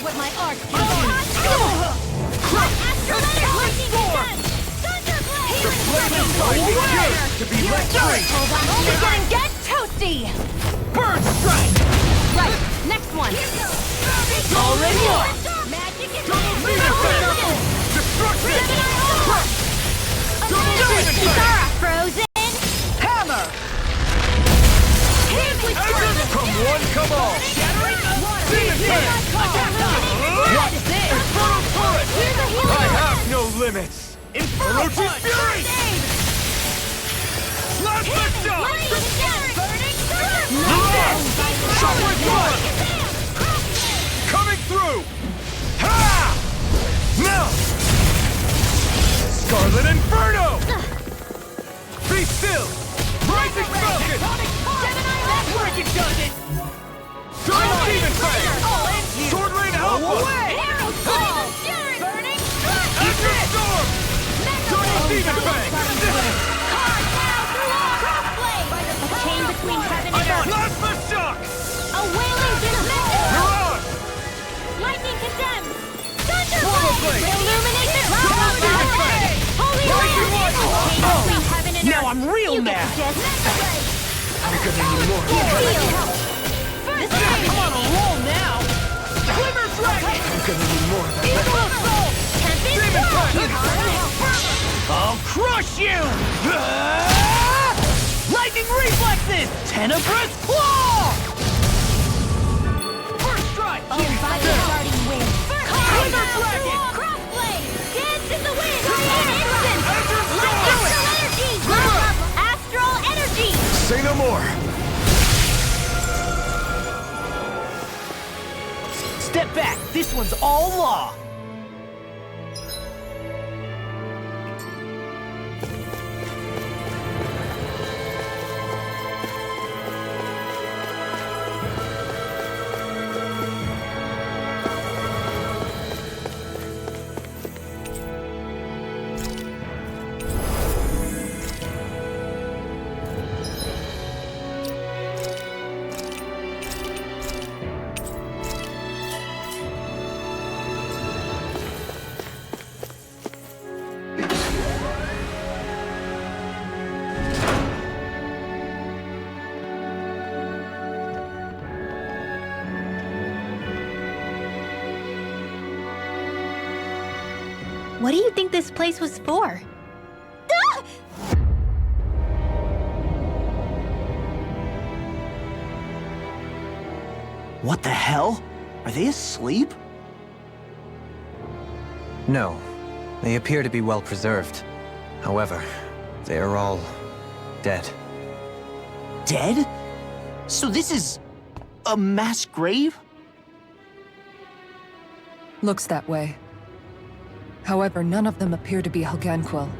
What my art can To be let free! Only getting get toasty! Bird strike! Right, next one! Already on! Magic and Destruction! Kisara, frozen! Hammer! Here's with Jordan! Come one, come all! Shattering! Demon fang! What is this? Infernal turret! Here's a healing! I have no limits! Infernal Orochi's punch! fury! Slash the shot! Burning Shockwave blood! Coming through! Ha! Now! Scarlet Inferno! Be still! Rising Falcon! That's where you does it! Double demon fang! Sword rain alpha! Burning After storm! Double demon fang! Chain between heaven and earth. Plasma shock! A wailing dismissal! You're on! Lightning condemns! Portal blade! Illuminate the Double demon fang! Holy Rising Land! light! Chain between heaven and Now earth. I'm real You get mad! the gist. I'm on a roll now! Glimmer Dragon! Evil Assault! Demon fang! I'll crush you! Lightning Reflexes! Tenebrous Claw! First strike! Starting wind. Glimmer Dragon! Crossblade! Dance in the wind! Astral energy! Say no more. Step back! This one's all law! What do you think this place was for? What the hell? Are they asleep? No, they appear to be well preserved. However, they are all dead. Dead? So this is a mass grave? Looks that way. However, none of them appear to be Helganquil.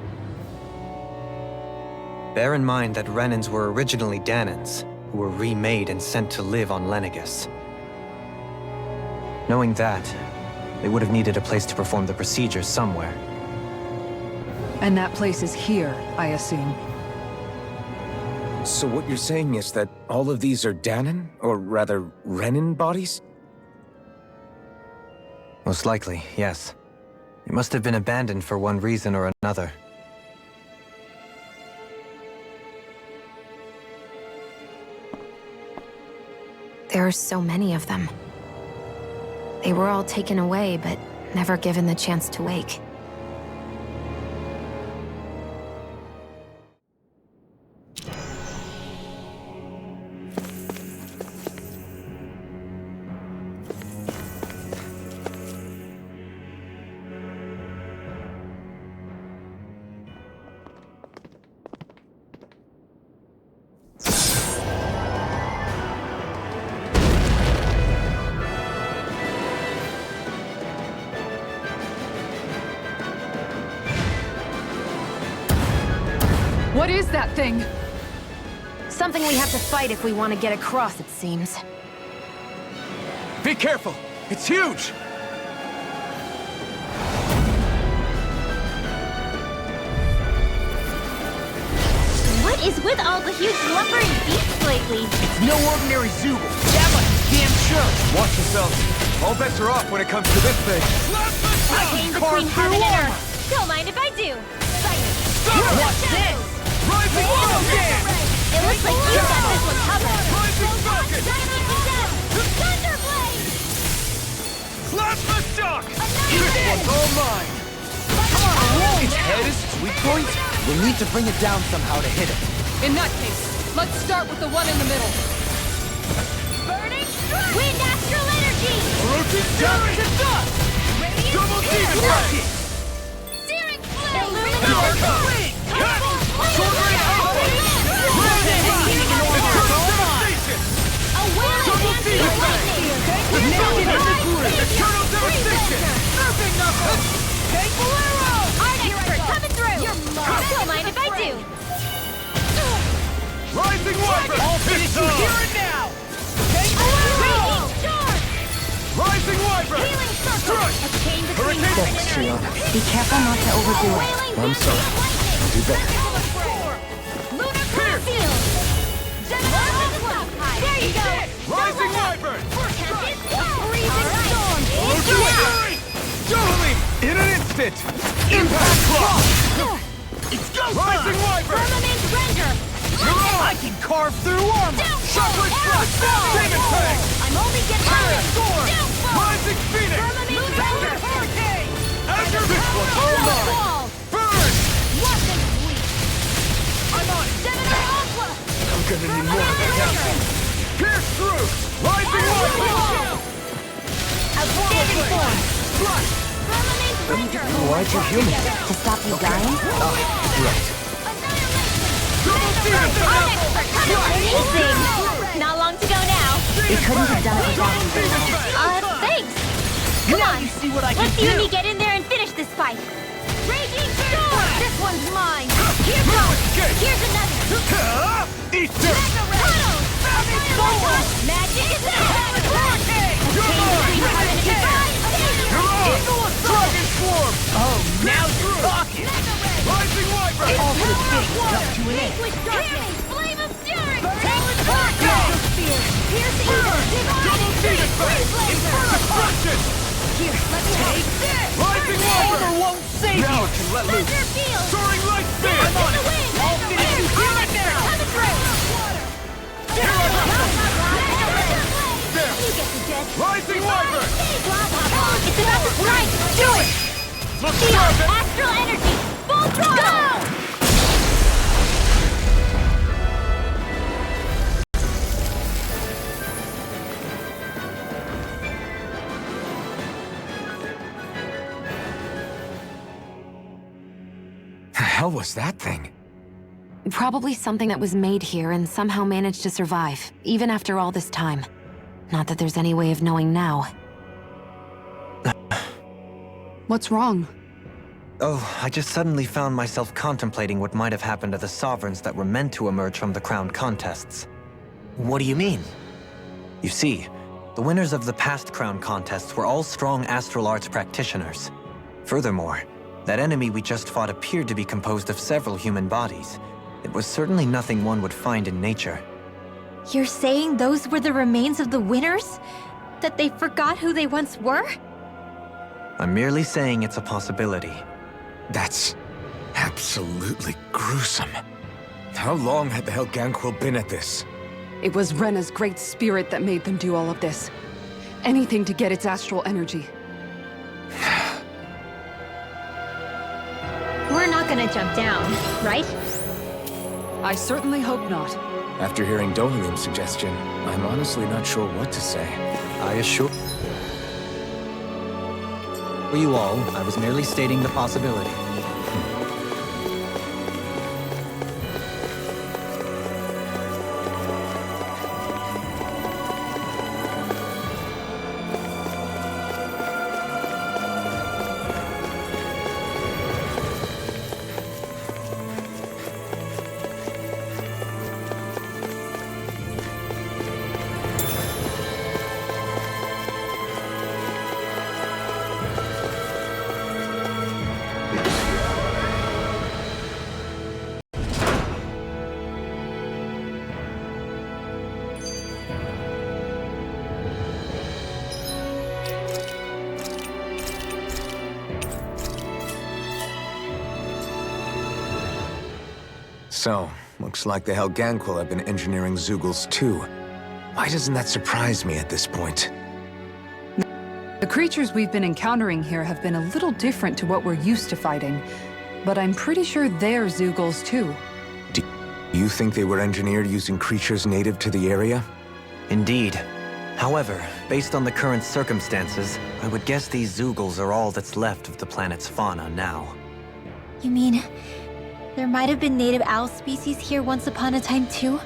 Bear in mind that Renans were originally Danans, who were remade and sent to live on Lenegus. Knowing that, they would have needed a place to perform the procedures somewhere. And that place is here, I assume. So what you're saying is that all of these are Danan, or rather, Renan bodies? Most likely, yes. It must have been abandoned for one reason or another. There are so many of them. They were all taken away, but never given the chance to wake. What is that thing? Something we have to fight if we want to get across, it seems. Be careful! It's huge! What is with all the huge lumbering beasts lately? It's no ordinary Zoogle. That much is damn sure! Watch yourselves. All bets are off when it comes to this thing. I came between heaven and earth. Don't mind if I do. Watch this! Rising Focus! It looks like you got this one covered. Rising Focus! Thunderblade! Plasma Shock! This one's all mine! Its head is its weak point? We'll need to bring it down somehow to hit it. In that case, let's start with the one in the middle. Burning Strike! Wind Astral Energy! Orochi's Fury! Double Deep Rocket! Searing Flame! Illuminate! Ring! Cut! Sword Ray Output! Double Deep Effect! Eternal Devastation! Nothing! Take Bolero! Art Expert coming through! Don't mind if I do! Rising Wyvern! I'll finish you here and now! Take Bolero! Charge! Rising Wyvern! Healing Circle! Strike! A chain between Hurricane! heaven and Thanks, earth! Be careful not to overdo it. I'm sorry. I'll do better. Lunar Field! Gemini Aqua! There you go! Rising Wyvern! Tempest Freezing Storm! Fury! Dueling! In an instant! Impact Clock! It's go Rising Wyvern! Firmament Render! I can carve through armor! Chocolate Thrust! Demon Tank! I'm only getting Fire Storm! Downfall! Rising Phoenix! Firmament Render! Hurricane! Azure Power! All mine! Wall! Burn! Wasn't sweet! I'm on it! Gemini Aqua! I'm gonna need more of that capsule! Pierce through! Rising Wyvern! Outstanding form! Thrust! Firmament Render! Why'd you heal me? To stop you dying? Right. Double Demon Tank! Amazing! Not long to go now. We couldn't have done it without you. Thanks. Come on. Let's see when you get in there and finish this fight. Raging Storm! This one's mine. Here goes. Here's another. Easter! Magic is back! You're mine! Dragon Swarm! Oh, now you're talking! Rising Wyvern! All for the thing, up to an end. With darkness! Flame of Fury! Piercing! Double Demon Effect! Destruction! Here, let me Take this! Rising Wyvern! Armor won't save you! Now it can let loose! Thunder Field! Soaring Light Spear! I'm on it! I'll finish you here and now! Coming through! Here I There! You get the jet! Rising Wyvern! It's about to strike! Do it! Look Field! sharp! Astral Energy! Full throttle! Go! The hell was that thing? Probably something that was made here and somehow managed to survive, even after all this time. Not that there's any way of knowing now. What's wrong? Oh, I just suddenly found myself contemplating what might have happened to the sovereigns that were meant to emerge from the crown contests. What do you mean? You see, the winners of the past crown contests were all strong astral arts practitioners. Furthermore, that enemy we just fought appeared to be composed of several human bodies. It was certainly nothing one would find in nature. You're saying those were the remains of the winners? That they forgot who they once were? I'm merely saying it's a possibility. That's absolutely gruesome. How long had the Helganquil been at this? It was Rena's great spirit that made them do all of this. Anything to get its astral energy. We're not gonna jump down, right? I certainly hope not. After hearing Dohelium's suggestion, I'm honestly not sure what to say. I assure you all, I was merely stating the possibility. So, looks like the Helganquil have been engineering Zeugles too. Why doesn't that surprise me at this point? The creatures we've been encountering here have been a little different to what we're used to fighting, but I'm pretty sure they're Zeugles too. Do you think they were engineered using creatures native to the area? Indeed. However, based on the current circumstances, I would guess these Zeugles are all that's left of the planet's fauna now. You mean, there might have been native owl species here once upon a time too?